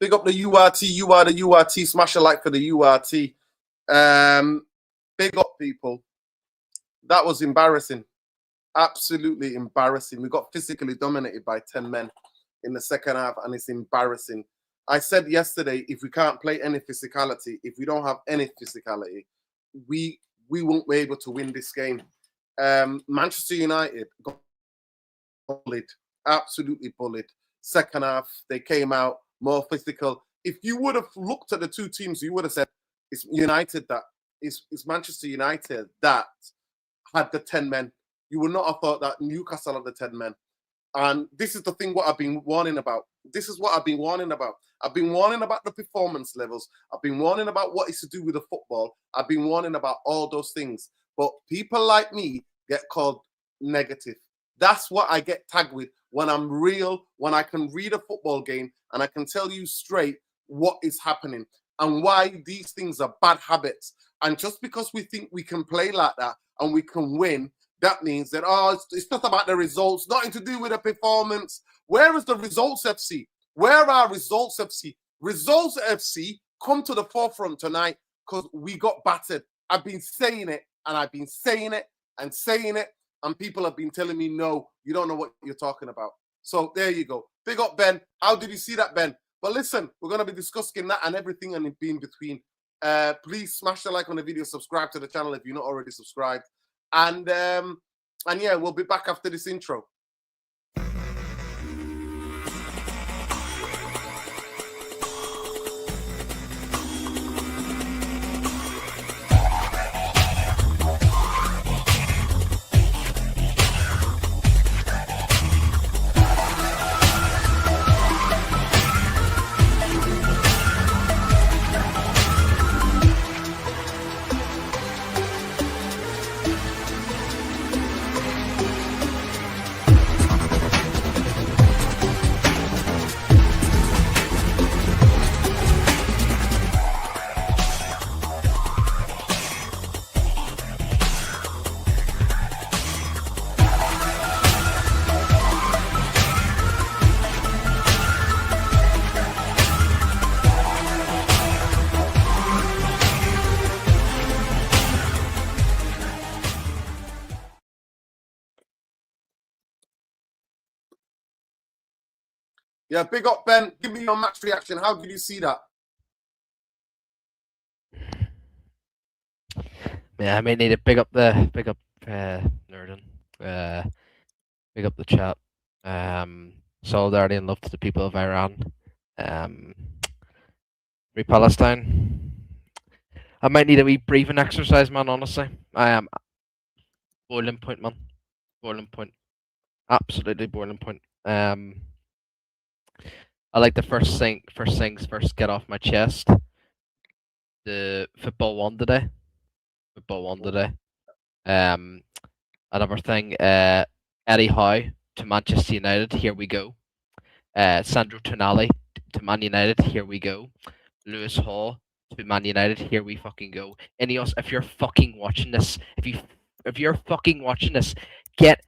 Big up the URT. You are the URT. Smash a like for the URT. Big up, people. That was embarrassing. Absolutely embarrassing. We got physically dominated by 10 men in the second half, and it's embarrassing. I said yesterday, if we can't play any physicality, if we don't have any physicality, we won't be able to win this game. Manchester United got bullied, absolutely bullied. Second half, they came out more physical. If you would have looked at the two teams, you would have said it's United that it's Manchester United that had the 10 men. You would not have thought that Newcastle had the 10 men. And this is the thing what I've been warning about. This is what I've been warning about. I've been warning about the performance levels. I've been warning about what is to do with the football. I've been warning about all those things. But people like me get called negative. That's what I get tagged with when I'm real, when I can read a football game and I can tell you straight what is happening and why these things are bad habits. And just because we think we can play like that and we can win, that means that, it's not about the results, nothing to do with the performance. Where is the Results FC? Where are Results FC? Results FC come to the forefront tonight because we got battered. I've been saying it, and I've been saying it and saying it, and people have been telling me, no, you don't know what you're talking about. So there you go. Big up, Ben. How did you see that, Ben? But listen, we're going to be discussing that and everything and in between. Please smash the like on the video, subscribe to the channel if you're not already subscribed. And yeah, we'll be back after this intro. Yeah, big up, Ben. Give me your match reaction. How did you see that? Yeah, I may need to big up Nerdin. Big up the chat. Solidarity and love to the people of Iran. Free Palestine. I might need a wee breathing exercise, man, honestly. I am boiling point, man. Boiling point. Absolutely boiling point. I like the first things get off my chest. The football one today. Another thing, Eddie Howe to Manchester United, here we go. Sandro Tonali to Man United, here we go. Lewis Hall to Man United, here we fucking go. Ineos, if you're fucking watching this, if you're fucking watching this, get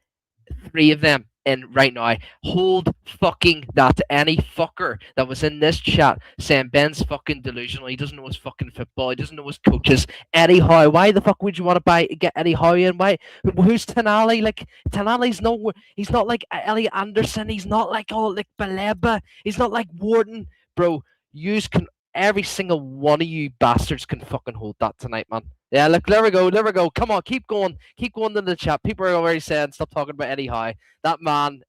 3 of them in right now. Hold fucking that to any fucker that was in this chat saying Ben's fucking delusional, he doesn't know his fucking football, he doesn't know his coaches. Eddie Howe, why the fuck would you want to get Eddie Howe in? Why? Who's Tonali? Like, Tonali's he's not like Elliot Anderson, he's not like like Baleba, he's not like Warden. Bro, every single one of you bastards can fucking hold that tonight, man. Yeah, look, there we go. Come on, keep going to the chat. People are already saying, stop talking about Eddie Howe. That man,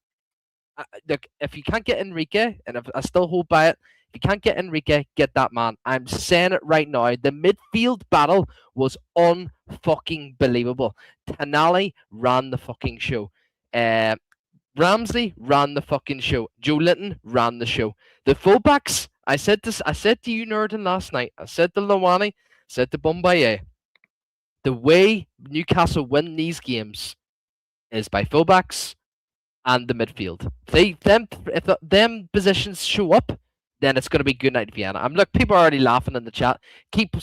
look, if you can't get Enrique, and if I still hold by it, if you can't get Enrique, get that man. I'm saying it right now. The midfield battle was unfucking believable. Tonali ran the fucking show. Ramsey ran the fucking show. Joe Linton ran the show. The fullbacks, I said to you, Nerdin, last night. I said to Lawani, said to Bombaye. The way Newcastle win these games is by fullbacks and the midfield. If them positions show up, then it's going to be good night Vienna. Look, people are already laughing in the chat. Keep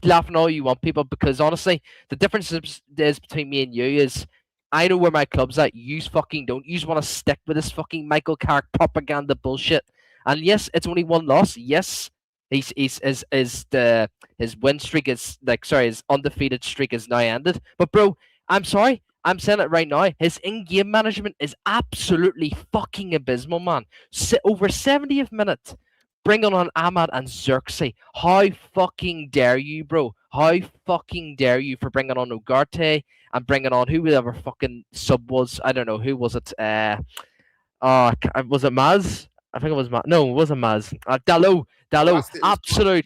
laughing all you want, people, because honestly, the difference is between me and you is I know where my club's at. You fucking don't. You just want to stick with this fucking Michael Carrick propaganda bullshit. And yes, it's only one loss. Yes, his win streak is his undefeated streak is now ended. But bro, I'm sorry, I'm saying it right now. His in-game management is absolutely fucking abysmal, man. Over 70th minute, bringing on Ahmad and Xerxes. How fucking dare you, bro? How fucking dare you for bringing on Ugarte and bringing on whoever fucking sub was? I don't know who was it. Was it Maz? I think it was Maz. No, it wasn't Maz. Dallo, absolute.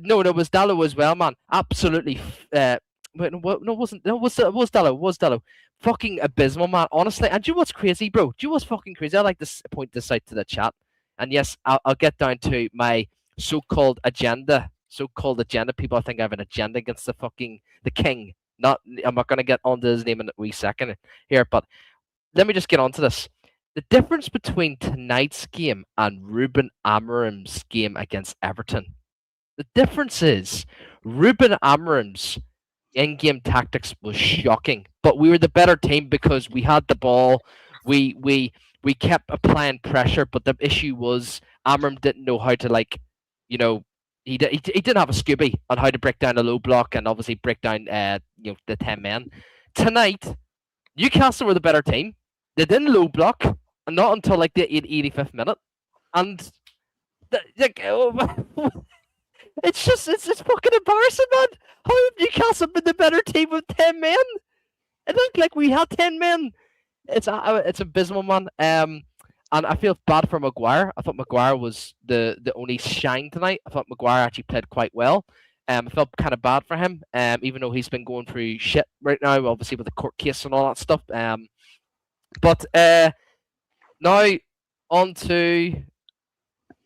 No, it was Dallo as well, man. Absolutely. Wait, no, it wasn't. No, it was Dallo. It was Dallo. Fucking abysmal, man. Honestly, and do you know what's crazy, bro? Do you know what's fucking crazy? I like to point this out to the chat. And yes, I'll get down to my so-called agenda. So-called agenda. People think I have an agenda against the king. I'm not gonna get onto his name in a wee second here, but let me just get onto this. The difference between tonight's game and Ruben Amorim's game against Everton. The difference is Ruben Amorim's in-game tactics was shocking, but we were the better team because we had the ball. We kept applying pressure, but the issue was Amorim didn't know how to he didn't have a Scooby on how to break down a low block and obviously break down the 10 men. Tonight, Newcastle were the better team. They didn't low block, and not until like the 85th minute. And it's fucking embarrassing, man. How have Newcastle been the better team with 10 men? It looked like we had 10 men. It's abysmal, man. And I feel bad for Maguire. I thought Maguire was the only shine tonight. I thought Maguire actually played quite well. I felt kind of bad for him, even though he's been going through shit right now, obviously with the court case and all that stuff. But now on to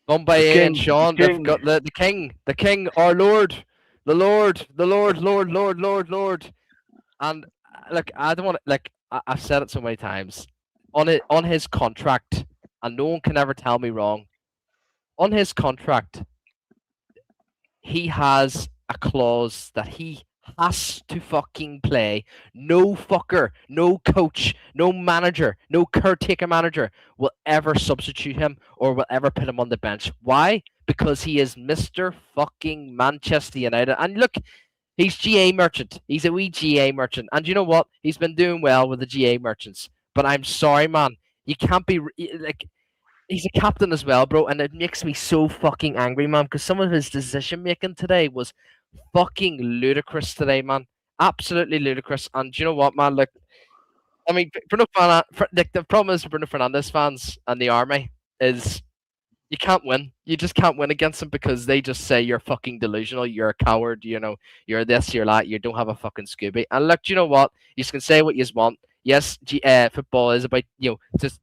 Bombay and Sean. They've got the king, our Lord, the Lord. And look, I don't want to, I've said it so many times. On his contract, and no one can ever tell me wrong. On his contract, he has a clause that he has to fucking play. No fucker, no coach, no manager, no caretaker manager will ever substitute him or will ever put him on the bench. Why? Because he is Mr. fucking Manchester United. And look, he's GA merchant. He's a wee GA merchant. And you know what? He's been doing well with the GA merchants. But I'm sorry, man. You can't be he's a captain as well, bro, and it makes me so fucking angry, man, because some of his decision making today was fucking ludicrous today, man. Absolutely ludicrous. And do you know what, man? Look, I mean, the problem is Bruno Fernandes fans and the army is you can't win. You just can't win against them because they just say you're fucking delusional, you're a coward, you're this, you're that, you don't have a fucking Scooby. And look, do you know what? You can say what you want. Yes, football is about, just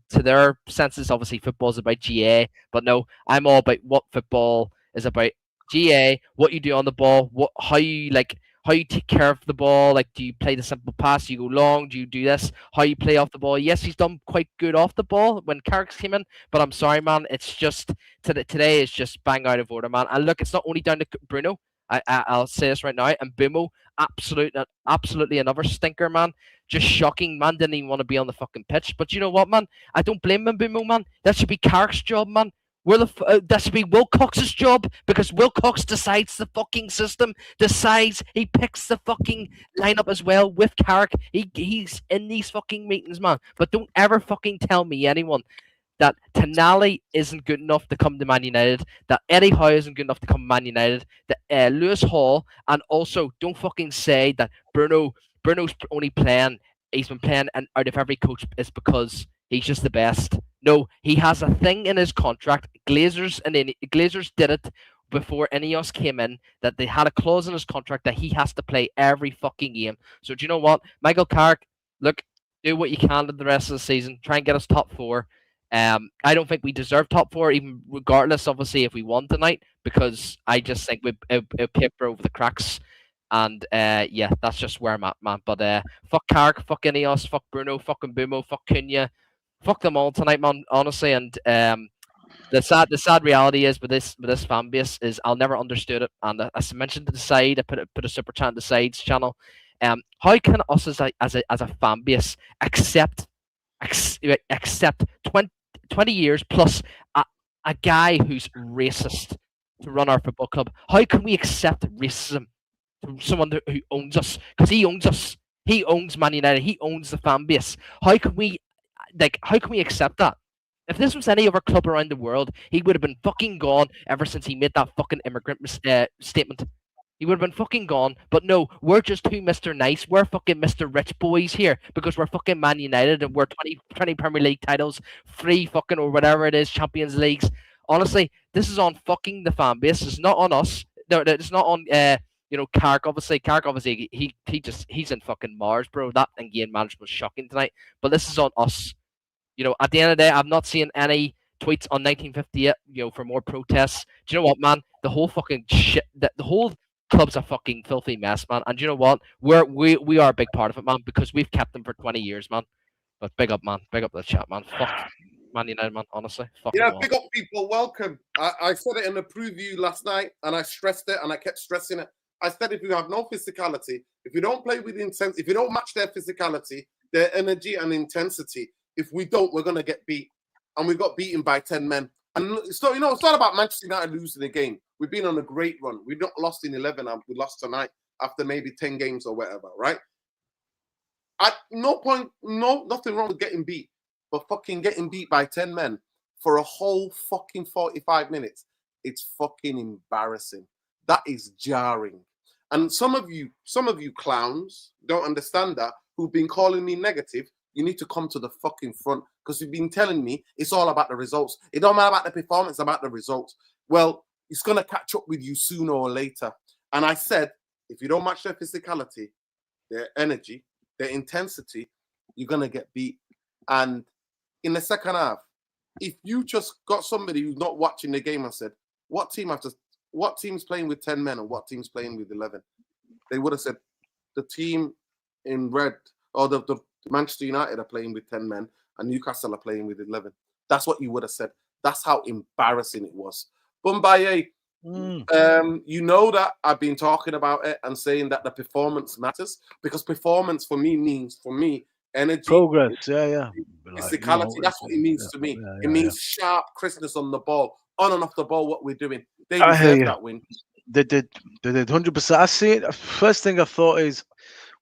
to their senses, obviously football is about GA, but no, I'm all about what football is about. GA, what you do on the ball, how you take care of the ball. Like, do you play the simple pass? Do you go long? Do you do this? How you play off the ball? Yes, he's done quite good off the ball when Carrick came in, but I'm sorry, man. It's just today is just bang out of order, man. And look, it's not only down to Bruno. I'll say this right now. And Bumo, absolutely another stinker, man. Just shocking, man. Didn't even want to be on the fucking pitch. But you know what, man? I don't blame him, Bumo, man. That should be Carrick's job, man. That should be Wilcox's job because Wilcox decides the fucking system, he picks the fucking lineup as well with Carrick. He's in these fucking meetings, man. But don't ever fucking tell me anyone that Tonali isn't good enough to come to Man United, that Eddie Howe isn't good enough to come to Man United, that Lewis Hall, and also don't fucking say that Bruno's only playing, he's been playing and out of every coach is because he's just the best. No, he has a thing in his contract. Glazers did it before Ineos came in, that they had a clause in his contract that he has to play every fucking game. So do you know what? Michael Carrick, look, do what you can in the rest of the season. Try and get us top 4. I don't think we deserve top 4, even regardless, obviously, if we won tonight, because I just think we paper over the cracks. And yeah, that's just where I'm at, man. But fuck Carrick, fuck Ineos, fuck Bruno, fucking Bumo, fuck Cunha, fuck them all tonight, man. Honestly, and the sad reality is with this fan base is I'll never understood it. And as I mentioned to the side, I put a super chat in the sides channel. How can us as a fan base accept 20 years plus a guy who's racist to run our football club. How can we accept racism from someone who owns us? Because he owns us. He owns Man United. He owns the fan base. How can we accept that? If this was any other club around the world, he would have been fucking gone ever since he made that fucking immigrant statement. He would have been fucking gone. But no, we're just too Mr. Nice. We're fucking Mr. Rich boys here because we're fucking Man United and we're 20 Premier League titles, 3 fucking or whatever it is, Champions Leagues. Honestly, this is on fucking the fan base. It's not on us. No, it's not on Carrick. Obviously, he's in fucking Mars, bro. That and game management was shocking tonight. But this is on us. At the end of the day, I've not seen any tweets on 1958, for more protests. Do you know what, man? The whole fucking shit, the whole club's a fucking filthy mess, man. And do you know what? We are a big part of it, man, because we've kept them for 20 years, man. But big up, man. Big up the chat, man. Fuck Man United, man. Honestly, fuck. Yeah, big up, people. Welcome. I said it in the preview last night, and I stressed it, and I kept stressing it. I said, if you have no physicality, if you don't play with intent, if you don't match their physicality, their energy and intensity, if we don't, we're gonna get beat. And we got beaten by 10 men. And so, it's not about Manchester United losing the game. We've been on a great run. We've not lost in 11, and we lost tonight after maybe 10 games or whatever, right? At no point, nothing wrong with getting beat, but fucking getting beat by 10 men for a whole fucking 45 minutes, it's fucking embarrassing. That is jarring. And some of you clowns don't understand that, who've been calling me negative. You need to come to the fucking front, because you've been telling me it's all about the results. It don't matter about the performance, it's about the results. Well, it's going to catch up with you sooner or later. And I said, if you don't match their physicality, their energy, their intensity, you're going to get beat. And in the second half, if you just got somebody who's not watching the game and said, what team's playing with 10 men and what team's playing with 11? They would have said, the team in red, or the Manchester United are playing with 10 men and Newcastle are playing with 11. That's what you would have said. That's how embarrassing it was. Bumbaye, you know that I've been talking about it and saying that the performance matters, because performance for me means, energy. Progress, yeah. Physicality, that's what it means to me. It means sharp crispness on the ball, on and off the ball, what we're doing. They deserve that win. They did 100%. I see it. First thing I thought is,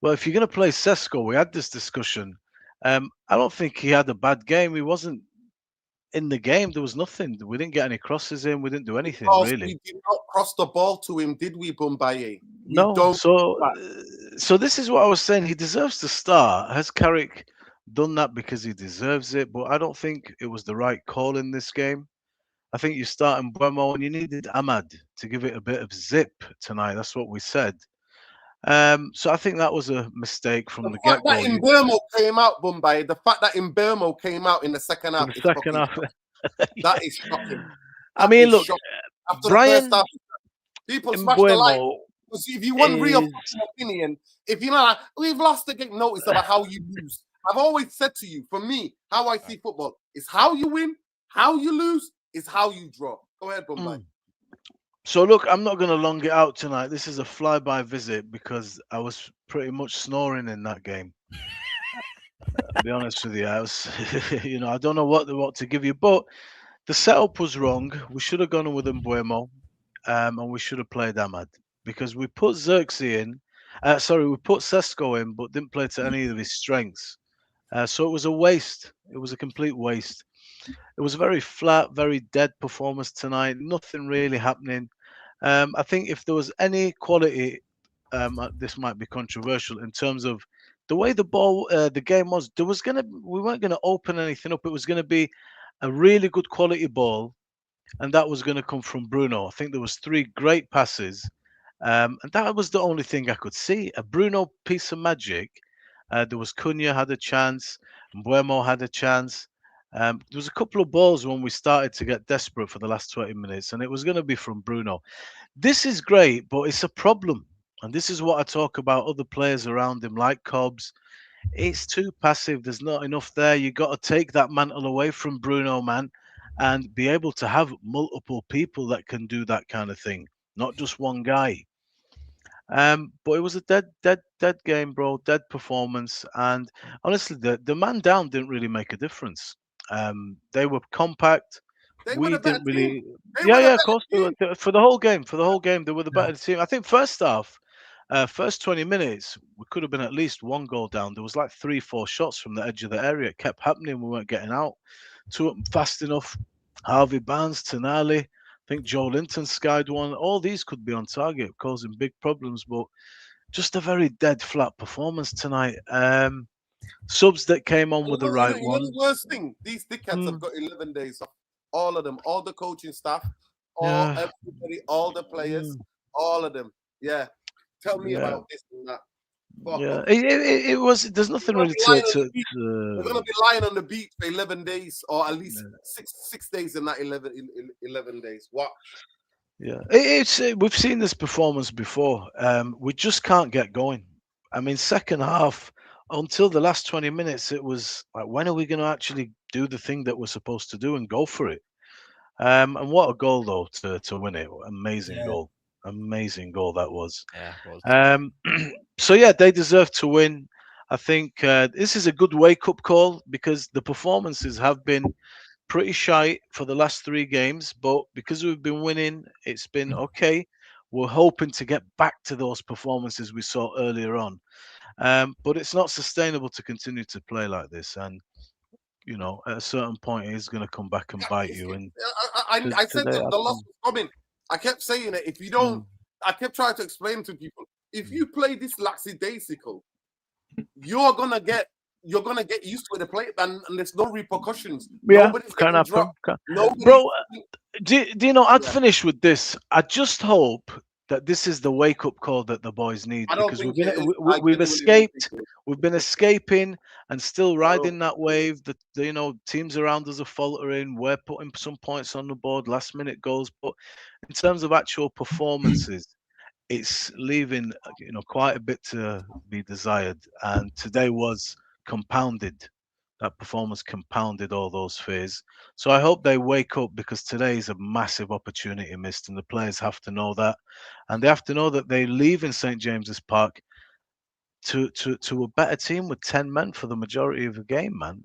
well, if you're going to play Sesko, we had this discussion. I don't think he had a bad game. He wasn't in the game. There was nothing. We didn't get any crosses in. We didn't do anything, really. We did not cross the ball to him, did we, Bumbaye? No. So this is what I was saying. He deserves to start. Has Carrick done that because he deserves it? But I don't think it was the right call in this game. I think you start in Buemo, and you needed Ahmad to give it a bit of zip tonight. That's what we said. So I think that was a mistake from the get-go. The fact that Mbeumo came out, Bumbaye, the fact that Mbeumo came out in the second half, that is shocking. I mean, look, after Brian, the first half, people smashed the light. Because if you want real opinion, if you're not, we've lost the game, no, it's about how you lose. I've always said to you, for me, how I see football is how you win, how you lose, is how you draw. Go ahead, Bumbaye. So look, I'm not going to long it out tonight. This is a flyby visit because I was pretty much snoring in that game. To be honest with you, I was, I don't know what to give you, but the setup was wrong. We should have gone with Mbeumo, and we should have played Ahmad, because we put Xerxes in. We put Sesko in, but didn't play to any of his strengths. So it was a waste. It was a complete waste. It was a very flat, very dead performance tonight. Nothing really happening. I think if there was any quality, this might be controversial in terms of the way the game was. We weren't gonna open anything up. It was gonna be a really good quality ball, and that was gonna come from Bruno. I think there was 3 great passes, and that was the only thing I could see. A Bruno piece of magic. There was Cunha had a chance, Mbeumo had a chance. There was a couple of balls when we started to get desperate for the last 20 minutes, and it was going to be from Bruno. This is great, but it's a problem. And this is what I talk about other players around him, like Cobbs. It's too passive. There's not enough there. You got to take that mantle away from Bruno, man, and be able to have multiple people that can do that kind of thing, not just one guy. But it was a dead game, bro. Dead performance. And honestly, the man down didn't really make a difference. They were compact. They were We the better didn't really. team. They were the Yeah, of better course. team. For the whole game, they were the better team. I think first half, first 20 minutes, we could have been at least one goal down. There was like 3-4 shots from the edge of the area. It kept happening. We weren't getting out to it fast enough. Harvey Barnes, Tonali, I think Joe Linton skied one. All these could be on target, causing big problems, but just a very dead flat performance tonight. Subs that came on with the right You know one. the worst thing? These dickheads have Mm. got 11 days off. All of them. All the coaching staff. Yeah. Everybody. All the players. All of them. Yeah. Tell me Yeah. about this and that. Fuck Yeah, off. it was. There's nothing We're really gonna be We're to gonna be lying on the beach for 11 days, or at least six days in that 11 days. What? yeah. We've seen this performance before. We just can't get going. I mean, second half until the last 20 minutes, it was like, when are we going to actually do the thing that we're supposed to do and go for it? And what a goal though to win it! Amazing goal, amazing goal that was. Yeah, it was. So yeah, they deserve to win. I think this is a good wake-up call because the performances have been pretty shy for the last 3 games, but because we've been winning, it's been okay. We're hoping to get back to those performances we saw earlier on, but it's not sustainable to continue to play like this. And you know, at a certain point, it's going to come back and bite you. And I said the loss was coming. I kept saying it. If you don't, I kept trying to explain to people. If you play this lackadaisical, you're gonna get used to the play, and there's no repercussions. Yeah, Nobody's getting dropped. Bro, do you know? I'd finish with this. I just hope that this is the wake-up call that the boys need, because we've escaped. We've been escaping and still riding that wave. The teams around us are faltering. We're putting some points on the board, last-minute goals, but in terms of actual performances, it's leaving quite a bit to be desired. And today was compounded. That performance compounded all those fears. So I hope they wake up, because today is a massive opportunity missed, and the players have to know that. And they have to know that they leave in St. James's Park to a better team with 10 men for the majority of the game, man.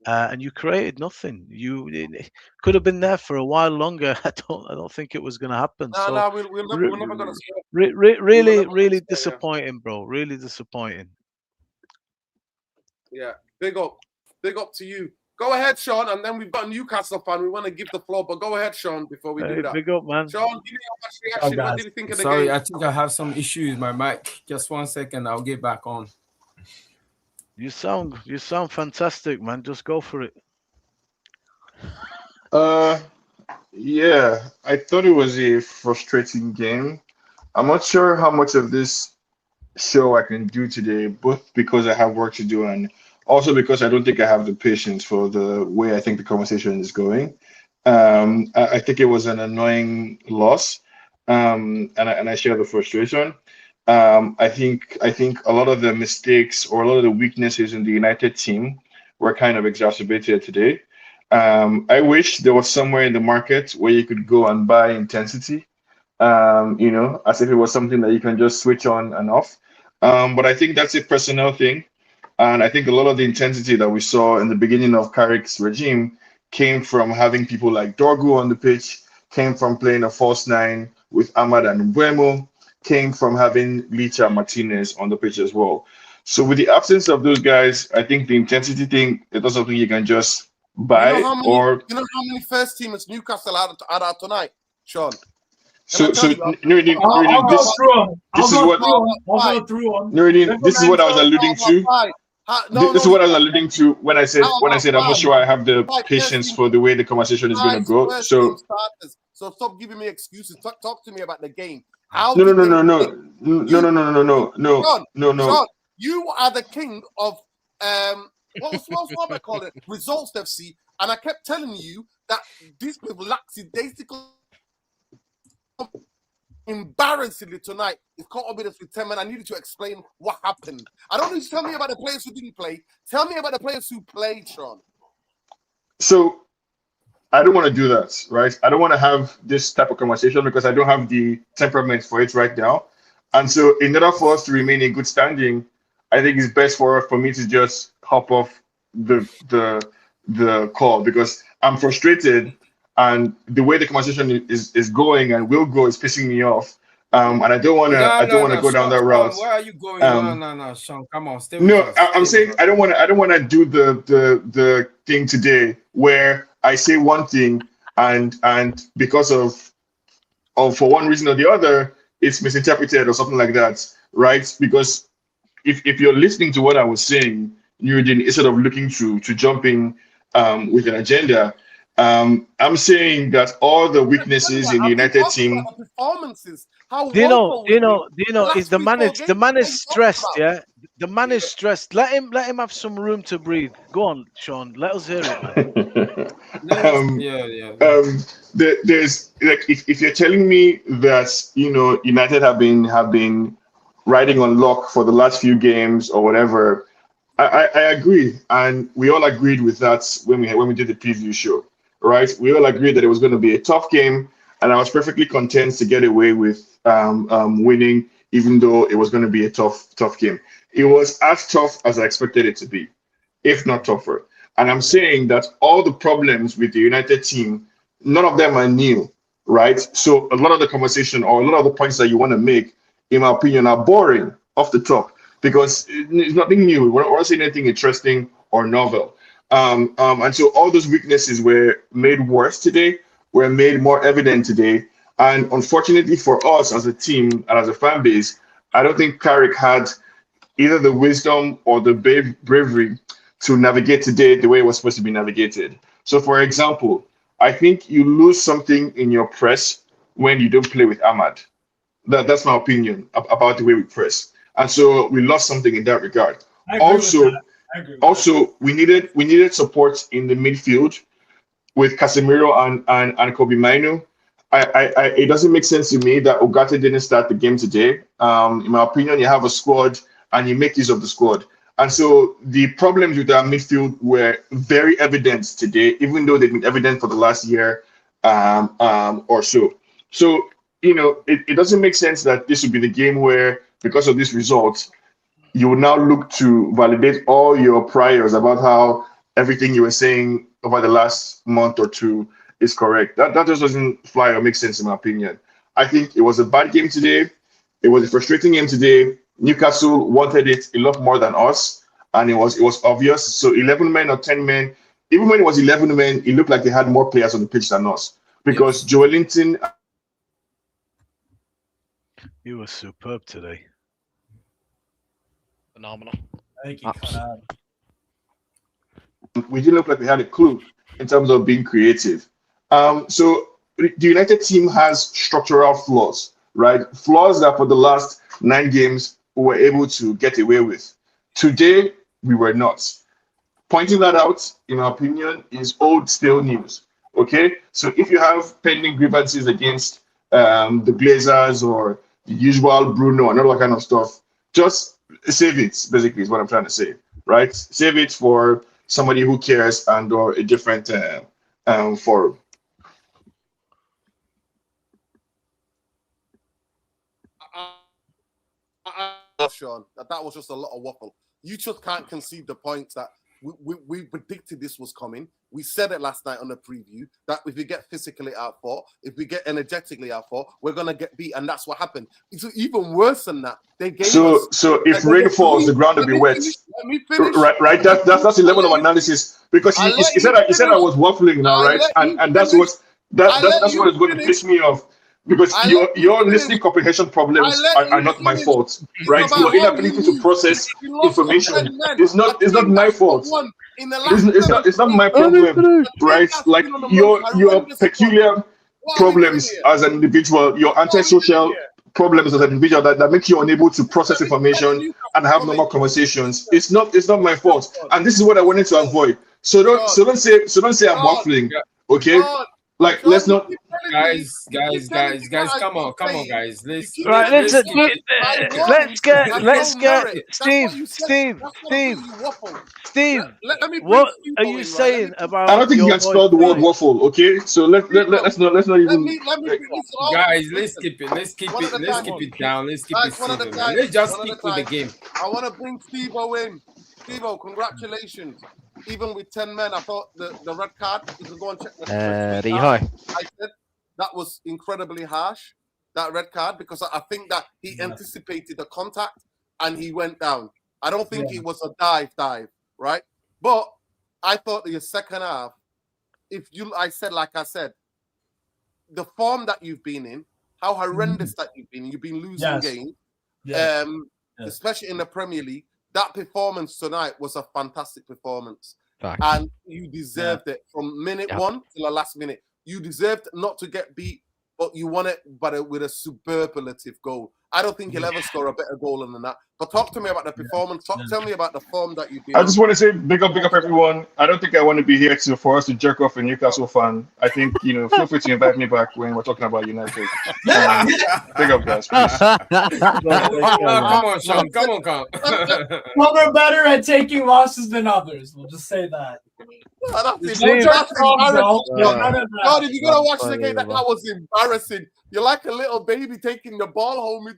And you created nothing. It could have been there for a while longer. I don't think it was going to happen. No, we're never going to see it. Really disappointing, bro. Really disappointing. Yeah, big up to you. Go ahead, Sean, and then we've got a Newcastle fan. We want to give the floor, but go ahead, Sean, before we do that. Big up, man. Sean, give me your reaction. What did you think of the game? Sorry, I think I have some issues with my mic. Just 1 second, I'll get back on. You sound fantastic, man. Just go for it. Yeah, I thought it was a frustrating game. I'm not sure how much of this show I can do today, both because I have work to do and also because I don't think I have the patience for the way I think the conversation is going. I think it was an annoying loss, and I share the frustration. I think a lot of the mistakes or a lot of the weaknesses in the United team were kind of exacerbated today. I wish there was somewhere in the market where you could go and buy intensity, as if it was something that you can just switch on and off. But I think that's a personnel thing. And I think a lot of the intensity that we saw in the beginning of Carrick's regime came from having people like Dorgu on the pitch, came from playing a false 9 with Ahmad and Mbeumo, came from having Licha Martinez on the pitch as well. So with the absence of those guys, I think the intensity thing is not something you can just buy. You know how many first teamers Newcastle had out tonight, Sean? This is what I was alluding to. This is what I was alluding to when I said I'm not sure I have the patience for the way the conversation is going to go. So stop giving me excuses. Talk to me about the game. No. Sean, you are the king of what I call it, results FC, and I kept telling you that these people lackadaisical. Embarrassingly tonight, it's caught up with us with 10 men. I needed to explain what happened. I don't need to tell me about the players who didn't play. Tell me about the players who played, Sean. So I don't want to do that, right? I don't want to have this type of conversation because I don't have the temperament for it right now. And so in order for us to remain in good standing, I think it's best for me to just hop off the the call because I'm frustrated, and the way the conversation is going and will go is pissing me off. And I don't wanna go down that route. Where are you going? Um, No, Sean, come on, stay with no, us. I'm Stay saying with us. I don't wanna do the thing today where I say one thing and because of for one reason or the other, it's misinterpreted or something like that, right? Because if you're listening to what I was saying, instead of looking to jump in with an agenda, I'm saying that all the weaknesses in the I've been United talking team. about the performances. How Do you know? woeful Do you we've been. know? Do you know? The Is last the 3-4 man is games, the man what is are you talking stressed? about? Yeah, the man is stressed. Let him have some room to breathe. Go on, Sean. Let us hear it, man. um, Yeah. there's like if you're telling me that United have been riding on luck for the last few games or whatever, I agree, and we all agreed with that when we did the preview show, right? We all agreed that it was going to be a tough game, and I was perfectly content to get away with winning, even though it was going to be a tough game. It was as tough as I expected it to be, if not tougher. And I'm saying that all the problems with the United team, none of them are new, right? So a lot of the conversation or a lot of the points that you want to make, in my opinion, are boring off the top because it's nothing new. We're not saying anything interesting or novel. And so all those weaknesses were made worse today, were made more evident today. And unfortunately for us as a team and as a fan base, I don't think Carrick had either the wisdom or the bravery to navigate today the way it was supposed to be navigated. So, for example, I think you lose something in your press when you don't play with Ahmad. That's my opinion about the way we press. And so we lost something in that regard. I agree with Also, that. I agree with that. also we needed support in the midfield with Casemiro and Kobe Mainu. It doesn't make sense to me that Ogate didn't start the game today. In my opinion, you have a squad and you make use of the squad. And so the problems with our midfield were very evident today, even though they've been evident for the last year or so. So, it doesn't make sense that this would be the game where, because of this result, you will now look to validate all your priors about how everything you were saying over the last month or two is correct. That just doesn't fly or make sense in my opinion. I think it was a bad game today. It was a frustrating game today. Newcastle wanted it a lot more than us, and it was obvious. So 11 men or 10 men, even when it was 11 men, it looked like they had more players on the pitch than us because Yes. Joelinton. You were superb today. Phenomenal. I think he cut out. We didn't look like we had a clue in terms of being creative. So the United team has structural flaws, right? Flaws that for the last 9 games we were able to get away with. Today, we were not. Pointing that out, in my opinion, is old stale news. Okay, so if you have pending grievances against the Glazers or the usual Bruno and all that kind of stuff, just save it. Basically, is what I'm trying to say, right? Save it for somebody who cares and or a different forum. Sean, that was just a lot of waffle. You just can't concede the points that we predicted this was coming. We said it last night on the preview that if we get physically out for, if we get energetically out for, we're gonna get beat, and that's what happened. It's even worse than that. They gave us. So if rain falls, the ground will be wet. Let me finish. Right. That's the level of analysis because he said I was waffling now, right? And that's what that's what is going to piss me off. Because your listening comprehension problems are not my fault, right? Your inability to process information is not my fault. It's not my problem, right? Like your peculiar problems as an individual, your antisocial problems as an individual that make you unable to process information and have normal conversations. It's not my fault, and this is what I wanted to avoid. So don't say I'm waffling, okay? Like let's not. Guys, come on, guys. Let's get Steve. What are you saying about? I don't think you can spell the word waffle, okay? So let's not even. Guys, let's keep it down. Let's keep it simple, man. Let's just stick with the game. I want to bring Steve-O in. Steve-O, congratulations. even with 10 men, I thought the red card, you can go and check the Riho. I said that was incredibly harsh, that red card, because I think that he anticipated the contact and he went down. I don't think it was a dive, right? But I thought the second half, like I said, the form that you've been in, how horrendous that you've been losing games, especially in the Premier League. That performance tonight was a fantastic performance. Facts. And you deserved it from minute 1 till the last minute. You deserved not to get beat, but you won it with a superlative goal. I don't think he'll ever score a better goal than that. But talk to me about the performance. Tell me about the form that you've been. I just want to say big up everyone. I don't think I want to be here for us to jerk off a Newcastle fan. I think, feel free to invite me back when we're talking about United. Big up, guys. Please. Come on, Sean. Come on. Some are better at taking losses than others. We'll just say that. God, if No, you gotta watch the game, that Unbelievable. was embarrassing. You're like a little baby taking the ball home.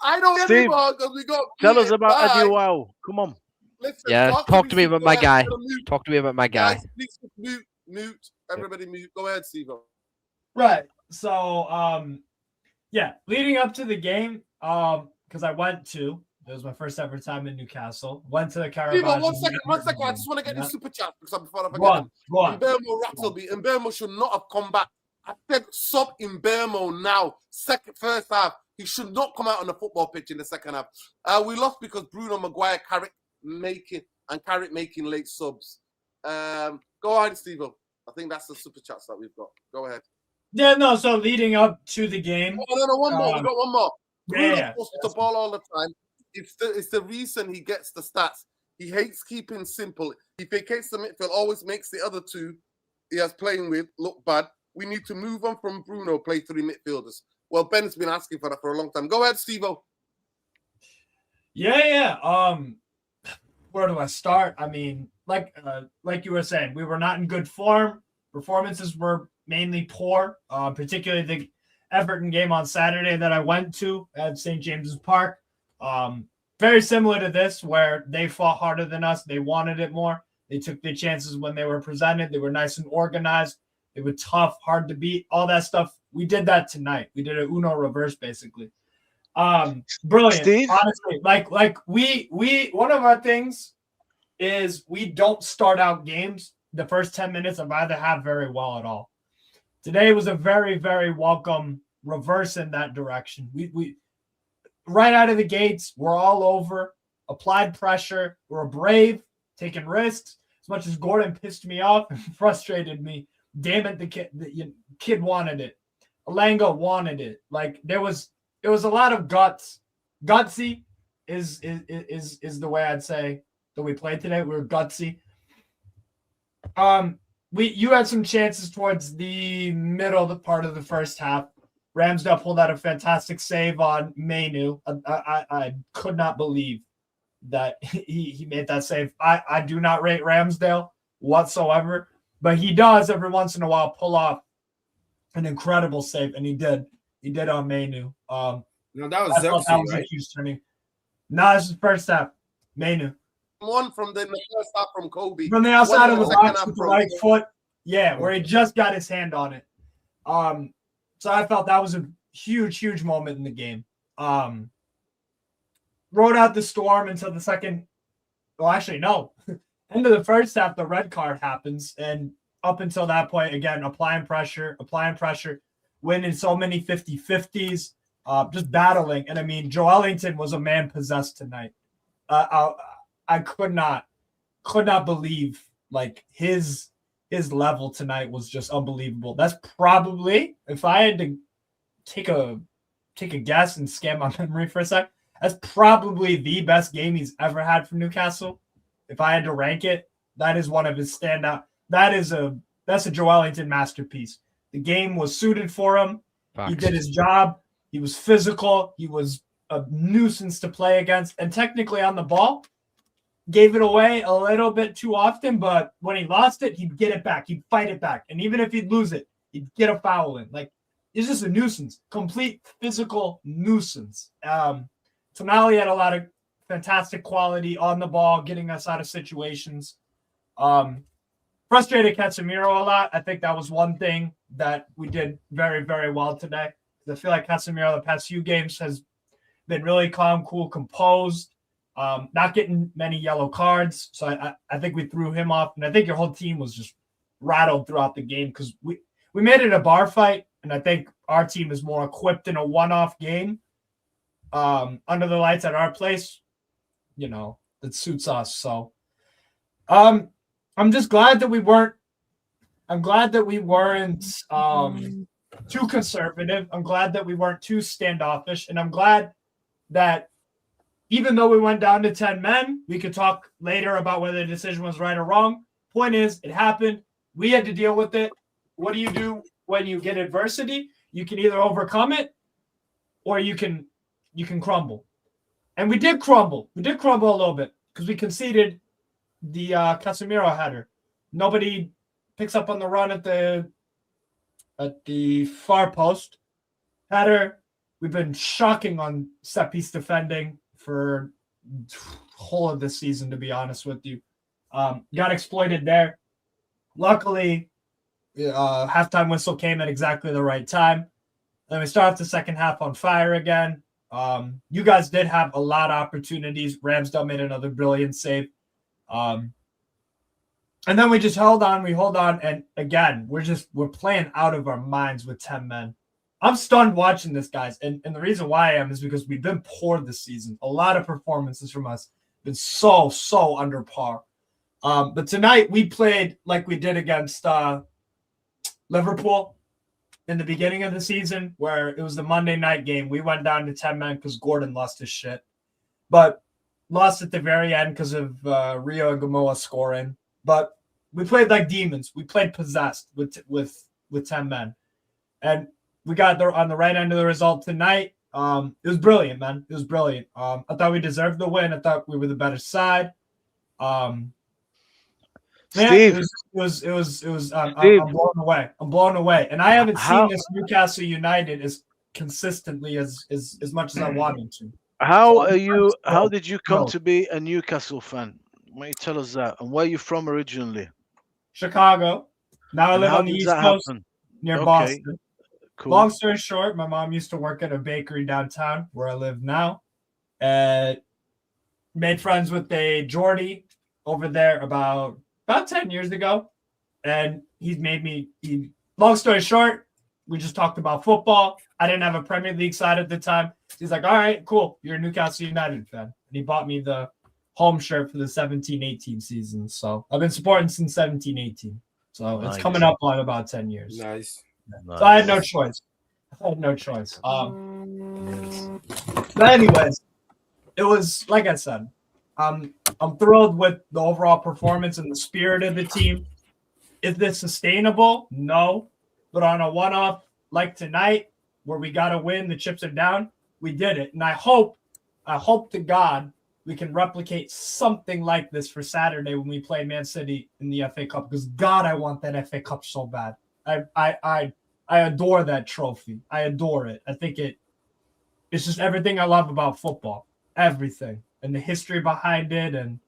I don't Steve, anymore because we got. Tell us about Bye. Eddie Wow. Come on. Listen, Talk to me about my guy. Mute. Talk to me about my guy. Guys, please mute. Everybody mute. Go ahead, Steve. Right. So, leading up to the game, because I went to, it was my first ever time in Newcastle. Went to the Carabao. One second. I just want to get the super chat because before I Go forget. on. Mbermo Rattleby. Mbermo should not have come back. I said sub Mbermo now. First half. He should not come out on the football pitch in the second half. We lost because Bruno Maguire, Carrick making late subs. Go ahead, Steve. I think that's the super chats that we've got. Go ahead. Yeah, no, so leading up to the game. Oh, no, one more. We got one more. Bruno posts the ball all the time. It's the reason he gets the stats. He hates keeping simple. He vacates the midfield, always makes the other two he has playing with look bad. We need to move on from Bruno, play 3 midfielders. Well, Ben's been asking for that for a long time. Go ahead, Steve-O. Yeah. Where do I start? I mean, like you were saying, we were not in good form. Performances were mainly poor, particularly the Everton game on Saturday that I went to at St. James's Park. Very similar to this, where they fought harder than us. They wanted it more. They took their chances when they were presented. They were nice and organized. They were tough, hard to beat, all that stuff. We did that tonight. We did an Uno reverse, basically. Brilliant. Steve? Honestly, like we one of our things is we don't start out games the first 10 minutes of either half very well at all. Today was a very, very welcome reverse in that direction. We right out of the gates, we're all over, applied pressure, we're brave, taking risks. As much as Gordon pissed me off and frustrated me, damn it, the kid wanted it. Alanga wanted it. Like there was a lot of guts. Gutsy is the way I'd say that we played today. We were gutsy. You had some chances towards the middle of the part of the first half. Ramsdale pulled out a fantastic save on Mainu. I could not believe that he made that save. I do not rate Ramsdale whatsoever, but he does every once in a while pull off an incredible save, and he did. He did on Mainu. No, that was Zepsi, right? A huge turning. No, this is first half. Mainu. One from the first half from Kobe. From the outside of the second box half with the from right foot. Yeah, where he just got his hand on it. So I felt that was a huge, huge moment in the game. Rode out the storm until the second. Well, actually, no. End of the first half, the red card happens. And up until that point, again, applying pressure, winning so many 50-50s, just battling. And I mean, Joe Ellington was a man possessed tonight. I could not believe like his level tonight was just unbelievable. That's probably, if I had to take a guess and scan my memory for a sec, that's probably the best game he's ever had for Newcastle. If I had to rank it, that is one of his standout. That's a Joe Ellington masterpiece. The game was suited for him. Facts. He did his job. He was physical. He was a nuisance to play against. And technically on the ball, gave it away a little bit too often, but when he lost it, he'd get it back. He'd fight it back. And even if he'd lose it, he'd get a foul in. Like, it's just a nuisance. Complete physical nuisance. Tonali had a lot of fantastic quality on the ball, getting us out of situations. Frustrated Casemiro a lot. I think that was one thing that we did very, very well today. I feel like Casemiro the past few games has been really calm, cool, composed, not getting many yellow cards. So I think we threw him off, and I think your whole team was just rattled throughout the game because we made it a bar fight, and I think our team is more equipped in a one-off game under the lights at our place. You know, that suits us. So I'm just glad that we weren't. I'm glad that we weren't too conservative. I'm glad that we weren't too standoffish, and I'm glad that even though we went down to 10 men, we could talk later about whether the decision was right or wrong. Point is, it happened. We had to deal with it. What do you do when you get adversity? You can either overcome it or you can crumble. And we did crumble. We did crumble a little bit because we conceded the Casemiro header. Nobody picks up on the run at the far post. Header. We've been shocking on set-piece defending for the whole of this season, to be honest with you. Got exploited there. Luckily, halftime whistle came at exactly the right time. Then we start off the second half on fire again. You guys did have a lot of opportunities. Ramsdale made another brilliant save. And then we just held on. We hold on. And again, we're playing out of our minds with 10 men. I'm stunned watching this, guys. And the reason why I am is because we've been poor this season. A lot of performances from us have been so under par. But tonight we played like we did against Liverpool in the beginning of the season, where it was the Monday night game. We went down to 10 men because Gordon lost his shit. But lost at the very end because of Rio and Gamoa scoring. But we played like demons. We played possessed with 10 men. And we got there on the right end of the result tonight. It was brilliant, man. It was brilliant. I thought we deserved the win. I thought we were the better side. Steve, it was. I'm blown away. I'm blown away, and I haven't seen this Newcastle United as consistently as much as I wanted to. How did you come to be a Newcastle fan? Why you tell us that? And where are you from originally? Chicago. Now I live on the East Coast near Boston. Cool. Long story short, my mom used to work at a bakery downtown where I live now. Made friends with a Geordie over there about 10 years ago. And long story short, we just talked about football. I didn't have a Premier League side at the time. He's like, all right, cool. You're a Newcastle United fan. And he bought me the home shirt for the 17-18 season. So I've been supporting since 17-18. So It's coming up on about 10 years. Nice. So I had no choice. But anyways, it was like I said, I'm thrilled with the overall performance and the spirit of the team. Is this sustainable? No. But on a one-off like tonight, where we got to win, the chips are down, we did it. And I hope to God we can replicate something like this for Saturday when we play Man City in the FA Cup. Because God, I want that FA Cup so bad. I adore that trophy. I adore it. I think it's just everything I love about football. Everything. And the history behind it, and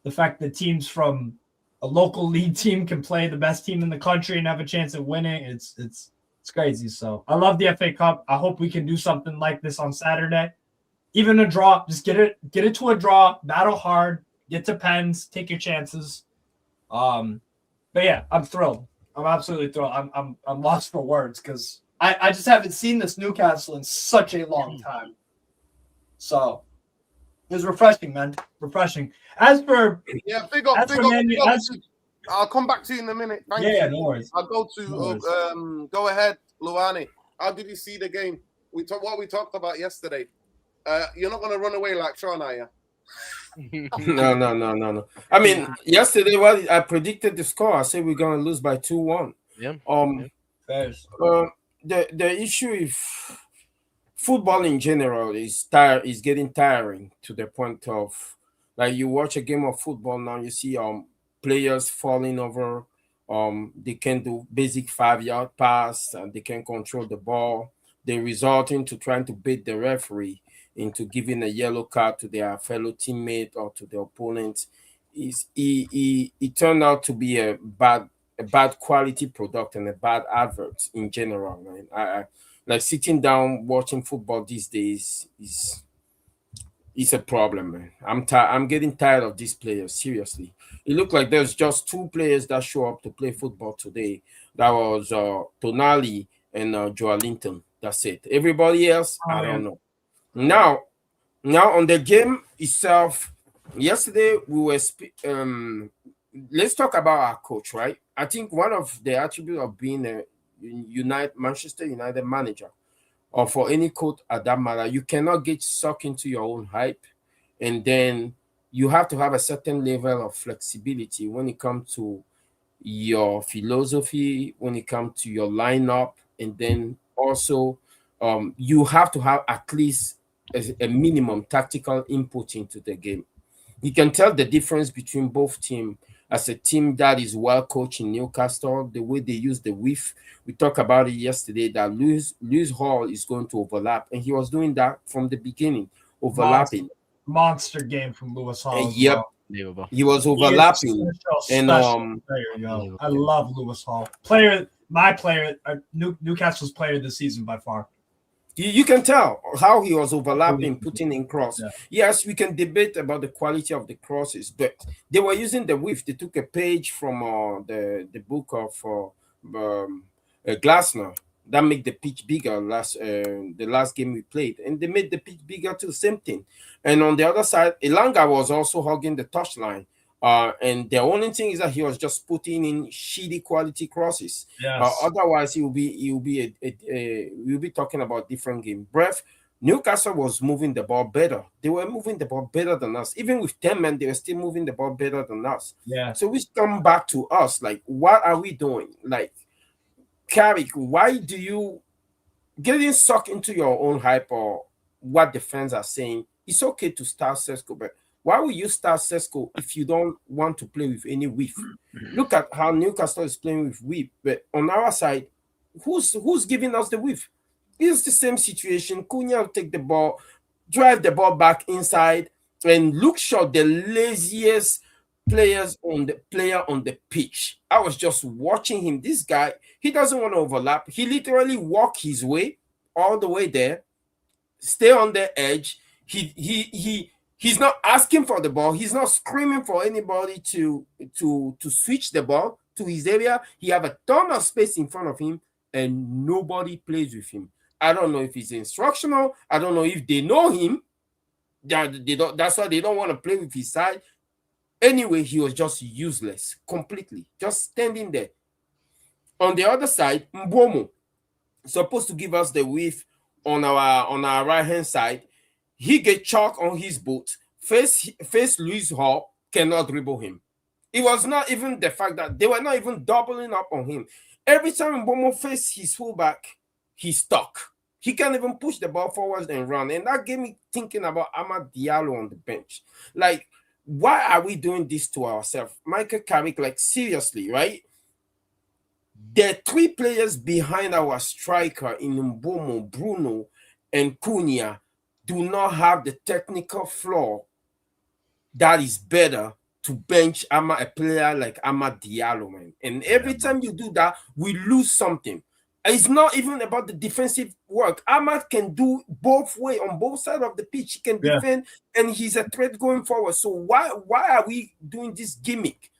the fact that teams from a local league team can play the best team in the country and have a chance at winning. It's crazy. So I love the FA Cup. I hope we can do something like this on Saturday. Even a draw. Just get it to a draw. Battle hard. Get to pens. Take your chances. But yeah, I'm thrilled. I'm absolutely thrilled. I'm lost for words because I just haven't seen this Newcastle in such a long time. So it was refreshing, man. Refreshing. As for big up. I'll come back to you in a minute. Thank you. No worries. I'll go to go ahead, Luani. How did you see the game? What we talked about yesterday. You're not gonna run away like Sean, are you? No. I mean, yesterday, I predicted the score. I said we're gonna lose by 2-1. Yeah. The issue is football in general is getting tiring to the point of, like, you watch a game of football now, you see players falling over. They can do basic 5-yard pass and they can control the ball. They resort into trying to bait the referee into giving a yellow card to their fellow teammate or to the opponent. he turned out to be a bad quality product and a bad advert in general, man. I like sitting down watching football these days is a problem, man. I'm getting tired of these players. Seriously, it looked like there's just two players that show up to play football today. That was Tonali and Joe Linton. That's it. Everybody else, I don't know. Now on the game itself, yesterday we were let's talk about our coach, right? I think one of the attributes of being a Manchester United manager, or for any coach at that matter, you cannot get sucked into your own hype, and then you have to have a certain level of flexibility when it comes to your philosophy, when it comes to your lineup, and then also you have to have at least a minimum tactical input into the game. You can tell the difference between both teams. As a team that is well coached in Newcastle, the way they use the width, we talked about it yesterday that Lewis Hall is going to overlap, and he was doing that from the beginning, overlapping. Monster game from Lewis Hall. Yep, he was overlapping, and player, I love Lewis Hall. Newcastle's player this season by far. You can tell how he was overlapping, putting in cross. Yeah. Yes, we can debate about the quality of the crosses, but they were using the width. They took a page from the book of Glasner that made the pitch bigger the last game we played, and they made the pitch bigger too. Same thing. And on the other side, Elanga was also hugging the touchline. And the only thing is that he was just putting in shitty quality crosses. Yes. Otherwise, he'll be talking about different game. Newcastle was moving the ball better. They were moving the ball better than us. Even with 10 men, they were still moving the ball better than us. Yeah. So we come back to us. Like, what are we doing? Like, Carrick, why do you getting sucked into your own hype or what the fans are saying? It's okay to start Sesko, but why would you start Sesko if you don't want to play with any width? Look at how Newcastle is playing with width, but on our side, who's giving us the width? It's the same situation. Cunha will take the ball, drive the ball back inside, and Luke Shaw, the laziest player on the pitch. I was just watching him. This guy, he doesn't want to overlap. He literally walked his way all the way there, stay on the edge. He's not asking for the ball. He's not screaming for anybody to switch the ball to his area. He have a ton of space in front of him, and nobody plays with him. I don't know if he's instructional. I don't know if they know him. That's why they don't want to play with his side. Anyway, he was just useless completely, just standing there. On the other side, Mbomo supposed to give us the width on our right hand side. He get chalk on his boot. Face Lewis Hall cannot dribble him. It was not even the fact that they were not even doubling up on him. Every time Mbomo faced his fullback, he's stuck. He can't even push the ball forward and run. And that gave me thinking about Amad Diallo on the bench. Like, why are we doing this to ourselves? Michael Carrick, like, seriously, right? The three players behind our striker in Mbomo, Bruno, and Cunha do not have the technical flaw that is better to bench a player like Amad Diallo, man. And every time you do that, we lose something. It's not even about the defensive work. Amad can do both ways on both sides of the pitch. He can defend, and he's a threat going forward. So why are we doing this gimmick?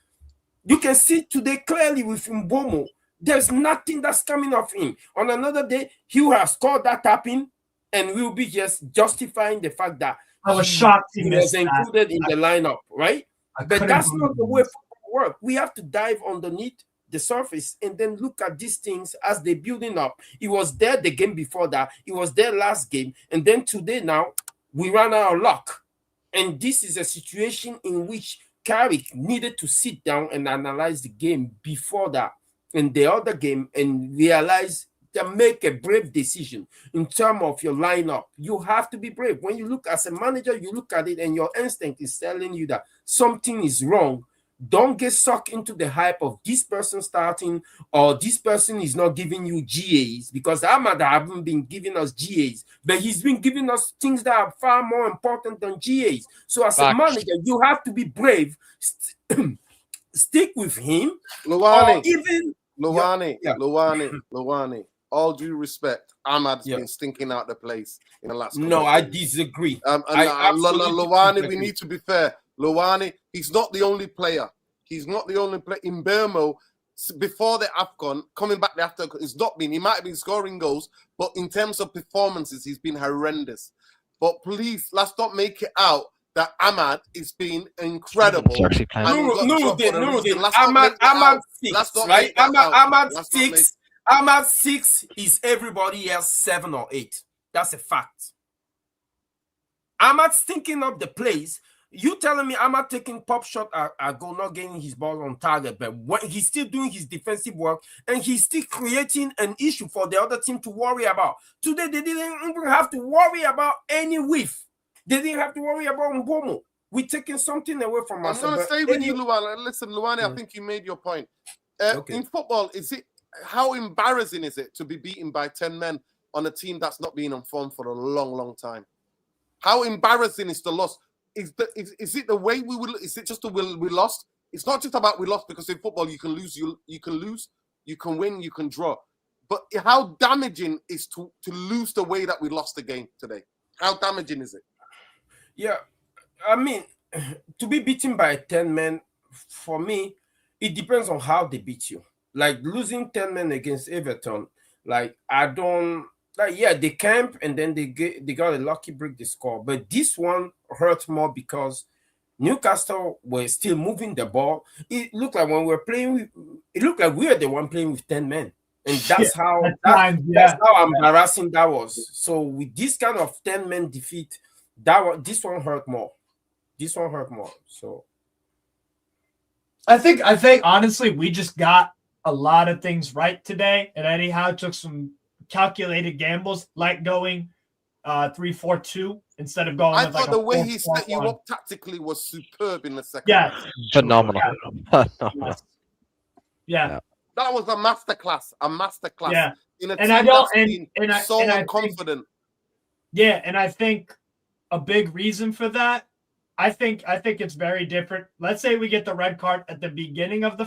You can see today clearly with Mbomo, there's nothing that's coming off him. On another day, he will have scored that tapping, and we'll be just justifying the fact that I was shocked he was included in the lineup, right? But that's not the way football works. We have to dive underneath the surface and then look at these things as they're building up. It was there the game before that. It was there last game. And then today now, we ran out of luck. And this is a situation in which Carrick needed to sit down and analyze the game before that and the other game and realize to make a brave decision in terms of your lineup. You have to be brave. When you look as a manager, you look at it and your instinct is telling you that something is wrong. Don't get sucked into the hype of this person starting or this person is not giving you GAs, because Ahmad haven't been giving us GAs, but he's been giving us things that are far more important than GAs. So as a manager, you have to be brave, stick with him, Luwani, or even Luwani. All due respect, Ahmad's been stinking out the place in the last. No, I disagree. Luwani, we need to be fair. Luwani, he's not the only player. He's not the only player. In Burmo, before the AFCON, coming back after, it's not been. He might have been scoring goals, but in terms of performances, he's been horrendous. But please, let's not make it out that Ahmad is being incredible. Ahmad 6 is everybody else 7 or 8. That's a fact. Ahmad's thinking of the plays. You telling me Ahmad taking pop shot at goal, not getting his ball on target, but when he's still doing his defensive work and he's still creating an issue for the other team to worry about. Today, they didn't even have to worry about any whiff. They didn't have to worry about Mbomo. We're taking something away from us. I'm going to stay with you, Luwani. Listen, Luwani, I think you made your point. In football, how embarrassing is it to be beaten by 10 men on a team that's not been on form for a long, long time? How embarrassing is the loss? Is it the way we will? Is it just the will we lost? It's not just about we lost, because in football you can lose, you can lose, you can win, you can draw. But how damaging is to lose the way that we lost the game today? How damaging is it? Yeah, I mean, to be beaten by 10 men, for me, it depends on how they beat you. Like losing 10 men against Everton, they camp and then they got a lucky break the score. But this one hurt more because Newcastle were still moving the ball. It looked like when we were playing, it looked like we were the one playing with 10 men. And that's how embarrassing that was. So with this kind of 10 men defeat, this one hurt more. So I think honestly we just got a lot of things right today, and Eddie Howe took some calculated gambles, like going 3-4-2 instead of going. I thought the way he set you up tactically was superb in the second. Yeah, phenomenal. Yeah, that was a masterclass. Yeah, in a and team I don't, that's so confident. Yeah, and I think a big reason for that, I think it's very different. Let's say we get the red card at the beginning of the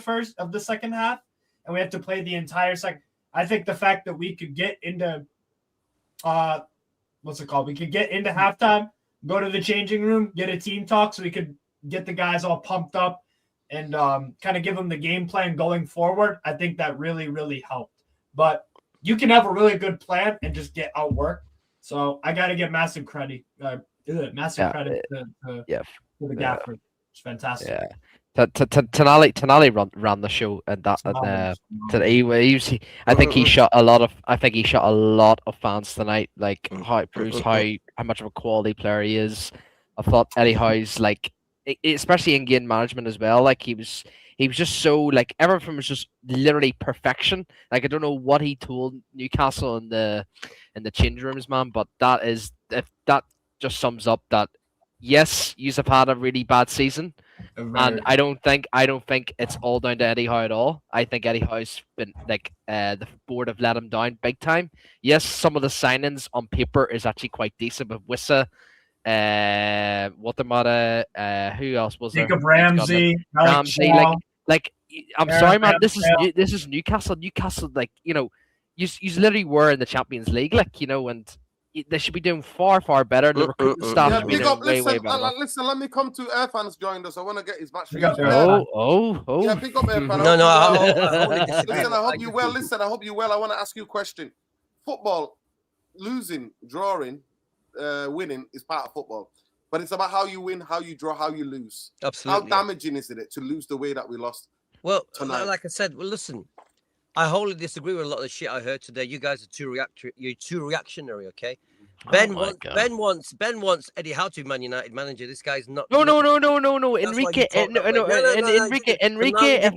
second half, and we have to play the entire second. I think the fact that we could get into what's it called? We could get into halftime, go to the changing room, get a team talk, so we could get the guys all pumped up and kind of give them the game plan going forward. I think that really, really helped. But you can have a really good plan and just get outworked. So I got to give massive credit. Credit to the gaffer. It's fantastic. Yeah. Tonali ran the show, and I think he shot a lot of fans tonight. Like how it proves how much of a quality player he is. I thought Eddie Howe's especially in game management as well. Like he was just so like everything was just literally perfection. Like I don't know what he told Newcastle in the change rooms, man, but that just sums up that yes, you have had a really bad season. And I don't think it's all down to Eddie Howe at all. I think Eddie Howe's been the board have let him down big time. Yes, some of the signings on paper is actually quite decent, but Wissa, who else was there? Jacob Ramsey, like I'm sorry, man. This is Newcastle. Newcastle, you literally were in the Champions League, and they should be doing far better. The recruiting staff should be doing way better. Listen, let me come to Irfan's joined us. I want to get his match. Yeah, pick up Irfan. Listen, I hope you well. I hope you well. I want to ask you a question. Football, losing, drawing, winning is part of football, but it's about how you win, how you draw, how you lose. Absolutely. How damaging is it to lose the way that we lost? Well, tonight? like I said, listen. I wholly disagree with a lot of the shit I heard today. You guys are too reactionary, okay? Ben wants Eddie Howe to be Man United manager. This guy's not. No. Enrique did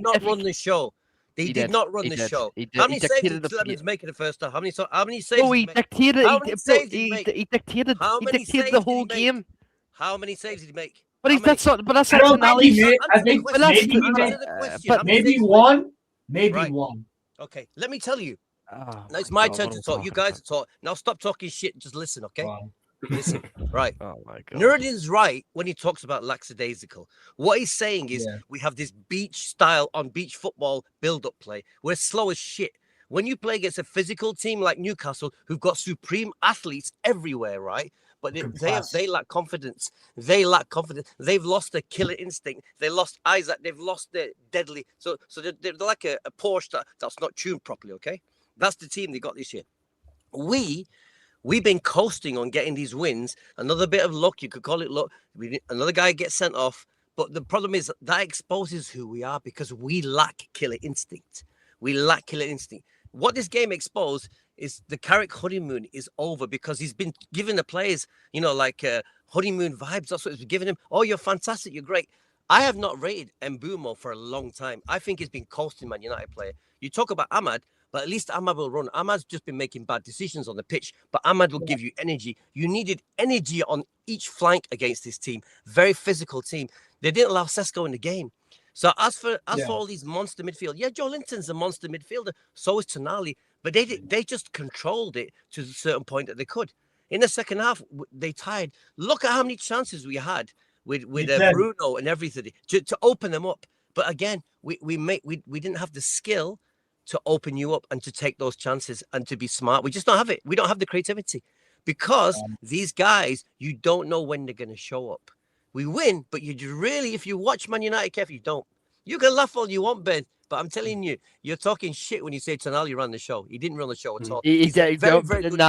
not run the show. He did not run the show. How many saves did Clemens make in the first half? How many saves? No, he dictated. How many saves did he make? He dictated the whole game. How many saves did he make? But How he's that's not. But that's I not don't think he Tonali's. made. I Answer the think question. that's maybe he the- made. Answer the question. but How many Maybe saves? one. Maybe Right. one. Okay, let me tell you. Oh, Now it's my my God, turn what to are we talk. You talking guys talk. Now stop talking shit. Just listen, okay? One. Listen. Right. about? Oh my God. Nuruddin's right when he talks about lackadaisical. What he's saying is Yeah. we have this beach style on beach football build-up play. We're slow as shit. When you play against a physical team like Newcastle, who've got supreme athletes everywhere, right? But Good they pass. lack confidence. They lack confidence. They've lost their killer instinct. They lost Isaac. They've lost their deadly. So they're like a Porsche that's not tuned properly. Okay, that's the team they got this year. We've been coasting on getting these wins. Another bit of luck, you could call it luck. Another guy gets sent off. But the problem is that exposes who we are because we lack killer instinct. We lack killer instinct. What this game exposed is the Carrick honeymoon is over because he's been giving the players, like honeymoon vibes. That's what it's giving him. Oh, you're fantastic. You're great. I have not rated Mbumo for a long time. I think he's been coasting Man United player. You talk about Ahmad, but at least Ahmad will run. Ahmad's just been making bad decisions on the pitch, but Ahmad will give you energy. You needed energy on each flank against this team. Very physical team. They didn't allow Sesko in the game. So as for all these monster midfield, Joe Linton's a monster midfielder. So is Tonali, but they just controlled it to a certain point that they could. In the second half, they tied. Look at how many chances we had with Bruno and everything to open them up. But again, we didn't have the skill to open you up and to take those chances and to be smart. We just don't have it. We don't have the creativity because these guys, you don't know when they're going to show up. We win, but you really, if you watch Man United carefully, you don't. You can laugh all you want, Ben, but I'm telling you, you're talking shit when you say Tonali ran the show. He didn't run the show at all. He's very good. Then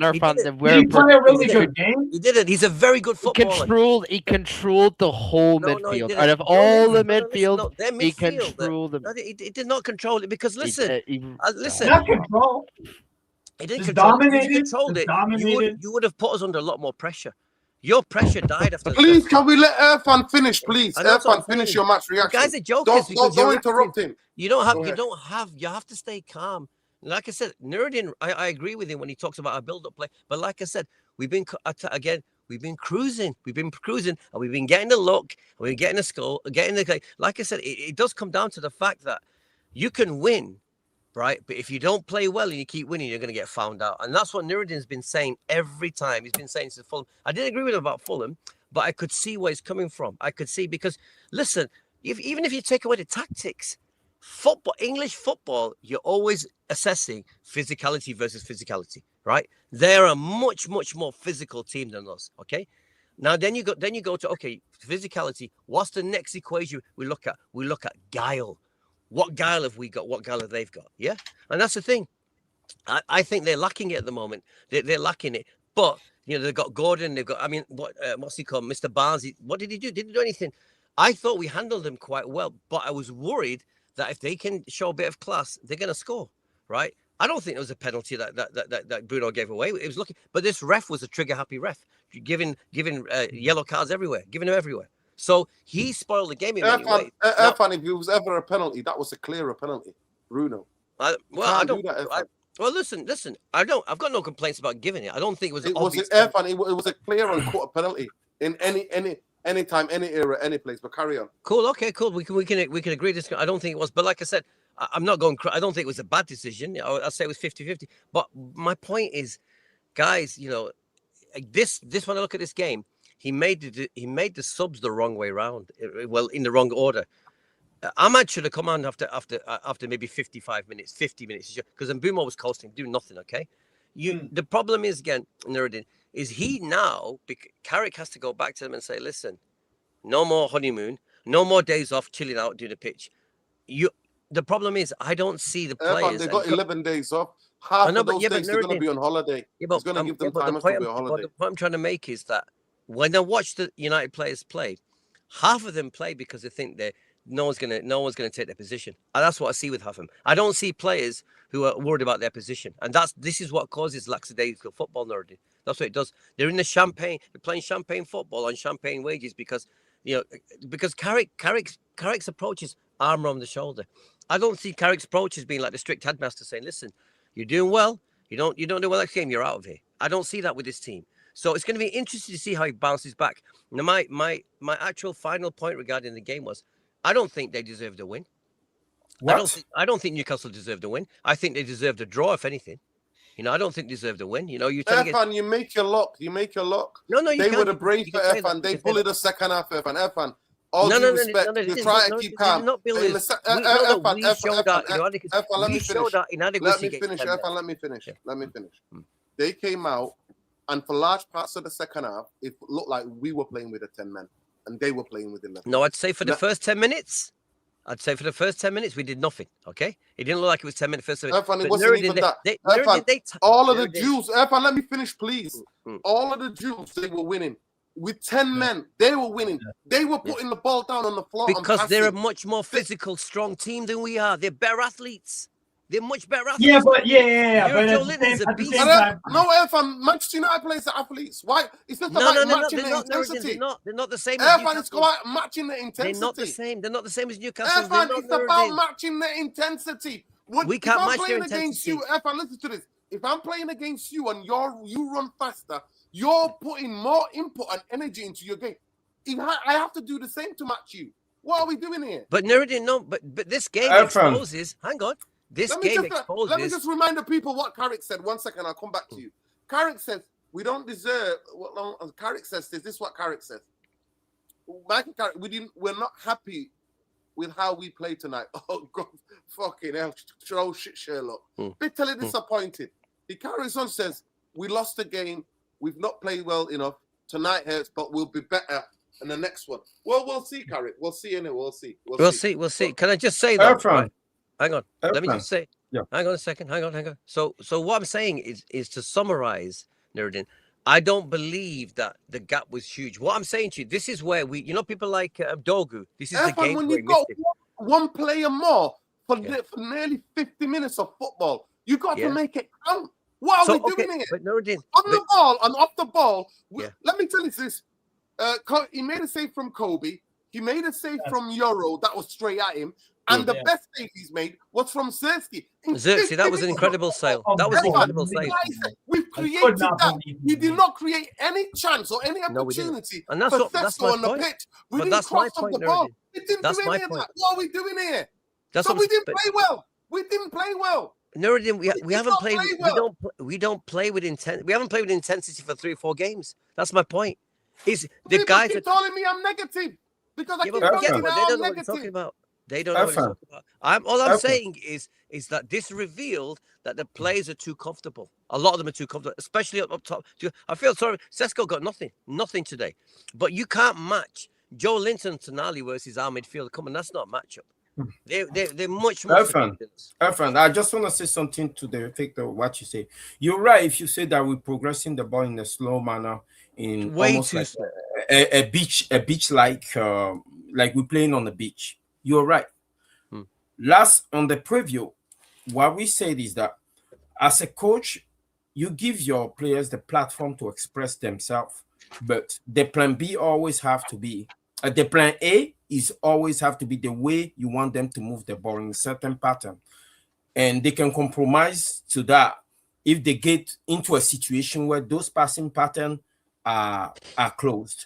our fans Did he play a really good game? He didn't. He's a very good footballer. He controlled the whole midfield. Out of all the midfield, he controlled them. He did not control it because listen. Not control. He didn't Just control dominated. it. If you controlled it, Dominated. you would have put us under a lot more pressure. Your pressure died after. Please, can we let Irfan finish, please? Irfan, finish your match reaction. You guys are jokers. Don't interrupt him. You have to stay calm. Like I said, Nuruddin, I agree with him when he talks about our build-up play. But like I said, we've been cruising. We've been cruising, and we've been getting the look, and we've been getting the score, like I said, it does come down to the fact that you can win, right? But if you don't play well and you keep winning, you're going to get found out. And that's what Nuruddin's been saying every time. He's been saying to Fulham. I didn't agree with him about Fulham, but I could see where he's coming from. I could see because, listen, even if you take away the tactics, English football, you're always assessing physicality versus physicality, right? They're a much, much more physical team than us, okay? Now, then you go to, okay, physicality. What's the next equation we look at? We look at guile. What guile have we got? What guile have they got? Yeah. And that's the thing. I think they're lacking it at the moment. They're lacking it. But, they've got Gordon. They've got, what's he called? Mr. Barnes. What did he do? Didn't do anything. I thought we handled them quite well. But I was worried that if they can show a bit of class, they're going to score, right? I don't think it was a penalty that Bruno gave away. It was lucky. But this ref was a trigger-happy ref, giving yellow cards everywhere, giving them everywhere. So he spoiled the game in many ways. Irfan, if it was ever a penalty, that was a clearer penalty. Bruno. Listen. I've got no complaints about giving it. I don't think it was. It was a clear and cut penalty in any time, any era, any place. But carry on. Cool. Okay. Cool. We can agree. This. I don't think it was. But like I said, I'm not going. I don't think it was a bad decision. I'll say it was 50-50. But my point is, guys, this when I look at this game. He made the subs the wrong way around. Well, in the wrong order. Ahmad should have come on after maybe 55 minutes, 50 minutes, because Mbumo was coasting, doing nothing. Okay, the problem is again, Nuruddin, is he now? Carrick has to go back to them and say, listen, no more honeymoon, no more days off, chilling out, doing the pitch. The problem is I don't see the players. They got 11 days off. Half of those days they're going to be on holiday. He's going to give them time to be on holiday. But the point I'm trying to make is that. When I watch the United players play, half of them play because they think that no one's gonna take their position. And that's what I see with half of them. I don't see players who are worried about their position, and this is what causes lackadaisical football, Nuruddin. That's what it does. They're they're playing champagne football on champagne wages because Carrick's approach is arm around the shoulder. I don't see Carrick's approach as being like the strict headmaster saying, "Listen, you're doing well. You don't do well next game. You're out of here." I don't see that with this team. So it's going to be interesting to see how he bounces back. Now, my actual final point regarding the game was, I don't think they deserved a win. What? I don't think Newcastle deserved a win. I think they deserved a draw, if anything. I don't think they deserved a win. You're trying to get... Irfan, you make your luck. You make your luck. No, you They can't. were the brave for Irfan. They bullied the second half, Irfan. Irfan, all due respect, you try to keep calm. We showed our inadequacy. Let me finish, Irfan. Let me finish. They came out, and for large parts of the second half, it looked like we were playing with a 10 men, and they were playing with 11. No, I'd say for the first 10 minutes. We did nothing. Okay, it didn't look like it was 10 minutes. First 10 minutes. Irfan, it wasn't even that. Irfan, all of the Jews. Irfan, let me finish, please. All of the Jews, they were winning. With 10 men, they were winning. They were putting the ball down on the floor. Because they're a much more physical, strong team than we are. They're better athletes. They're much better athletes. Yeah, but Joe Linton's a beast. No, Irfan, Manchester United plays the athletes. Why? It's not about matching the intensity. They're not the same as Irfan, it's about matching the intensity. They're not the same. They're not the same as Newcastle. Irfan, it's about matching the intensity. We can't match their intensity. Against you, Irfan, listen to this. If I'm playing against you and you run faster, you're putting more input and energy into your game. I have to do the same to match you. What are we doing here? But Nuruddin, no, but this game exposes. Hang on. Let me just remind the people what Carrick said. 1 second, I'll come back to you. Carrick says we don't deserve. Carrick says this. This is what Carrick says. Michael Carrick, we're not happy with how we play tonight. Oh God, fucking hell, show shit, Sherlock. Bitterly disappointed. He carries on, says we lost the game. We've not played well enough. Tonight hurts, but we'll be better in the next one. Well, we'll see, Carrick. We'll see anyway. We'll see. We'll see. Can I just say that? Right? Hang on. Let me just say. Yeah. Hang on a second. Hang on. So what I'm saying is to summarize, Nuruddin, I don't believe that the gap was huge. What I'm saying to you, this is where people like Dogu. This is the game when where you've got one player more for nearly 50 minutes of football, you got to make it count. What are we doing here? But Nuruddin, on the ball and off the ball. Let me tell you this. He made a save from Kobe. He made a save from Euro that was straight at him. And the best save he's made was from Xerxes. Xerxes, that was an incredible save. That was an incredible save. We've created that. We did not create any chance or any opportunity and that's for Sesko on the pitch. We didn't cross on the ball. We didn't do any of that. What are we doing here? We didn't play well. We didn't play well. Nuruddin, we haven't played. We don't play with intent. We haven't played with intensity for 3 or 4 games. That's my point. The guys keep telling me I'm negative because I keep telling you I'm negative. They don't know what you're talking about. All I'm saying is that this revealed that the players are too comfortable. A lot of them are too comfortable, especially up top. I feel sorry. Sesko got nothing today. But you can't match Joe Linton and Tonali versus our midfield. Come on, that's not a matchup. They're much more. Irfan, I just want to say something to the effect of what you say. You're right if you say that we're progressing the ball in a slow manner, in way almost too like slow. A beach like we're playing on the beach. You're right. Last on the preview, what we said is that as a coach, you give your players the platform to express themselves, but the plan B always have to be the plan A is always have to be the way you want them to move the ball in a certain pattern, and they can compromise to that if they get into a situation where those passing patterns are closed.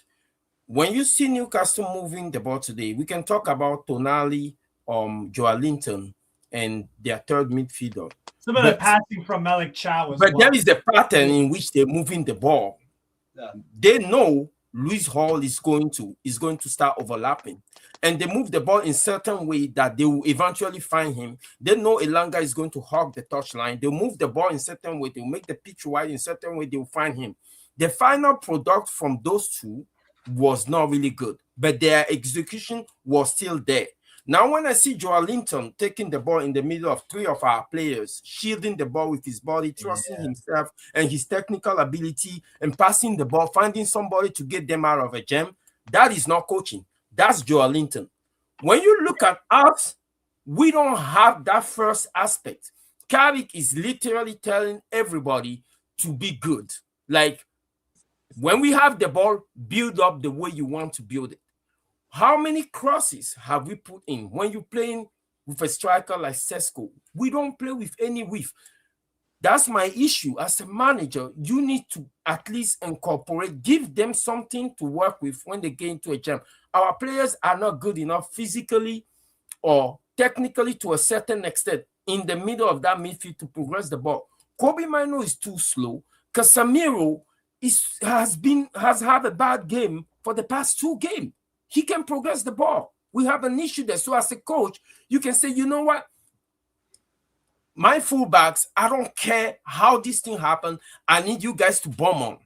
When you see Newcastle moving the ball today, we can talk about Tonali, Joe Linton, and their third midfielder. Some of the passing from Malik Chow. But there is the pattern in which they're moving the ball. Yeah. They know Lewis Hall is going to start overlapping, and they move the ball in certain way that they will eventually find him. They know Elanga is going to hog the touchline. They'll move the ball in certain way. They'll make the pitch wide in certain way. They'll find him. The final product from those two was not really good, but their execution was still there. Now, when I see Joe Linton taking the ball in the middle of 3 of our players, shielding the ball with his body, trusting himself and his technical ability, and passing the ball, finding somebody to get them out of a jam, that is not coaching. That's Joe Linton. When you look at us, we don't have that first aspect. Carrick is literally telling everybody to be good. Like, when we have the ball, build up the way you want to build it. How many crosses have we put in? When you're playing with a striker like Sesko, we don't play with any width. That's my issue. As a manager, you need to at least incorporate, give them something to work with when they get into a jam. Our players are not good enough physically or technically to a certain extent in the middle of that midfield to progress the ball. Kobe Mino is too slow. Casemiro has had a bad game for the past 2 games. He can progress the ball. We have an issue there. So as a coach, you can say, you know what? My fullbacks, I don't care how this thing happened. I need you guys to bomb on.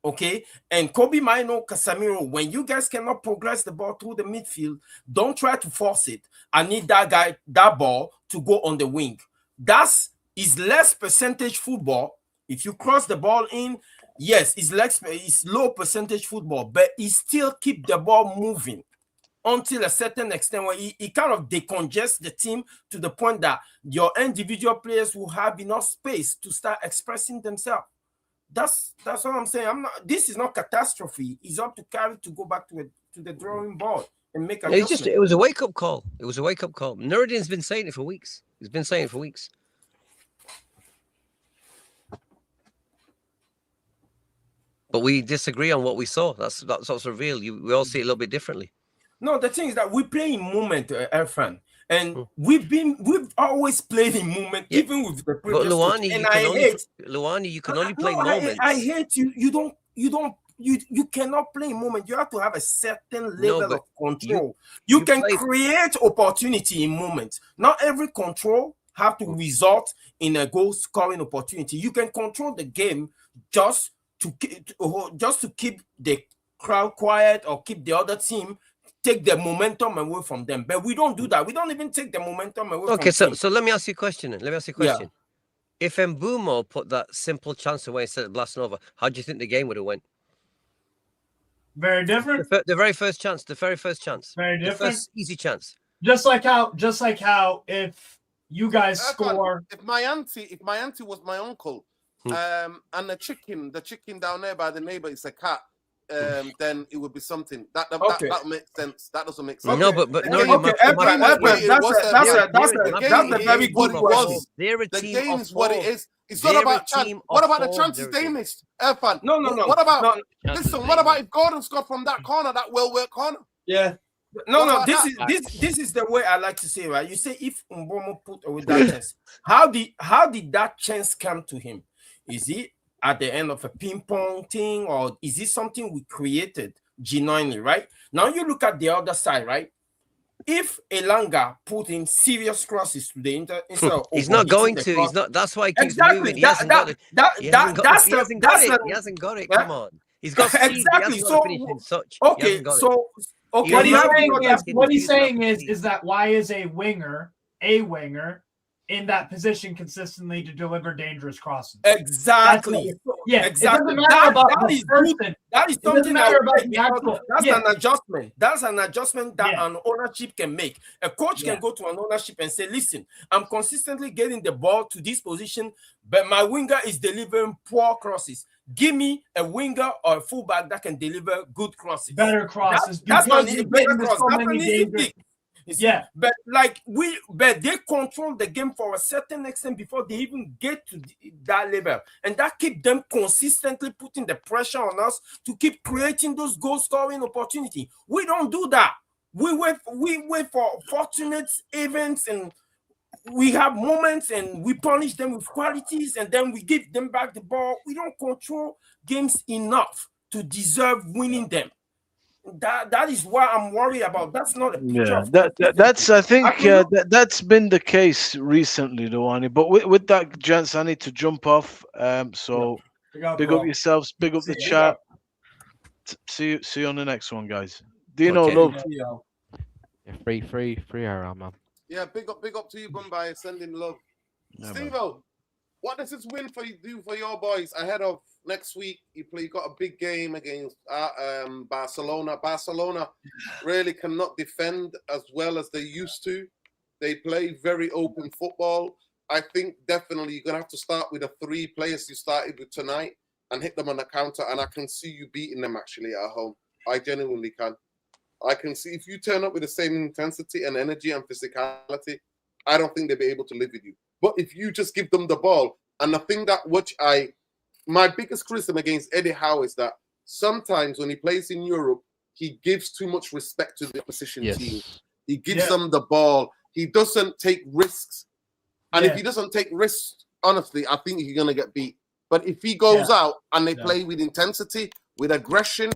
Okay? And Kobe Mino, Casemiro, when you guys cannot progress the ball through the midfield, don't try to force it. I need that ball to go on the wing. That's less percentage football. If you cross the ball in, yes, it's low percentage football, but it still keep the ball moving until a certain extent where it kind of decongests the team to the point that your individual players will have enough space to start expressing themselves. That's what I'm saying. This is not catastrophe. It's up to Carrick to go back to the drawing board and make adjustments. It was a wake-up call. It was a wake-up call. Nuruddin's been saying it for weeks. He's been saying it for weeks. But we disagree on what we saw. That's what's revealed. We all see it a little bit differently. No, the thing is that we play in moment, Irfan, and we've always played in moment, even with the previous. But Luani, you can only play moments. I hate you. You cannot play in moment. You have to have a certain level of control. You can create opportunity in moments. Not every control have to result in a goal scoring opportunity. You can control the game just to keep the crowd quiet or keep the other team, take the momentum away from them. But we don't do that. We don't even take the momentum away from them. So let me ask you a question then. Yeah. If Mbumo put that simple chance away instead of blasting over, how do you think the game would have went? Very different. The very first chance. Very different. The first easy chance. Just like how if you guys score. If my auntie was my uncle, and the chicken down there by the neighbor is a cat, then it would be something that makes sense. That doesn't make sense. No, but that's a very good question. The game's what it is. It's not about chance. What about the chances they missed? Irfan. No. What about listen? What about if Gordon scored from that corner, that well-worked corner? Yeah. No. This is the way I like to say, right? You say if Mbomo put away that chance, how did that chance come to him? Is it at the end of a ping pong thing, or is it something we created genuinely, right? Now you look at the other side, right? If Elanga put in serious crosses to the he's not going to. He's not. That's why he keeps moving. He hasn't got it. He hasn't got it. Come on. He's got exactly. What he's saying is that why is a winger in that position consistently to deliver dangerous crosses? Exactly. Exactly. It doesn't matter about the person. That is something that's an adjustment. That's an adjustment that an ownership can make. A coach can go to an ownership and say, listen, I'm consistently getting the ball to this position, but my winger is delivering poor crosses. Give me a winger or a fullback that can deliver good crosses. Better crosses. That's not an better cross. That's an easy thing. But they control the game for a certain extent before they even get to that level, and that keep them consistently putting the pressure on us to keep creating those goal scoring opportunities. We don't do that. We wait for fortunate events, and we have moments, and we punish them with qualities, and then we give them back the ball. We don't control games enough to deserve winning them. That is what I'm worried about. That's not a picture. That's I think that's been the case recently, Luani. But with that, gents, I need to jump off. So big up yourselves, big up the chat. See you on the next one, guys. Dino, love. Free around, man. Yeah, big up to you, Bombay. Sending love. Steve-O, what does this win do for your boys ahead of next week? You got a big game against Barcelona. Barcelona really cannot defend as well as they used to. They play very open football. I think definitely you're gonna have to start with the 3 players you started with tonight and hit them on the counter. And I can see you beating them actually at home. I genuinely can. I can see if you turn up with the same intensity and energy and physicality, I don't think they'll be able to live with you. But if you just give them the ball, And the thing that my biggest criticism against Eddie Howe is that sometimes when he plays in Europe, he gives too much respect to the opposition team. He gives them the ball. He doesn't take risks. And if he doesn't take risks, honestly, I think he's going to get beat. But if he goes out and they play with intensity, with aggression,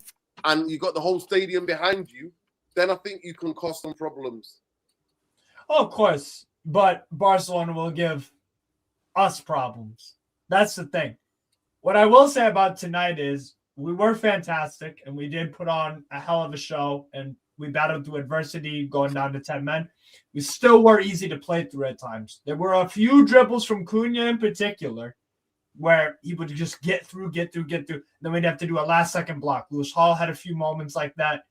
and you got the whole stadium behind you, then I think you can cause some problems. Oh, of course. But Barcelona will give us problems. That's the thing. What I will say about tonight is we were fantastic, and we did put on a hell of a show, and we battled through adversity going down to 10 men. We still were easy to play through at times. There were a few dribbles from Cunha in particular where he would just get through. Then we'd have to do a last-second block. Lewis Hall had a few moments like that.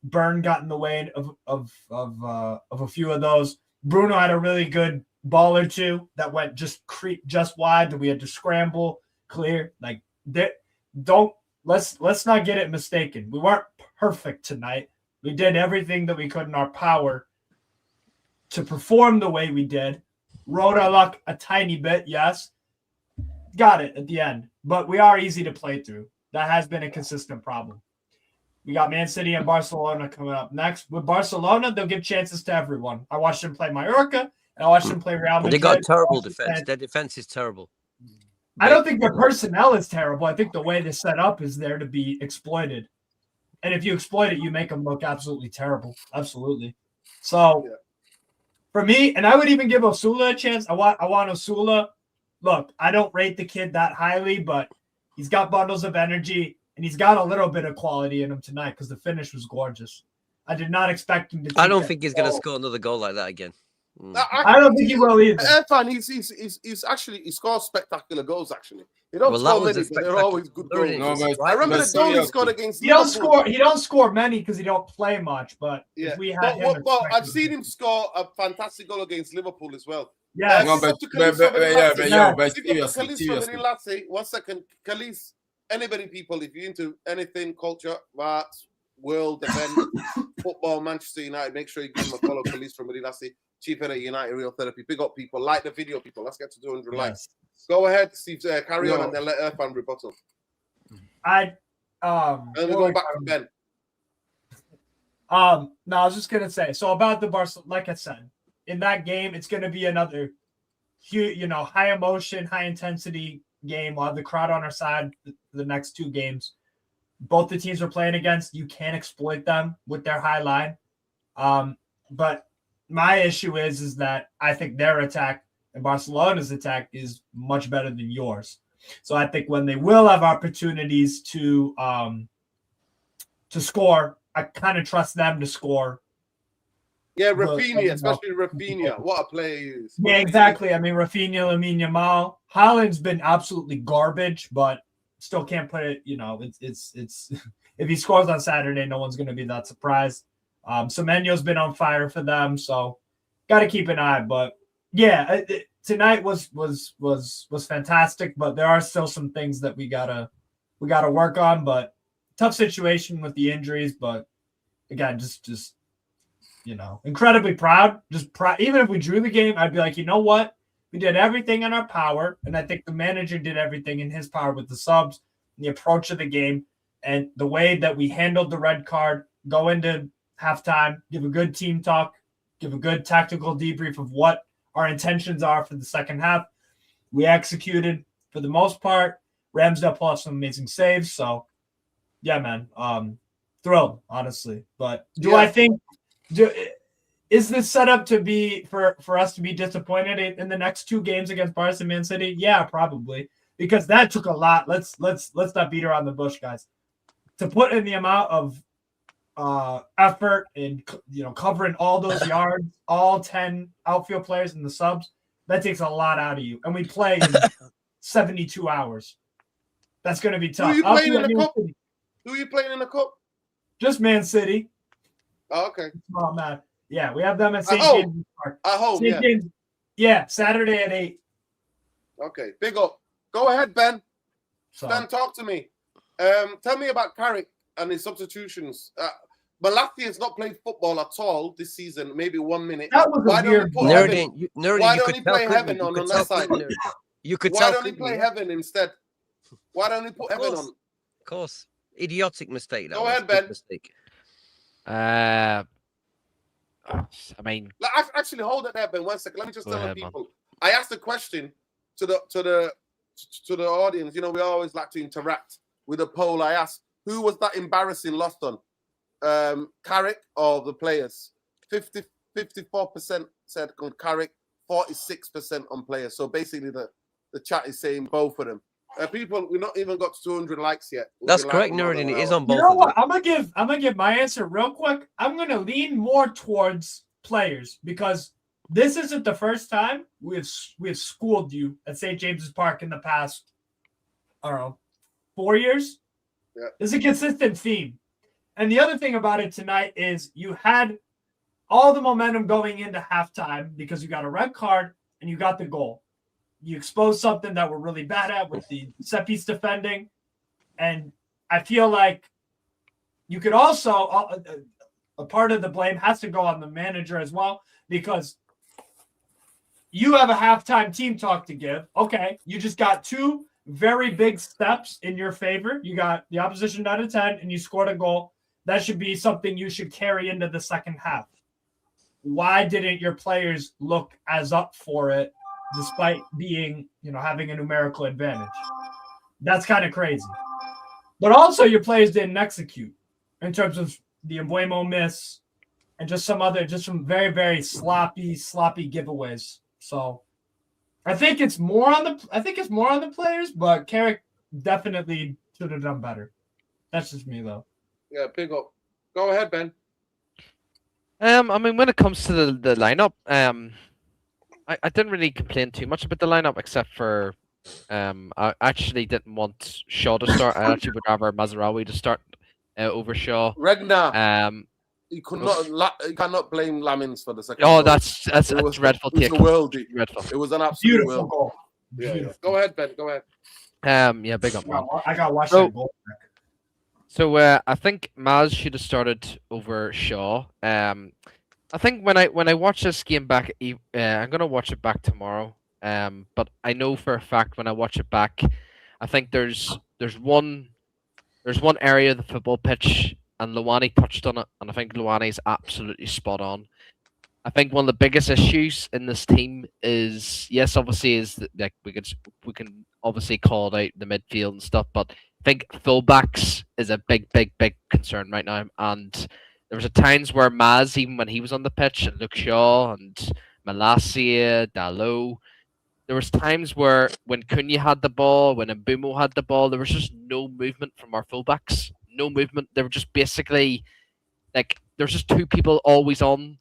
Byrne got in the way of a few of those. Bruno had a really good ball or two that went just wide that we had to scramble, clear. Like let's not get it mistaken. We weren't perfect tonight. We did everything that we could in our power to perform the way we did. Rode our luck a tiny bit, yes. Got it at the end. But we are easy to play through. That has been a consistent problem. We got Man City and Barcelona coming up next. With Barcelona, they'll give chances to everyone. I watched them play Mallorca, and I watched them play Real Madrid. They got terrible defense. Their defense is terrible. I don't think their personnel is terrible. I think the way they're set up is there to be exploited. And if you exploit it, you make them look absolutely terrible. Absolutely. So for me, and I would even give Osula a chance. I want Osula. Look, I don't rate the kid that highly, but he's got bundles of energy, and he's got a little bit of quality in him tonight because the finish was gorgeous. I did not expect him to. I don't think he's going to score another goal like that again. I don't think he will either. Irfan, he scores spectacular goals. Actually, he don't score many, but they're always good goals. I remember the goal he scored against. He don't score many because he don't play much. But if we had him, I've seen him score a fantastic goal against Liverpool as well. Yeah, but seriously. 1 second, Khalees. Anybody, people, if you're into anything, culture, arts, world event, football, Manchester United, make sure you give him a follow. Khalees from Lassie, Chief Head of United Real Therapy. Big up, people. Like the video, people. Let's get to 200 likes. Go ahead, Steve. Carry on, and then let Irfan rebuttal. And we go back to Ben. No, I was just gonna say. So about the Barcelona, like I said, in that game, it's gonna be another, high emotion, high intensity game. We'll have the crowd on our side the next two games. Both the teams we're playing against, you can't exploit them with their high line. But my issue is that I think their attack and Barcelona's attack is much better than yours. So I think when they will have opportunities to score, I kind of trust them to score. Yeah, Rafinha, especially Rafinha. What a player he is. Yeah, exactly. I mean, Rafinha, Lamine Yamal. Haaland's been absolutely garbage, but still can't put it, it's if he scores on Saturday, no one's going to be that surprised. Semenyo's been on fire for them, so got to keep an eye. But yeah, tonight was fantastic, but there are still some things that we gotta work on. But tough situation with the injuries, but again, just incredibly proud. Just proud. Even if we drew the game, I'd be like, you know what? We did everything in our power, and I think the manager did everything in his power with the subs, the approach of the game, and the way that we handled the red card, go into halftime, give a good team talk, give a good tactical debrief of what our intentions are for the second half. We executed for the most part. Ramsdale pulled off some amazing saves. So, yeah, man, thrilled, honestly. But I think is this set up to be for us to be disappointed in the next two games against Barca and Man City? Yeah, probably, because that took a lot. Let's not beat around the bush, guys. To put in the amount of effort and covering all those yards, all 10 outfield players and the subs, that takes a lot out of you. And we play in 72 hours. That's going to be tough. Who are you playing in the cup? Who are you playing in the cup? Just Man City. Oh, okay. Oh, man. Yeah, we have them at St. James Park. I hope. Yeah, Saturday at 8. Okay, big up. Go ahead, Ben. So, Ben, talk to me. Tell me about Carrick and his substitutions. Malathi has not played football at all this season, maybe 1 minute. That was why don't you weird. put Why don't you play Heaven on that side? You could Why tell. don't he play Heaven instead? Why don't he put Heaven on? Of course. Idiotic mistake. That Go was. ahead, Big Ben. mistake. I mean, Actually, hold it there, Ben. 1 second. Let me just Go tell the ahead, man. people. I asked a question to the audience. You know, we always like to interact with a poll. I asked, who was that embarrassing lost on? Carrick or the players? 54% said on Carrick, 46% on players. So basically, the chat is saying both of them. People, we've not even got to 200 likes yet. That's correct, Nuruddin. It is on both. You know of what? them. I'm gonna give my answer real quick. I'm gonna lean more towards players because this isn't the first time we've schooled you at St. James's Park in the past, I don't know, 4 years. Yeah. There's a consistent theme. And the other thing about it tonight is you had all the momentum going into halftime because you got a red card and you got the goal. You exposed something that we're really bad at with the set piece defending. And I feel like you could also, a part of the blame has to go on the manager as well, because you have a halftime team talk to give. Okay, you just got two very big steps in your favor. You got the opposition down to 10 and you scored a goal. That should be something you should carry into the second half. Why didn't your players look as up for it despite being, having a numerical advantage? That's kind of crazy. But also your players didn't execute in terms of the Embuemo miss and just some very, very sloppy giveaways. So I think it's more on the players, but Carrick definitely should have done better. That's just me though. Yeah, big up. Go ahead, Ben. I mean, when it comes to the lineup, I didn't really complain too much about the lineup, except for I actually didn't want Shaw to start. I actually would rather Mazraoui to start over Shaw. Regna. You cannot blame Lamins for the second. Oh, goal. that's a dreadful take. It was a worldie. Dreadful. It was an absolute Beautiful world. goal. Yeah. Beautiful. Go ahead, Ben. Go ahead. Yeah, big up, man. I got to watch that goal. So I think Maz should have started over Shaw. I think when I watch this game back, I'm gonna watch it back tomorrow. But I know for a fact when I watch it back, I think there's one area of the football pitch, and Luani touched on it, and I think Luani is absolutely spot on. I think one of the biggest issues in this team is that we can obviously call it out the midfield and stuff, but I think fullbacks is a big concern right now. And there was a times where Maz, even when he was on the pitch, and Luke Shaw and Malacia, Dalot, there was times where when Cunha had the ball, when Mbumo had the ball, there was just no movement from our fullbacks. No movement. They were just basically like there's just two people always on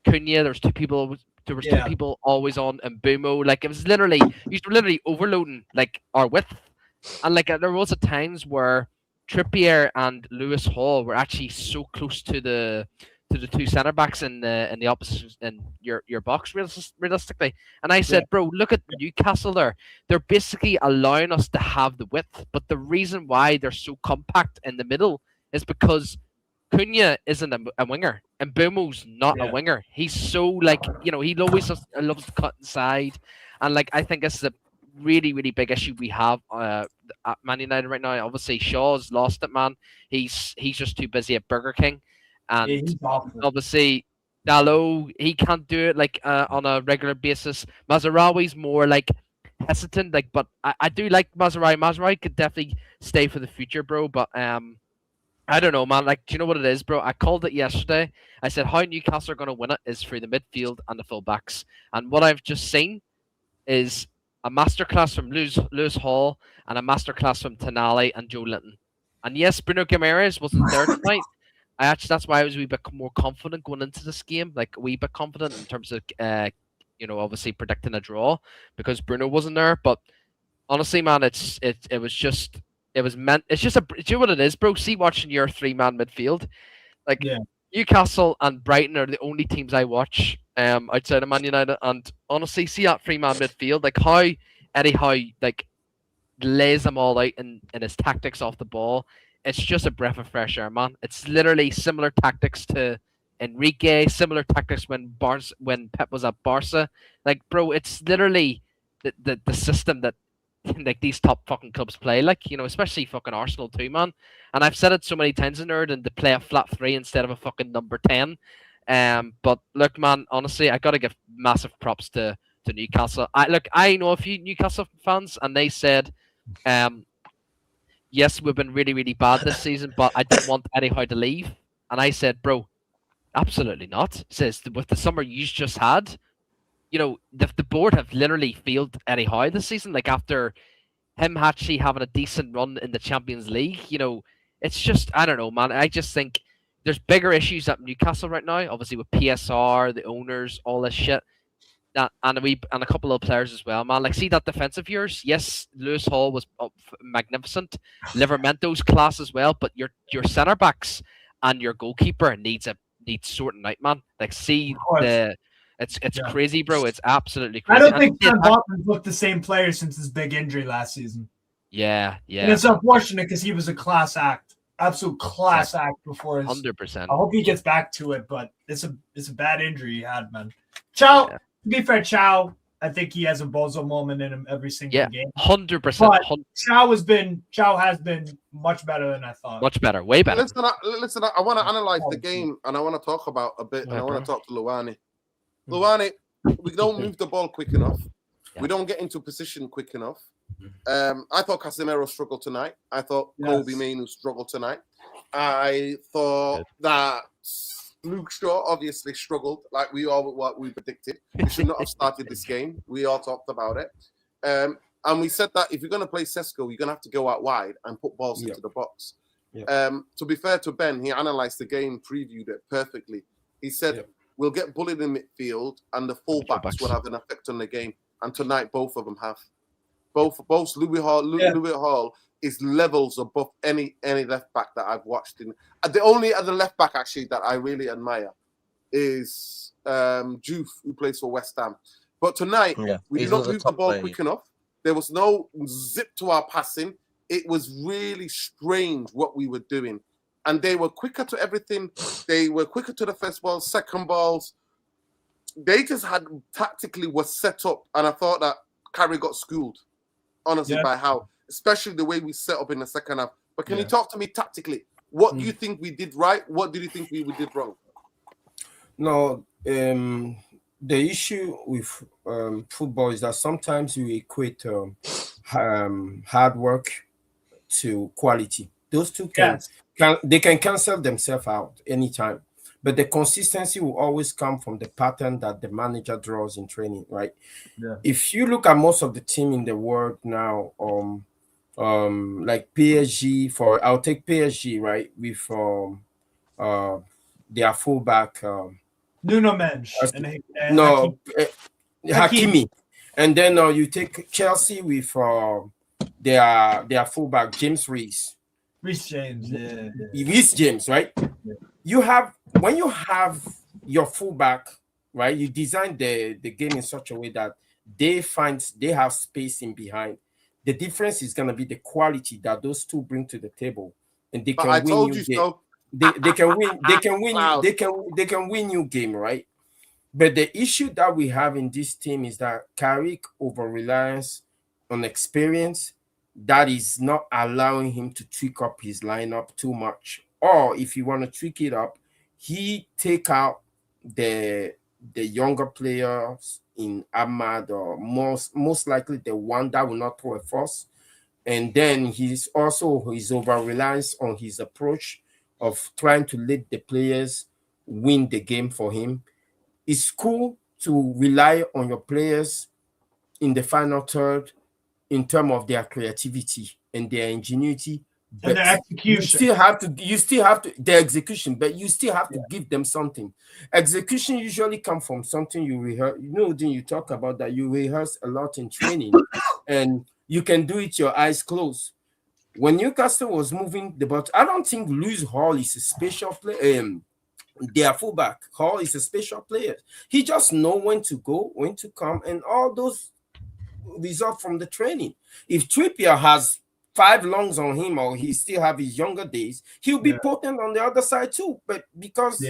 Cunha. There was two people always on Mbumo. Like it was literally overloading like our width. And like there was a times where Trippier and Lewis Hall were actually so close to the two centre backs in the opposition in your box realistically. And I said, bro, look at Newcastle there. They're basically allowing us to have the width, but the reason why they're so compact in the middle is because Cunha isn't a winger, and Mbumo's not a winger. He's so like he always loves to cut inside, and like I think this is a really big issue we have at Man United right now. Obviously, Shaw's lost it, man. He's just too busy at Burger King, and obviously Dalot, he can't do it like on a regular basis. Mazraoui's more like hesitant, like, but I do like Mazraoui. Mazraoui could definitely stay for the future, bro. But I don't know, man. Like, do you know what it is, bro? I called it yesterday. I said how Newcastle are going to win it is through the midfield and the fullbacks. And what I've just seen is a masterclass from Lewis Hall and a masterclass from Tonali and Joe Linton. And yes, Bruno Guimaraes wasn't there tonight. That's why I was a wee bit more confident going into this game. Like a wee bit confident in terms of obviously predicting a draw because Bruno wasn't there. But honestly, man, do you know what it is, bro? See, watching your 3-man midfield, like Newcastle and Brighton are the only teams I watch outside of Man United. And honestly, see that 3-man midfield, like how Eddie Howe like lays them all out in his tactics off the ball. It's just a breath of fresh air, man. It's literally similar tactics to Enrique, similar tactics when Pep was at Barca. Like, bro, it's literally the system that like these top fucking clubs play, like, you know, especially fucking Arsenal too, man. And I've said it so many times in Nerd, and to play a flat 3 instead of a fucking number 10. But look, man, honestly, I gotta give massive props to Newcastle. I know a few Newcastle fans, and they said, yes, we've been really, really bad this season, but I don't want Eddie Howe to leave. And I said, bro, absolutely not. Says with the summer you just had, you know, the board have literally failed Eddie Howe this season. Like, after him actually having a decent run in the Champions League, you know, it's just, I don't know, man. I just think there's bigger issues at Newcastle right now, obviously with PSR, the owners, all this shit. And a couple of players as well, man. Like, see that defense of yours? Yes, Lewis Hall was magnificent. Livermento's class as well, but your centre backs and your goalkeeper needs sorting out, man. Like, see it's crazy, bro. It's absolutely crazy. I don't think Sam Botman's looked the same player since his big injury last season. Yeah. And it's unfortunate because he was a class act, absolute class act before his. 100%. I hope he gets back to it, but it's a bad injury he had, man. Chow. Yeah. To be fair, Chow, I think he has a bozo moment in him every single game. 100%. But Chow has been much better than I thought. Much better, way better. Listen, I want to analyze the game, and I want to talk about a bit, and I want to talk to Luani. Luani, we don't move the ball quick enough. We don't get into position quick enough. I thought Casemiro struggled tonight. I thought Kobe Mainoo struggled tonight. I thought that Luke Shaw obviously struggled, like what we predicted. We should not have started this game. We all talked about it. And we said that if you're going to play Sesko, you're going to have to go out wide and put balls into the box. To be fair to Ben, he analysed the game, previewed it perfectly. He said, we'll get bullied in midfield and the fullbacks will have an effect on the game. And tonight, both of them have. Both Louis Hall is levels above any left back that I've watched. The only other left back actually that I really admire is Juve, who plays for West Ham. But tonight we did not move the ball quick enough. There was no zip to our passing. It was really strange what we were doing, and they were quicker to everything. They were quicker to the first ball, second balls. They just had tactically was set up, and I thought that Carrick got schooled, honestly, by how. Especially the way we set up in the second half. But can you talk to me tactically? What do you think we did right? What do you think we did wrong? No, the issue with football is that sometimes you equate hard work to quality. Those two can cancel themselves out anytime. But the consistency will always come from the pattern that the manager draws in training, right? Yeah. If you look at most of the team in the world now, like PSG, I'll take PSG, right, with their fullback Nuno Mendes Hakimi. And then you take Chelsea with their fullback James Reece James, right? Yeah. When you have your fullback, right, you design the game in such a way that they have space in behind. The difference is going to be the quality that those two bring to the table, and they can win you game. They can win. They can win. Wow. They can win you game, right? But the issue that we have in this team is that Carrick over reliance on experience that is not allowing him to tweak up his lineup too much. Or if you want to tweak it up, he take out the younger players in Ahmad, or most likely the one that will not throw a force. And then he's also his over-reliance on his approach of trying to let the players win the game for him. It's cool to rely on your players in the final third in terms of their creativity and their ingenuity. And their execution. You still have to the execution, but you still have to give them something. Execution usually comes from something you rehearse. You know, then you talk about that you rehearse a lot in training, and you can do it your eyes closed. When Newcastle was moving the ball, I don't think Lewis Hall is a special player. Their fullback Hall is a special player. He just know when to go, when to come, and all those result from the training. If Trippier has 5 longs on him, or he still have his younger days, he'll be potent on the other side too. But because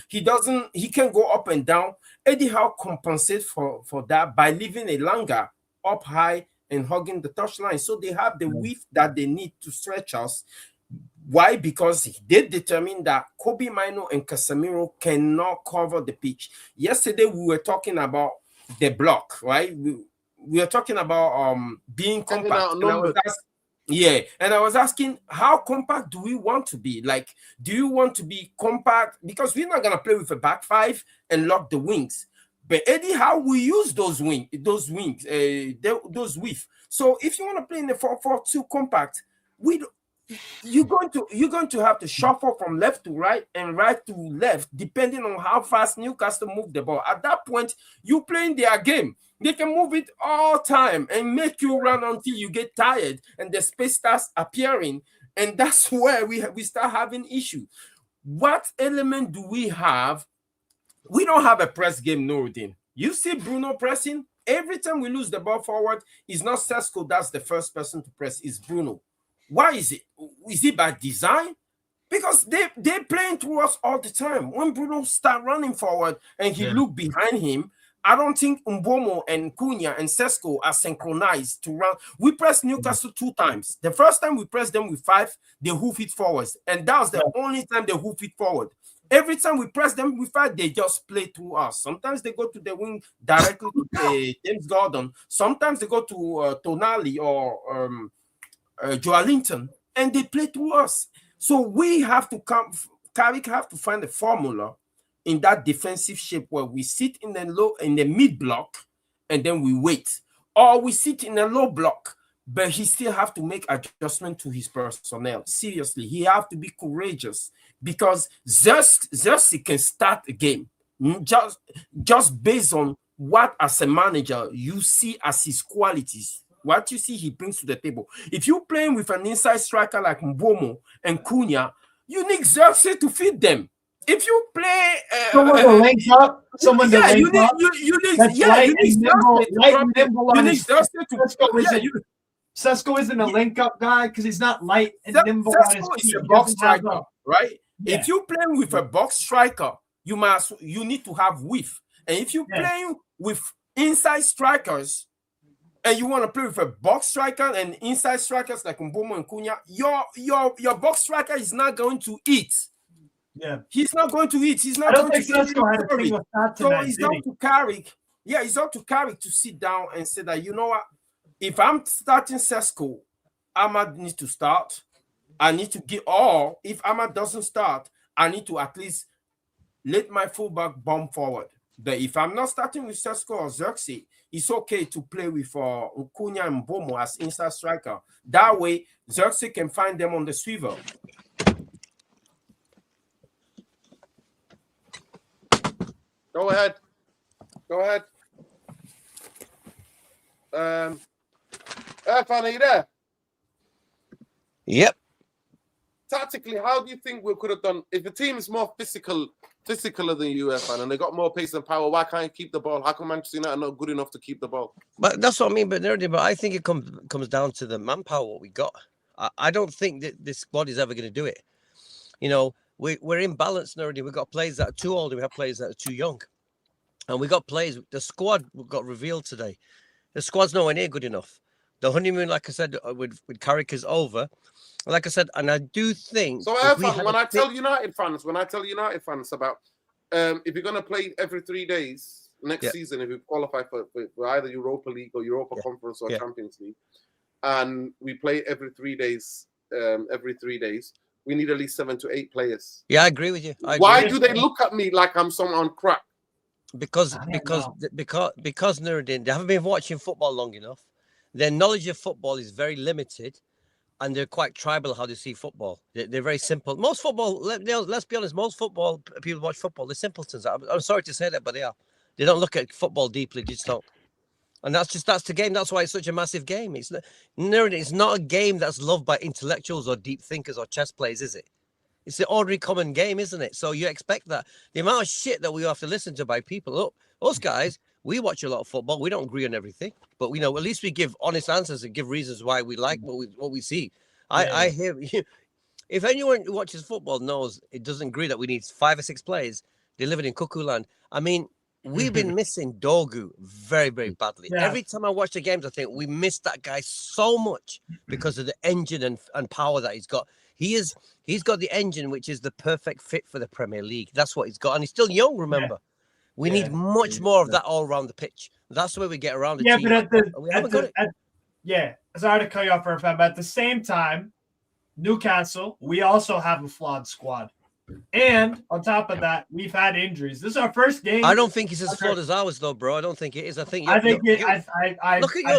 he can go up and down. Eddie Howe compensates for that by leaving a Langa up high and hugging the touchline, so they have the width that they need to stretch us. Why? Because they determined that Kobe Mino and Casemiro cannot cover the pitch. Yesterday we were talking about the block, right? We are talking about being compact. And I was asking, how compact do we want to be? Like, do you want to be compact? Because we're not gonna play with a back 5 and lock the wings. But Eddie, how we use those width. So if you want to play in the 4-4-2 compact, you're going to have to shuffle from left to right and right to left, depending on how fast Newcastle move the ball. At that point, you playing their game. They can move it all time and make you run until you get tired and the space starts appearing. And that's where we start having issues. What element do we have? We don't have a press game, Nuruddin. You see Bruno pressing. Every time we lose the ball forward, it's not Sesko that's the first person to press, it's Bruno. Why is it? Is it by design? Because they're playing through us all the time. When Bruno start running forward and he look behind him, I don't think Mbomo and Cunha and Sesko are synchronized to run. We pressed Newcastle 2 times. The first time we pressed them with 5, they hoof it forwards. And that was the only time they hoof it forward. Every time we press them with 5, they just play through us. Sometimes they go to the wing directly to James Gordon. Sometimes they go to Tonali or Joelinton, and they play through us. So we have to Carrick have to find a formula in that defensive shape where we sit in the mid block and then we wait, or we sit in a low block, but he still have to make adjustment to his personnel. Seriously, he have to be courageous, because Xerxes can start a game just based on what, as a manager, you see as his qualities. What you see he brings to the table. If you're playing with an inside striker like Mbomo and Cunha, you need Xerxes to feed them. If you play someone to link up, you need Sesko isn't a link-up guy because he's not light and nimble on his feet. Is a box striker, right? Yeah. If you're playing with a box striker, you need to have width. And if you're playing with inside strikers and you want to play with a box striker and inside strikers like Mbomo and Cunha, your box striker is not going to eat. Yeah, he's not going to eat. He's not going to eat. So it's up to Carrick. Yeah, it's up to Carrick to sit down and say that, you know what? If I'm starting Sesko, Ahmad needs to start. I need to give, or if Ahmad doesn't start, I need to at least let my fullback bomb forward. But if I'm not starting with Sesko or Xerxes, it's okay to play with Cunha and Mbomo as inside striker. That way, Xerxes can find them on the swivel. Go ahead. Irfan, are you there? Yep. Tactically, how do you think we could have done if the team is more physicaler than you, Irfan, and they got more pace and power? Why can't you keep the ball? How come Manchester United are not good enough to keep the ball? But that's what I mean. But I think it comes down to the manpower what we got. I don't think that this squad is ever going to do it. You know, we're imbalanced already. We've got players that are too old and we have players that are too young. And we got players, the squad got revealed today. The squad's nowhere near good enough. The honeymoon, like I said, with Carrick is over. Like I said, and I do think... So, Irfan, when I tell United fans about if you're going to play every 3 days next season, if you qualify for either Europa League or Europa Conference or Champions League, and we play every 3 days, we need at least 7 to 8 players. Yeah, I agree with you. Why do they look at me like I'm someone on crack? Because Nuruddin, they haven't been watching football long enough. Their knowledge of football is very limited, and they're quite tribal how they see football. They're very simple. Most football, let's be honest, most football people watch football. They're simpletons. I'm sorry to say that, but they are. They don't look at football deeply. They just don't. And that's the game. That's why it's such a massive game. It's not a game that's loved by intellectuals or deep thinkers or chess players, is it? It's the ordinary common game, isn't it? So you expect that. The amount of shit that we have to listen to by people. Look, us guys, We watch a lot of football. We don't agree on everything, but at least we give honest answers and give reasons why we like what we see. I hear you. If anyone who watches football knows it doesn't agree that we need 5 or 6 players, they live in cuckoo land. I mean, we've been missing Dorgu very, very badly. Yeah. Every time I watch the games, I think we miss that guy so much because of the engine and power that he's got. He's got the engine, which is the perfect fit for the Premier League. That's what he's got. And he's still young, remember. We need much more of that all around the pitch. That's the way we get around the team. But we haven't got it. Sorry to cut you off for a second, but at the same time, Newcastle, we also have a flawed squad. And on top of that, we've had injuries. This is our first game. I don't think it's as flawed as ours, though, bro. I don't think it is. I think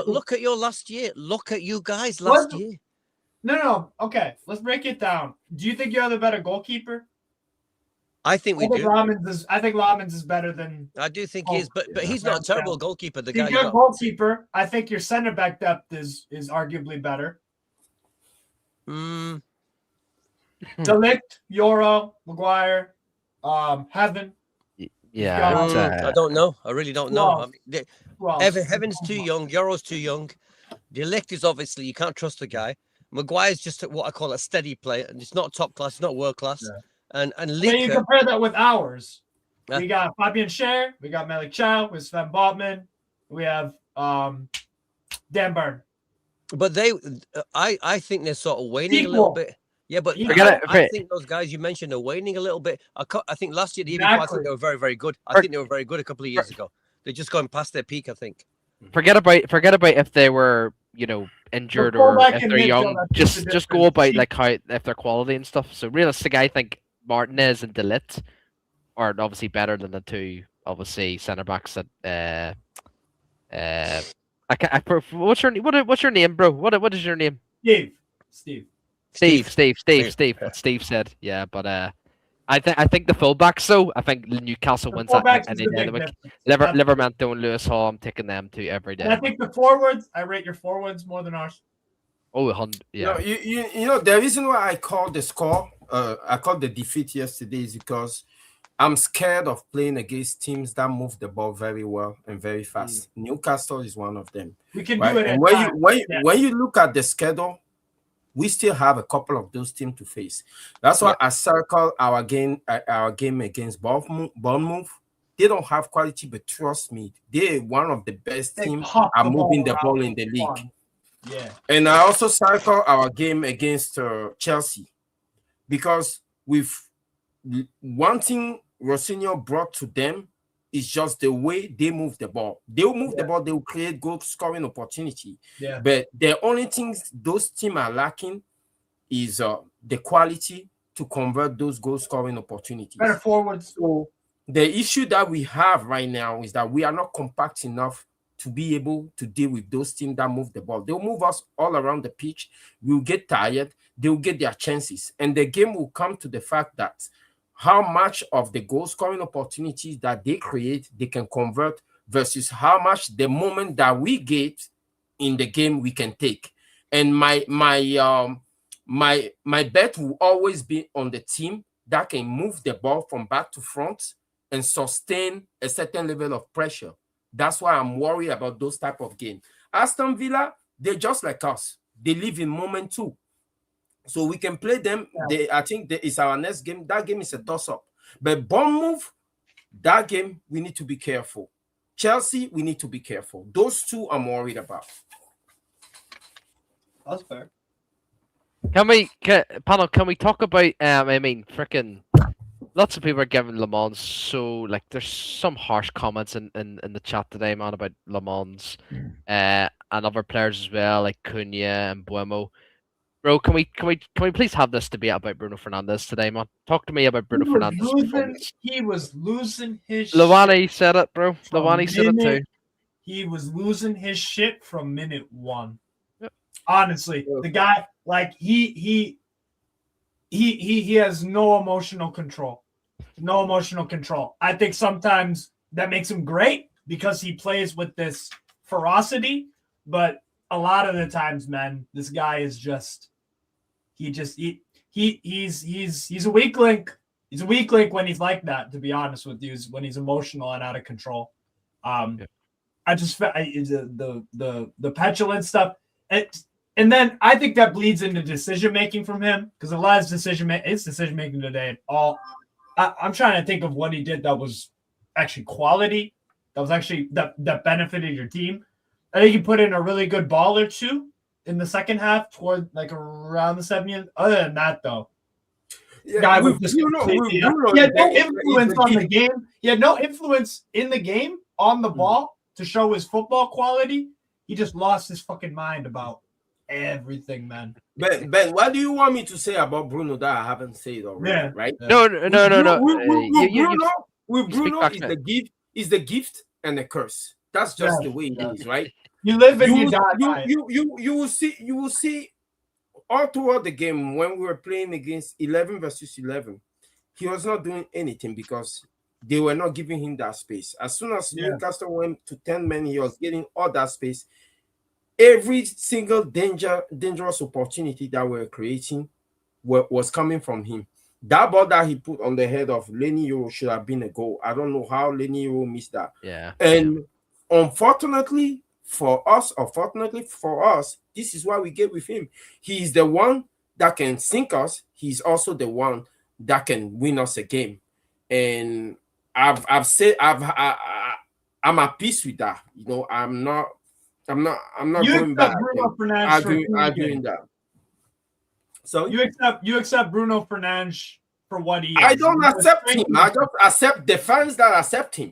look at your last year. Look at you guys last year. No. Okay, let's break it down. Do you think you're the better goalkeeper? I think we do. I think Lamens is better than. I do think he is, but he's not a terrible goalkeeper. The guy. You're a goalkeeper. I think your center back depth is arguably better. Delict, Yoro, Maguire, Heaven. Yeah, I don't know. I really don't know. Well, Heaven's too young. Yoro's too young. Delict is obviously you can't trust the guy. Maguire's just what I call a steady player, and it's not top class, it's not world class. Yeah. And when you compare that with ours, we got Fabian Schär, we got Malik Chow, with Sven Botman, we have Dan Burn. But I think they're sort of waning a little bit. Yeah, but I think those guys you mentioned are waning a little bit. I think last year, I think they were very, very good. I think they were very good a couple of years ago. They're just going past their peak, I think. Forget about if they were, injured or if they're young. Just go about like how if their quality and stuff. So realistic, I think Martinez and Delit are obviously better than the two obviously centre backs that what's your name, bro? What is your name? Steve. What Steve said. Yeah, but I think the fullbacks though. I think Newcastle wins that any day of the week. Livermento and Lewis Hall. I'm taking them to every day. And I think the forwards. I rate your forwards more than ours. Oh, 100. Yeah. The reason why I called the score, I called the defeat yesterday is because I'm scared of playing against teams that move the ball very well and very fast. Newcastle is one of them. We can do it. And when you look at the schedule, we still have a couple of those teams to face. That's why I circle our game against Bournemouth. They don't have quality, but trust me, they're one of the best teams are moving the ball in the league. Yeah. And I also circle our game against Chelsea because with one thing Rosinho brought to them is just the way they move the ball. They'll move the ball, they'll create goal scoring opportunity. Yeah. But the only things those teams are lacking is the quality to convert those goal scoring opportunities. Better forwards. So the issue that we have right now is that we are not compact enough to be able to deal with those teams that move the ball. They'll move us all around the pitch. We'll get tired. They'll get their chances. And the game will come to the fact that how much of the goal scoring opportunities that they create, they can convert versus how much the moment that we get in the game we can take. And my bet will always be on the team that can move the ball from back to front and sustain a certain level of pressure. That's why I'm worried about those type of games. Aston Villa, they're just like us. They live in moment too. So we can play them. I think it's our next game. That game is a toss-up. But Bournemouth, that game, we need to be careful. Chelsea, we need to be careful. Those two I'm worried about. That's fair. Can we talk about freaking lots of people are giving Le Mans there's some harsh comments in the chat today, man, about Le Mans and other players as well, like Cunha and Buemo. Bro, can we please have this debate about Bruno Fernandes today, man? Talk to me about Bruno Fernandes. He was losing his Luani said it, bro. Luani said it too. He was losing his shit from minute one. Yep. Honestly, the guy, like he has no emotional control. No emotional control. I think sometimes that makes him great because he plays with this ferocity, but a lot of the times, man, this guy is just he's a weak link. He's a weak link when he's like that, to be honest with you, when he's emotional and out of control. Yeah. I just the petulant stuff, and then I think that bleeds into decision making from him, because a lot of his decision making today. I'm trying to think of what he did that was actually quality, that was actually that benefited your team. I think he put in a really good ball or two in the second half, toward like around the 70th. Other than that, though, guy was just he had no influence on the game. He had no influence in the game on the ball to show his football quality. He just lost his fucking mind about everything, man. Ben, what do you want me to say about Bruno that I haven't said already? Yeah. Right? No. With Bruno is the gift and the curse. That's just the way it is, right? You live and you die. You will see all throughout the game when we were playing against 11 versus 11, he was not doing anything because they were not giving him that space. As soon as Newcastle went to 10 men, he was getting all that space. Every single dangerous opportunity that we're creating was coming from him. That ball that he put on the head of Lenny Euro should have been a goal. I don't know how Lenny Euro missed that. Yeah. And unfortunately for us, this is why we get with him. He is the one that can sink us. He's also the one that can win us a game. And I'm at peace with that. You know, I'm not going back arguing that. So you accept Bruno Fernandes for what he is. I don't accept him. I just accept the fans that accept him.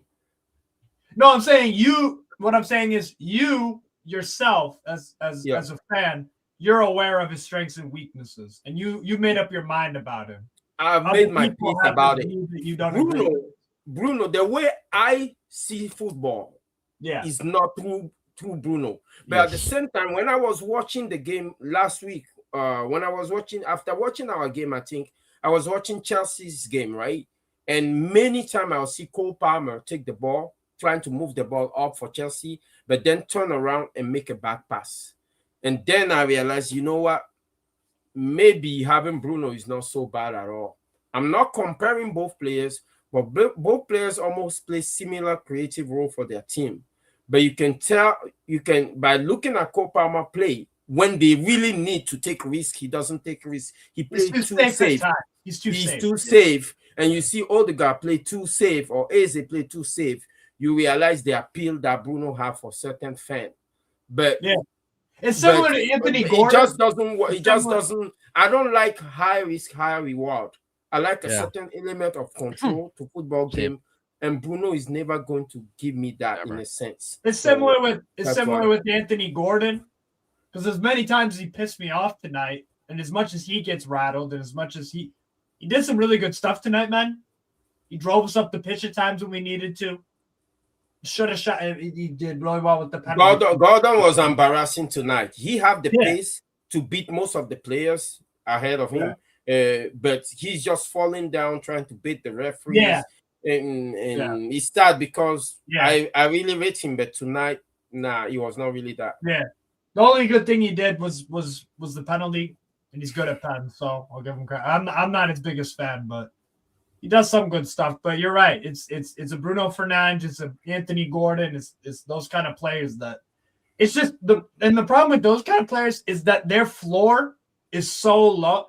No, I'm saying you. What I'm saying is you yourself, as a fan, you're aware of his strengths and weaknesses, and you made up your mind about him. I've made my peace about it. You don't Bruno, the way I see football, is not through Bruno. But at the same time, when I was watching the game last week, after watching our game, I think I was watching Chelsea's game, right? And many times I'll see Cole Palmer take the ball, trying to move the ball up for Chelsea, but then turn around and make a back pass. And then I realized, you know what? Maybe having Bruno is not so bad at all. I'm not comparing both players, but both players almost play similar creative role for their team. But you can tell, by looking at Cole Palmer play, when they really need to take risk, he doesn't take risk. He plays too safe. He's too safe. And you see Odegaard play too safe, or Eze play too safe. You realize the appeal that Bruno have for certain fans. But it's similar to Anthony Gordon. It just doesn't work. It just doesn't. I don't like high risk, high reward. I like a certain element of control to football game, and Bruno is never going to give me that in a sense. It's similar with Anthony Gordon, because as many times as he pissed me off tonight, and as much as he gets rattled, and as much as he did some really good stuff tonight, man. He drove us up the pitch at times when we needed to. Should have shot. He did really well with the penalty. Gordon was embarrassing tonight. He had the pace to beat most of the players ahead of him, but he's just falling down trying to beat the referees. And it's sad because I really rate him, but tonight, he was not really that. Yeah, the only good thing he did was the penalty, and he's good at pen, so I'll give him credit. I'm not his biggest fan, but he does some good stuff. But you're right. It's a Bruno Fernandes, it's a Anthony Gordon, it's those kind of players that it's just the problem with those kind of players is that their floor is so low.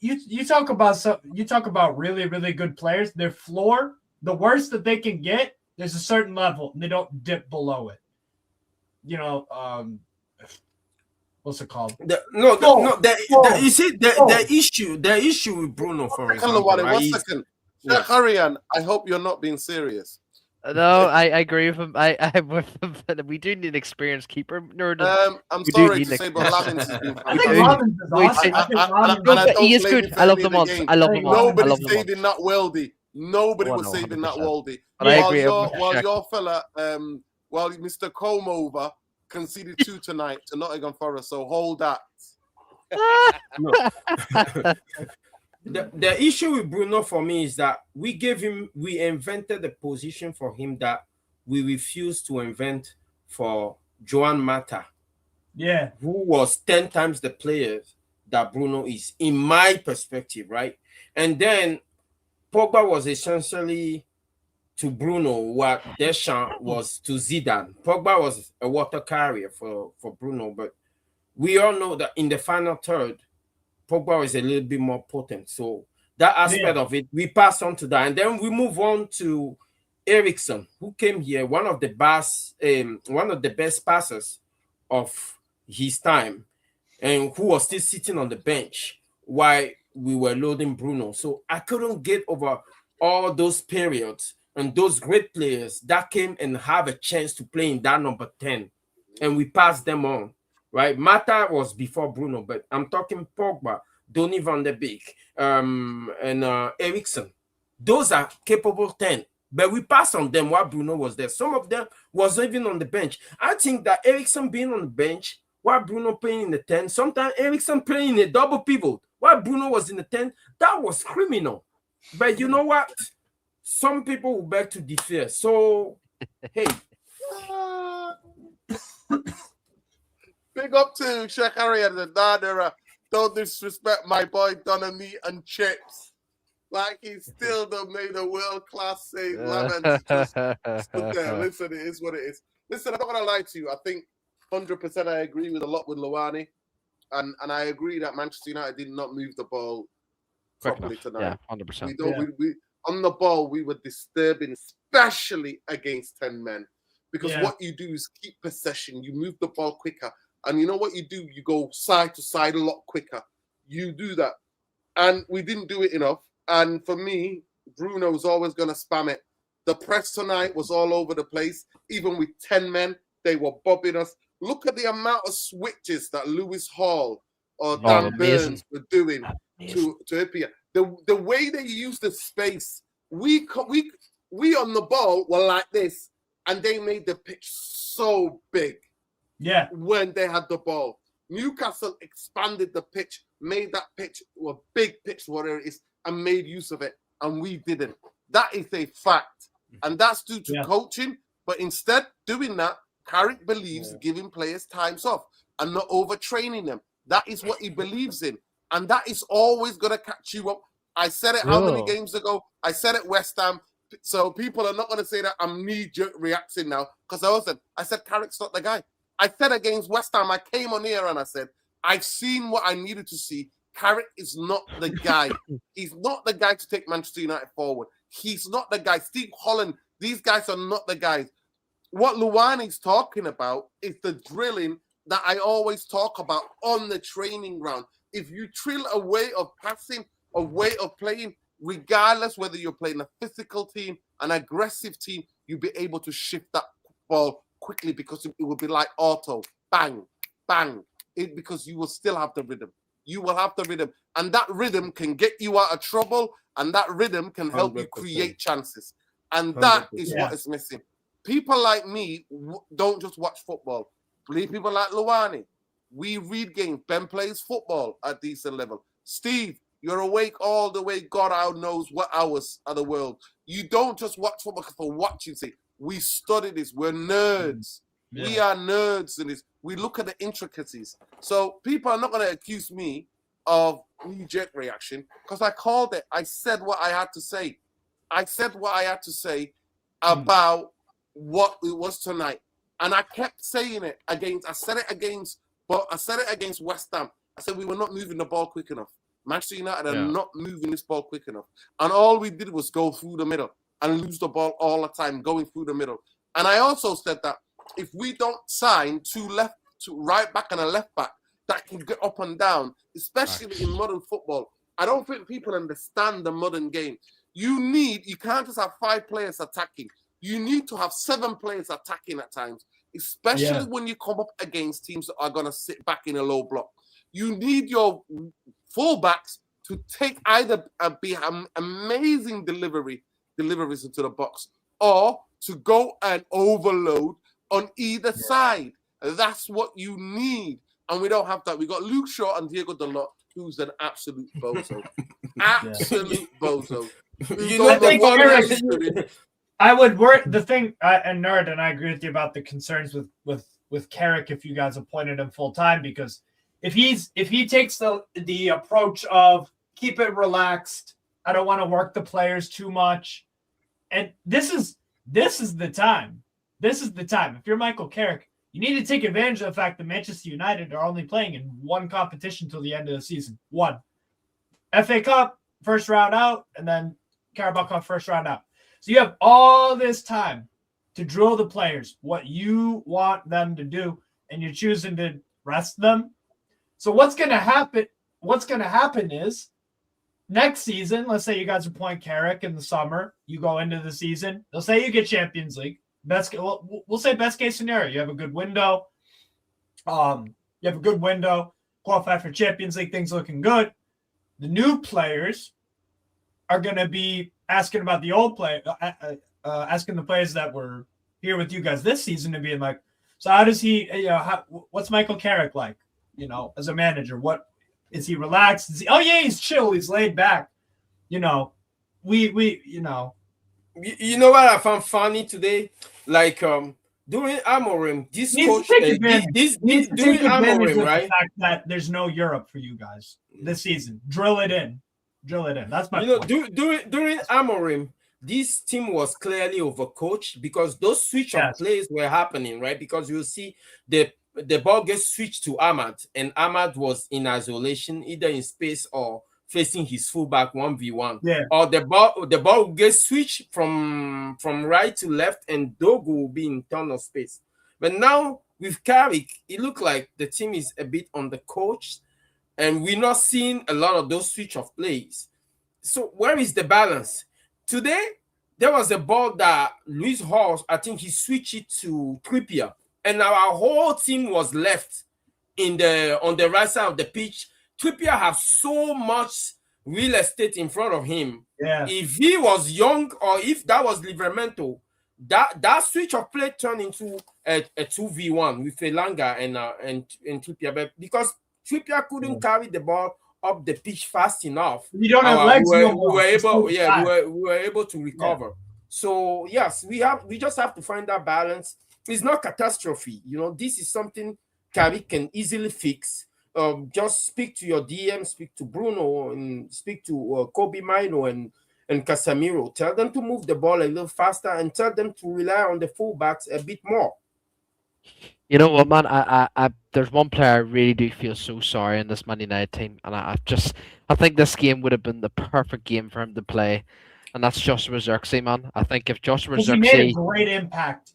You talk about really, really good players, their floor, the worst that they can get, there's a certain level and they don't dip below it. You know, what's it called? The issue with Bruno, for example. One second. Hurrian, I hope you're not being serious. No, I agree with him. I'm with him. We do need an experienced keeper. I'm sorry to say, but Lamins has been. I think Lamins is awesome. He is good. I love them all. Nobody's saving that Weldy. Nobody was saving that Weldy. While your fella, while Mr. Comeover conceded 2 tonight to Nottingham Forest, so hold that. The issue with Bruno for me is that we invented a position for him that we refused to invent for Joan Mata. Yeah. Who was 10 times the player that Bruno is, in my perspective, right? And then Pogba was essentially to Bruno what Deschamps was to Zidane. Pogba was a water carrier for Bruno, but we all know that in the final third, Pogba is a little bit more potent. So that aspect of it, we pass on to that. And then we move on to Ericsson, who came here, one of the best passers of his time, and who was still sitting on the bench while we were loading Bruno. So I couldn't get over all those periods and those great players that came and have a chance to play in that number 10. And we passed them on, right? Mata was before Bruno, but I'm talking Pogba, Donny van de Beek, and Ericsson. Those are capable 10. But we passed on them while Bruno was there. Some of them was even on the bench. I think that Ericsson being on the bench while Bruno playing in the 10, sometimes Ericsson playing in a double pivot while Bruno was in the 10, that was criminal. But you know what? Some people will beg to differ. So, hey. Big up to Sheikh Harry and the Nadera. Don't disrespect my boy Donna Meat and Chips. Like he still done made a world-class save. Lamans just stood there. Listen, it is what it is. Listen, I'm not going to lie to you. I think 100% I agree with a lot with Luani. And I agree that Manchester United did not move the ball properly tonight. Yeah, 100%. We don't. We on the ball, we were disturbing, especially against 10 men. Because what you do is keep possession. You move the ball quicker. And you know what you do? You go side to side a lot quicker. You do that. And we didn't do it enough. And for me, Bruno's always going to spam it. The press tonight was all over the place. Even with 10 men, they were bobbing us. Look at the amount of switches that Lewis Hall or Dan Burns were doing to Ipia. The way they use the space, we on the ball were like this, and they made the pitch so big. Yeah. When they had the ball. Newcastle expanded the pitch, made that pitch a big pitch, whatever it is, and made use of it, and we didn't. That is a fact, and that's due to coaching. But instead, doing that, Carrick believes giving players times off and not overtraining them. That is what he believes in, and that is always going to catch you up. I said it how many games ago? I said it West Ham. So people are not going to say that I'm knee-jerk reacting now, because I said Carrick's not the guy. I said against West Ham, I came on here and I said, I've seen what I needed to see. Carrick is not the guy. He's not the guy to take Manchester United forward. He's not the guy. Steve Holland, these guys are not the guys. What Luani's talking about is the drilling that I always talk about on the training ground. If you drill a way of passing, a way of playing, regardless whether you're playing a physical team, an aggressive team, you'll be able to shift that ball quickly because it will be like auto. Bang, bang. Because you will still have the rhythm. You will have the rhythm. And that rhythm can get you out of trouble, and that rhythm can help 100%. You create chances. And that 100%. Is what is missing. People like me don't just watch football. People like Luani, we read games. Ben plays football at decent level. Steve, you're awake all the way. God knows what hours of the world. You don't just watch football for watching sake. We study this. We're nerds. Yeah. We are nerds in this. We look at the intricacies. So people are not going to accuse me of knee-jerk reaction because I called it. I said what I had to say. I said what I had to say about what it was tonight. And I kept saying it against, I said it against West Ham. I said we were not moving the ball quick enough. Manchester United are not moving this ball quick enough. And all we did was go through the middle and lose the ball all the time, going through the middle. And I also said that if we don't sign two right back and a left back that can get up and down, especially in modern football, I don't think people understand the modern game. You can't just have 5 players attacking. You need to have 7 players attacking at times, especially when you come up against teams that are going to sit back in a low block. You need your fullbacks to take either be amazing deliveries into the box or to go and overload on either side. That's what you need. And we don't have that. We got Luke Shaw and Diego Dalot, who's an absolute bozo. Absolute bozo. I would work the thing, and Nerd, and I agree with you about the concerns with Carrick if you guys appointed him full time, because if he takes the approach of keep it relaxed, I don't want to work the players too much, And this is the time. This is the time. If you're Michael Carrick, you need to take advantage of the fact that Manchester United are only playing in one competition till the end of the season. One. FA Cup, first round out, and then Carabao Cup, first round out. So you have all this time to drill the players, what you want them to do, and you're choosing to rest them. So what's going to happen? What's going to happen is next season, let's say you guys appoint Carrick in the summer, you go into the season, they'll say you get Champions League. We'll say best case scenario. You have a good window. Qualify for Champions League, things looking good. The new players are going to be asking about the old player, asking the players that were here with you guys this season and being like, so how does he, what's Michael Carrick like, as a manager? What is he relaxed? Oh yeah, he's chill. He's laid back. You know what I found funny today? Like during Amorim, this coach, during Amorim, right? The fact that there's no Europe for you guys this season. Drill it in. That's my point. During Amorim, this team was clearly overcoached because those switch of plays were happening, right? Because you see the ball gets switched to Ahmad, and Ahmad was in isolation, either in space or facing his fullback 1v1. Yeah. Or the ball gets switched from right to left, and Dogu will be in tunnel space. But now with Carrick, it looked like the team is a bit undercoached, and we're not seeing a lot of those switch of plays. So where is the balance? Today, there was a ball that Luis Hall, I think he switched it to Trippier, and our whole team was left on the right side of the pitch. Trippier has so much real estate in front of him. Yeah. If he was young, or if that was Livermento, that switch of play turned into a 2v1 with Elanga and Trippier. But because Trippier couldn't carry the ball up the pitch fast enough, you don't have legs. we were able to recover. Yeah. So yes, we just have to find that balance. It's not catastrophe. This is something Carrick can easily fix. Just speak to your DM, speak to Bruno, and speak to Kobe Mino and Casemiro. Tell them to move the ball a little faster, and tell them to rely on the fullbacks a bit more. You know what, man? I there's one player I really do feel so sorry in this Man United team, and I think this game would have been the perfect game for him to play, and that's Joshua Zirkzee, man. I think if Joshua Zirkzee, he made a great impact.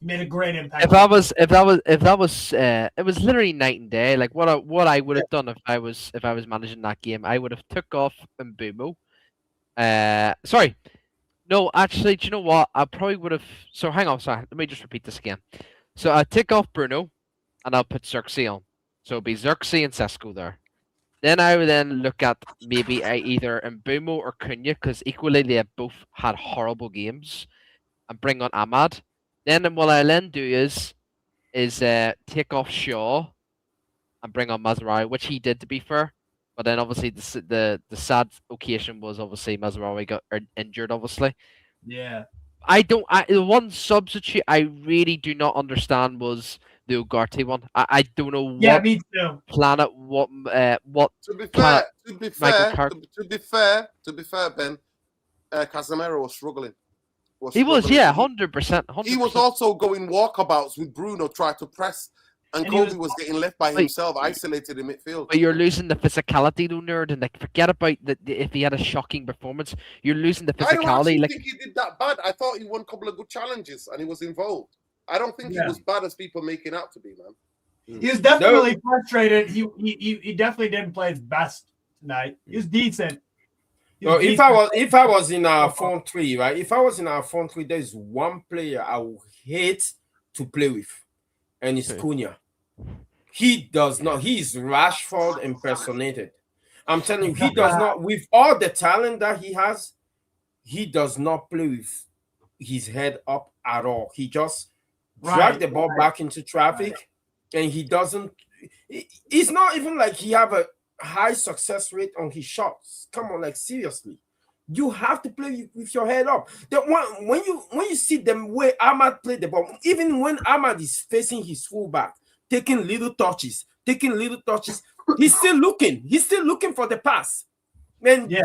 It was literally night and day. Like what I would have done if I was managing that game, I would have took off Mbeumo. Sorry, no, actually, do you know what? I probably would have. So hang on, sorry. Let me just repeat this again. So I take off Bruno, and I'll put Zirkzee on. So it'll be Zirkzee and Sesko there. Then I would then look at maybe either Mbeumo or Cunha, because equally they have both had horrible games, and bring on Ahmad. Then what I'll then do is take off Shaw and bring on Mazraoui, which he did, to be fair. But then obviously the sad occasion was obviously Mazraoui got injured, obviously. Yeah. The one substitute I really do not understand was the Ugarte one. I don't know what me too. planet, what To be planet fair, Ben, Casemiro was struggling. He was, 100%. He was also going walkabouts with Bruno, trying to press, and Kobe was getting left by himself, isolated in midfield. But you're losing the physicality, though, nerd, and forget about if he had a shocking performance. You're losing the physicality. I don't think he did that bad. I thought he won a couple of good challenges and he was involved. I don't think he was bad as people making out to be, man. He was definitely frustrated. He definitely didn't play his best tonight. He was decent. If I was in our front three, right? If I was in our front three, there's one player I would hate to play with, and it's Cunha. He does not. He is Rashford impersonated. I'm telling you, he does not. With all the talent that he has, he does not play with his head up at all. He just drags the ball back into traffic, and he doesn't. It's not even like he have a high success rate on his shots. Come on, like seriously, you have to play with your head up. When you see the way Ahmad played the ball, even when Ahmad is facing his fullback, taking little touches, he's still looking for the pass. And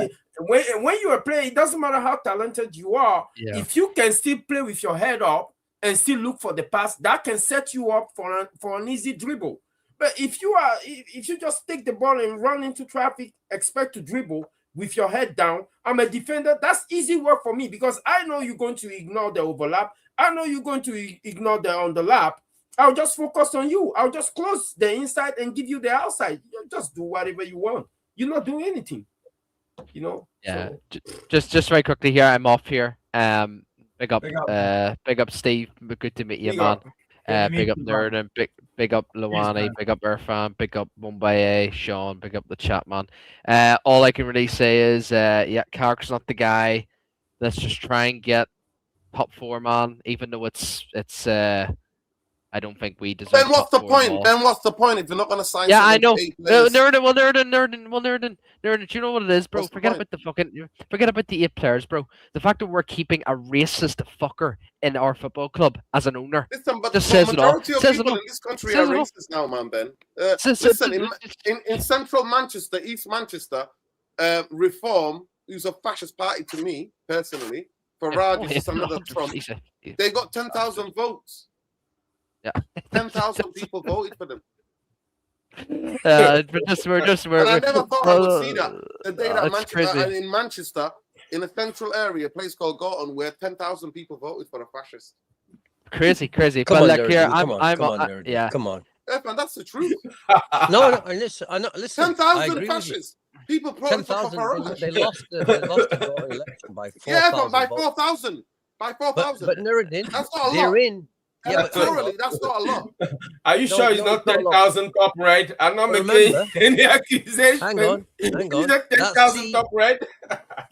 when you are playing, it doesn't matter how talented you are. Yeah. If you can still play with your head up and still look for the pass, that can set you up for an easy dribble. But if you just take the ball and run into traffic, expect to dribble with your head down, I'm a defender. That's easy work for me because I know you're going to ignore the overlap. I know you're going to ignore the underlap. I'll just focus on you. I'll just close the inside and give you the outside. You just do whatever you want. You're not doing anything. You know. Yeah. So. Just very quickly here. I'm off here. Big up Big up. Steve. Good to meet you, Big man. up. Big up Nerd and big up Luani, man. big up Irfan, big up Mumbai, Sean, big up the chat, man. All I can really say is, yeah, Carrick's not the guy. Let's just try and get top 4, man. Even though it's I don't think we deserve. Then what's the top 4 at point? all. Then what's the point if you're not going to sign? Yeah, I know. someone for 8 players? Nerd. Do you know what it is, bro? What's the Forget point? about the 8 players, bro. The fact that we're keeping a racist fucker in our football club as an owner. Listen, but Just the says it all. majority of Says it people all. in this country Says are it all. racist now, man, Ben. Says- Listen, says- in central Manchester, East Manchester, Reform, who's a fascist party to me, personally, Farage is just another Trump. They got 10,000 votes. Yeah. 10,000 people voted for them. We're just And I never thought I would see that. The day that That's crazy. in Manchester, in a central area, a place called Gorton, where 10,000 people voted for a fascist. Crazy. Come But on, like Nerdin, here, come on, I'm come on, Nerdin, yeah. come on. Yeah, man, that's the truth. No, listen, listen. I 10,000 agree with you. fascists. People voted for 10,000. Farage. They lost the voting election by 4,000. Yeah, but by votes. 4,000. By 4,000. But Nerdin, That's not a they're lot. in. Yeah, but hang Electorally, on. that's not a lot. Are you sure it's no, not it's not a lot. 10,000 top red? I'm not making Remember- any accusation. Hang on. Is That that 10,000 seat, top red?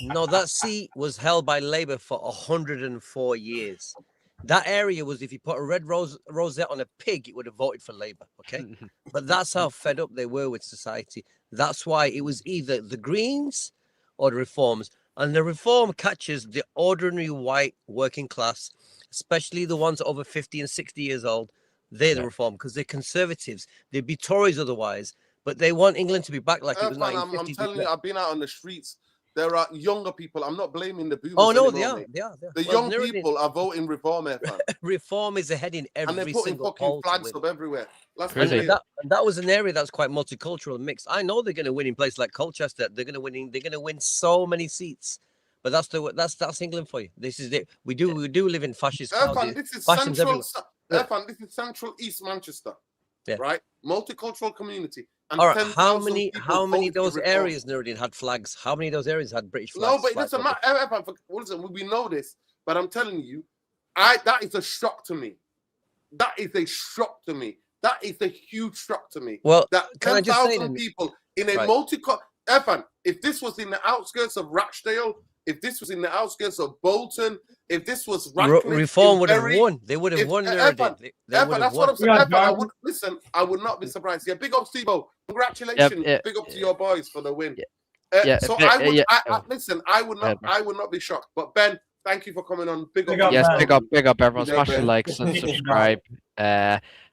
no, that seat was held by Labour for 104 years. That area was, if you put a red rosette on a pig, it would have voted for Labour. Okay, but that's how fed up they were with society. That's why it was either the Greens or the Reforms, and the Reform catches the ordinary white working class, especially the ones over 50 and 60 years old. They're the Reform because they're conservatives. They'd be Tories otherwise, but they want England to be back like it was Man, 1950. I'm telling you, I've been out on the streets. There are younger people. I'm not blaming the boomers. Oh no, anymore, they are. mate. They are. The Well, young people are voting Reform, man. Reform is ahead in And they're every putting single fucking poll to flags win. up everywhere. That's Crazy. crazy. That was an area that's quite multicultural and mixed. I know they're going to win in places like Colchester. They're going to win so many seats. But that's England for you. This is it. We do live in fascist Irfan, countries. this is Fashions central. everywhere. Irfan, this is central East Manchester. Yeah. Right? Multicultural community. And All right, 10,000 how many people of voted for those Reform. areas, Nerdin, had flags? How many of those areas had British flags? No, but it doesn't flags matter. Irfan, listen, we know this, but I'm telling you, that is a shock to me. That is a shock to me. That is a huge shock to me. Well, That can I just say 10,000 then- people in a Right. Irfan, if this was in the outskirts of Rochdale, if this was in the outskirts of Bolton, if this was Ratcliffe, Reform in would have Bury, won. They would have if- won, Irfan, Nerdin. They Irfan, would have that's what won. I'm saying. Yeah, Irfan, Jordan. listen, I would not be surprised. Yeah, big up, Steve-O. Congratulations. yeah. Big up to your boys for the win. Yeah, So yeah, I would yeah. listen, I would not Yeah, I would not be shocked. But Ben, thank you for coming on. Big Big up. up, Yes, man. big up everyone. Yeah, Smash the man. likes and Yeah. subscribe.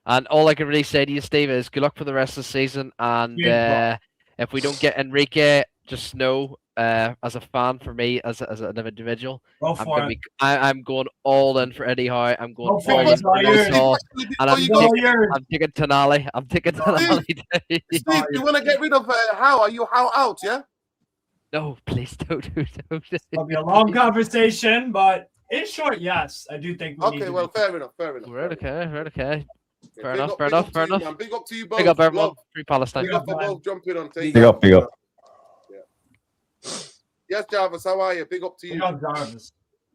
And all I can really say to you, Steve, is good luck for the rest of the season. And Yeah. if we don't get Enrique, just know, as a fan, for me, as an individual, Go for it. I'm going all in for Eddie Howe. I'm going Go all for in it. for It's Lewis all Hall, Before and you go, I'm taking Tonali. I'm taking Tonali. Steve, you want to get rid of How? Are you How out? Yeah. No, please don't. It'll be a long conversation, but in short, yes, I do think we need Okay. to Well, be- fair enough. Fair enough. Right, okay. Yeah, Fair big enough, up- fair big enough, up fair to you, enough. man. Big up to you both. Big up everyone. Love. Free Palestine. Big up for man. both jumping on. Take Big up, big up. Yes, Jarvis. How are you? Big up to you. Big up, Jarvis.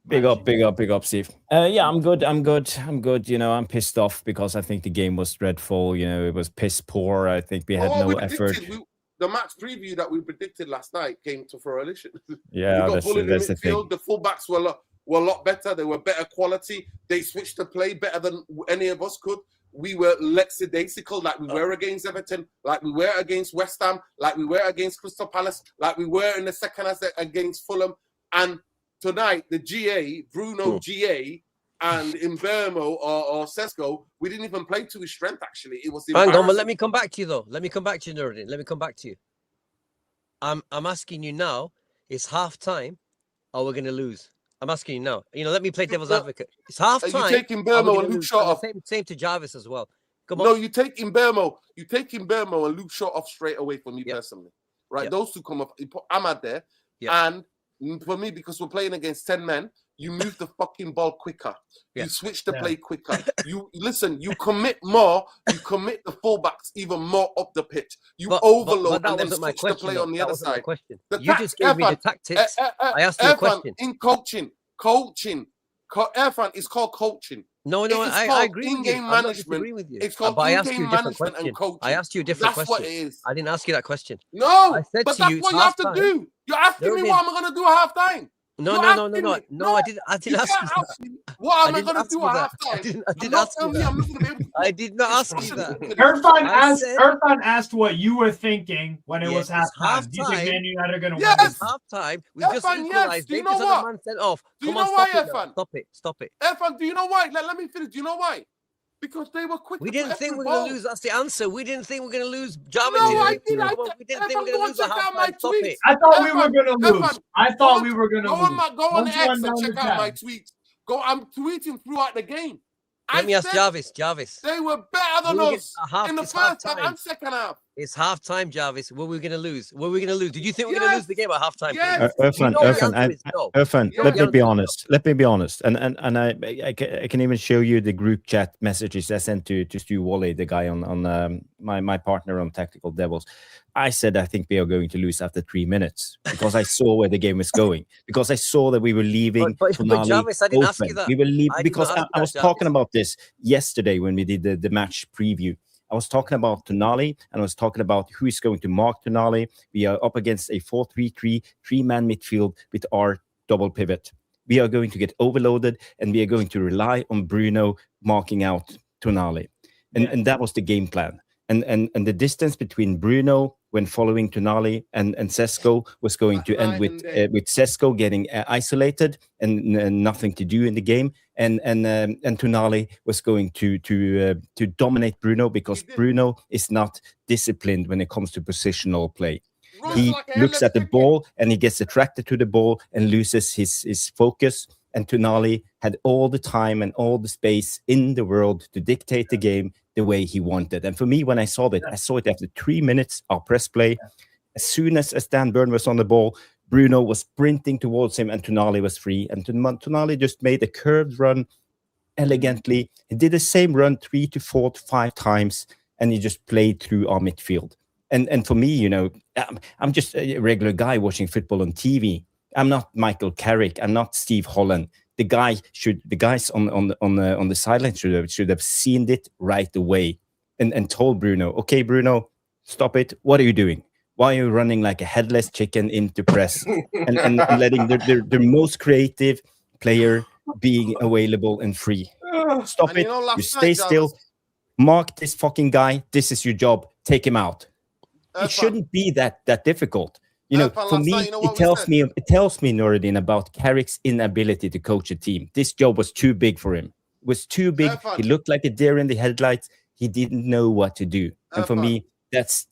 Big up, Steve. Yeah, I'm good. You know, I'm pissed off because I think the game was dreadful. You know, it was piss poor. I think we had Oh, no we effort. predicted, the match preview that we predicted last night came to fruition. Yeah, we got that's bullied in the thing. midfield. The fullbacks were a lot better. They were better quality. They switched the play better than any of us could. We were lackadaisical, like we were against Everton, like we were against West Ham, like we were against Crystal Palace, like we were in the second half against Fulham. And tonight, the GA, Bruno GA, and Imbermo or Sesko, we didn't even play to his strength, actually. It was Hang on, but embarrassing. let me come back to you though. Let me come back to you, Nerdin. Let me come back to you. I'm asking you now. it's half time, or we're going to lose? I'm asking you now. Let me play devil's advocate. It's half Are time. you taking Burmo and Luke Shaw off? Same to Jarvis as well. Come No, on. you taking Burmo. You taking Burmo and Luke Shaw off straight away for me personally. Right? Yep. Those two come off. You put Ahmad there. Yep. And for me, because we're playing against 10 men, you move the fucking ball quicker. Yeah. You switch the play quicker. You commit more. You commit the fullbacks even more up the pitch. You overload but and then switch the play on the other side. You just gave me the tactics. I asked you a question. In coaching, Irfan, it's called coaching. No, I agree with you. In-game I'm not management. disagreeing with you. It's called But I asked you a in-game different management question. and coaching. I asked you a different That's question. what it is. I didn't ask you that question. No, I said but to that's you, what you have to half-time. do. You're asking me what am I going to do at halftime? No, You're I didn't ask you can't that. ask me what am I I didn't going to ask do you at that. halftime. I didn't ask you that. I'm not going to be able to. I did not ask you that. Irfan asked what you were thinking when it was halftime. Do you think Man United are going to win? Yes. Halftime. We Irfan, just yes. equalized. Do you Davis know had a what? man sent off. Do you Come know on, why, stop it, Irfan? Stop it. Irfan, do you know why? Let me finish. Do you know why? Because they were quick. We didn't think we were going to lose. That's the answer. We didn't think we were going to lose. No, Jarvis, I did. we didn't think we were going to lose at Check out my halftime. Stop tweets. it. I thought we were going to lose. Irfan, I thought we were going to Go lose. on Once you X went down and check the out my tab. tweets. I'm tweeting throughout the game. Let me ask Jarvis. They were better than us in the it's first half-time. and second half. It's half time, Jarvis. Were we going to lose? Did you think we were going to lose the game at half time? Yes. Irfan, let me be honest. And I can even show you the group chat messages I sent to Stu Wally, the guy on my partner on Tactical Devils. I said I think we are going to lose after 3 minutes because I saw where the game was going. Because I saw that we were leaving. But Jarvis, I didn't ask you that. We were leaving because I was talking Jarvis. about this yesterday when we did the match preview. I was talking about Tonali, and I was talking about who is going to mark Tonali. We are up against a 4-3-3, three-man midfield with our double pivot. We are going to get overloaded, and we are going to rely on Bruno marking out Tonali. And that was the game plan. And the distance between Bruno when following Tonali and Sesko was going to end with Sesko getting isolated and nothing to do in the game, and Tonali was going to dominate Bruno because Bruno is not disciplined when it comes to positional play. He looks at the ball and he gets attracted to the ball and loses his focus. And Tonali had all the time and all the space in the world to dictate the game the way he wanted. And for me, when I saw it after 3 minutes of press play. As soon as Dan Burn was on the ball, Bruno was sprinting towards him and Tonali was free. And Tonali just made a curved run elegantly. He did the same run 3 to 4 to 5 times, and he just played through our midfield. And for me, I'm just a regular guy watching football on TV. I'm not Michael Carrick. I'm not Steve Holland. The guys on the sideline should have seen it right away and told Bruno, okay, Bruno, stop it. What are you doing? Why are you running like a headless chicken into press and letting the most creative player being available and free? Stop it. You stay still. Mark this fucking guy. This is your job. Take him out. It shouldn't be that difficult. For me, it tells me, Nuruddin, about Carrick's inability to coach a team. This job was too big for him. It was too big. He looked like a deer in the headlights. He didn't know what to do. And for me, that's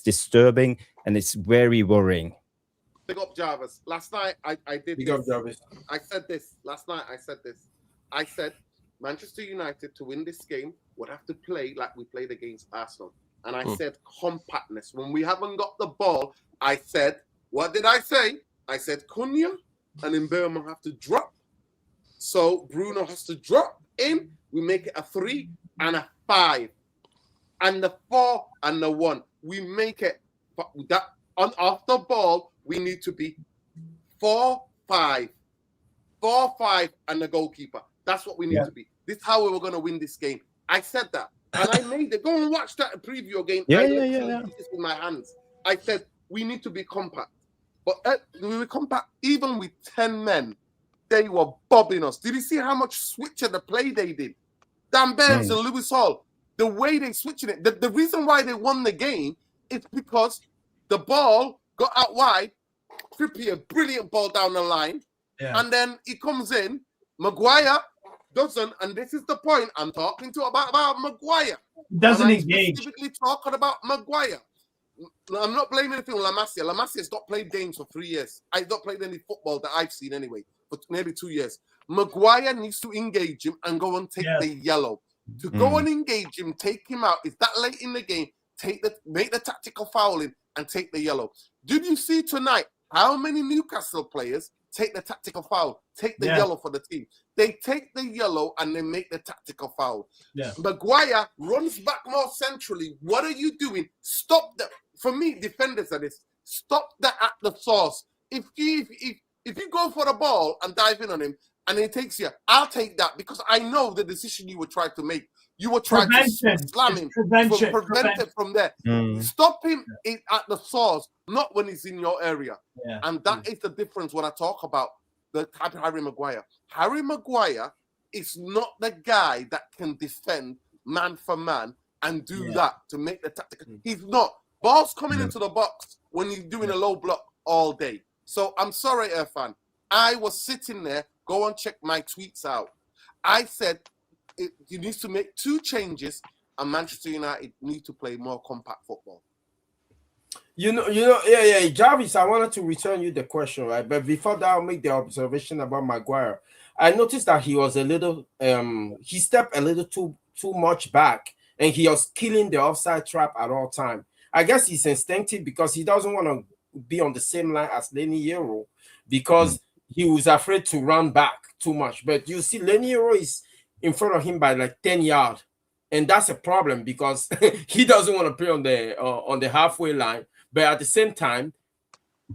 disturbing and it's very worrying. Big up Jarvis. Last night I did Big this. up Jarvis. I said this. Last night I said this. I said Manchester United to win this game would have to play like we played against Arsenal. And I said compactness. When we haven't got the ball, I said, what did I say? I said Cunha and Mbeumo have to drop. So Bruno has to drop in. We make it a 3 and a 5. And the 4 and the 1. We make it that off the ball, we need to be 4-5. 4-5 and the goalkeeper. That's what we need to be. This is how we were going to win this game. I said that. And I made it. Go and watch that preview again. I this with my hands. I said, we need to be compact. But we were compact even with 10 men. They were bobbing us. Did you see how much switch of the play they did? Dan Burns and Lewis Hall, the way they switched it. The reason why they won the game is because the ball got out wide. Trippier, brilliant ball down the line. Yeah. And then he comes in. Maguire doesn't, and this is the point I'm talking about Maguire. Doesn't engage. Specifically talking about Maguire. I'm not blaming anything on La Masia. La Masia's not played games for 3 years. I've not played any football that I've seen anyway for maybe 2 years. Maguire needs to engage him and go and take the yellow. To go and engage him, take him out. It's that late in the game. Make the tactical fouling and take the yellow. Did you see tonight how many Newcastle players take the tactical foul, take the yellow for the team? They take the yellow and they make the tactical foul. Yeah. Maguire runs back more centrally. What are you doing? Stop that. For me, defenders are this. Stop that at the source. If you go for the ball and dive in on him and he takes you, I'll take that because I know the decision you were trying to make. You were trying to slam him, prevent it from there. Stop him at the source, not when he's in your area. Yeah. And that is the difference when I talk about the type of Harry Maguire. Harry Maguire is not the guy that can defend man for man and do that to make the tactical. He's not. Ball's coming into the box when he's doing a low block all day. So I'm sorry, Irfan. I was sitting there, go and check my tweets out. I said, you need to make 2 changes, and Manchester United need to play more compact football. Jarvis, I wanted to return you the question, right? But before that, I'll make the observation about Maguire. I noticed that he was a little, he stepped a little too much back, and he was killing the offside trap at all time. I guess he's instinctive because he doesn't want to be on the same line as Lenny Yoro because he was afraid to run back too much. But you see, Lenny Yoro is in front of him by like 10 yards, and that's a problem because he doesn't want to play on the halfway line. But at the same time,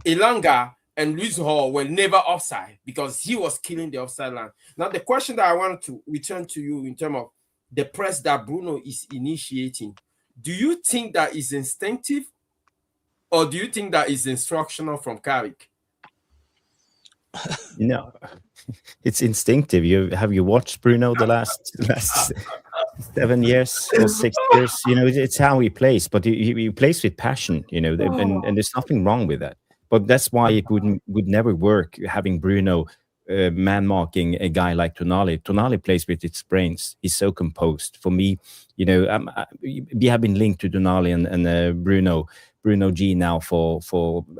Elanga and Luis Hall were never offside because he was killing the offside line. Now, the question that I wanted to return to you in terms of the press that Bruno is initiating, do you think that is instinctive, or do you think that is instructional from Carrick? No, it's instinctive. Have you watched Bruno the last 7 years or 6 years? It's how he plays, but he plays with passion. And there's nothing wrong with that. But that's why it would never work having Bruno man marking a guy like Tonali. Tonali plays with its brains. He's so composed. For me, we have been linked to Tonali and Bruno G now for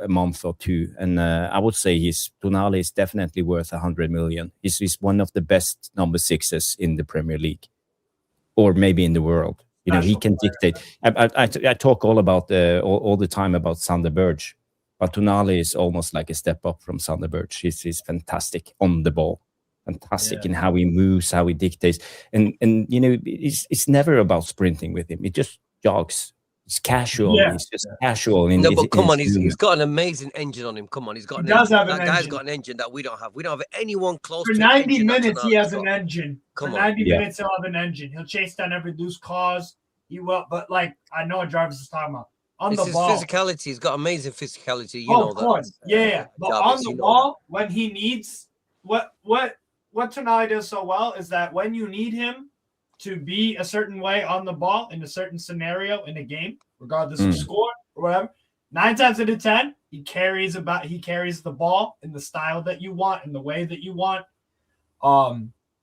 a month or 2, and I would say Tonali is definitely worth 100 million. He's one of the best number 6s in the Premier League, or maybe in the world. He can dictate. I talk all the time about Sander Berge, but Tonali is almost like a step up from Sander Berge. He's fantastic on the ball, fantastic in how he moves, how he dictates, and it's never about sprinting with him. It just jogs. It's casual. Yeah. He's just casual. But come on, he's got an amazing engine on him. Come on, that guy's got an engine that we don't have. We don't have anyone close to 90 minutes, he has an engine. For 90 minutes, he'll have an engine. He'll chase down every loose cause. He will. But, I know what Jarvis is talking about. On the ball. Physicality. He's got amazing physicality. You know of course. That. Yeah. But Jarvis, on the ball, when he needs, what Tonali does so well is that when you need him to be a certain way on the ball in a certain scenario in a game, regardless of score or whatever, 9 times out of 10, he carries the ball in the style that you want, in the way that you want.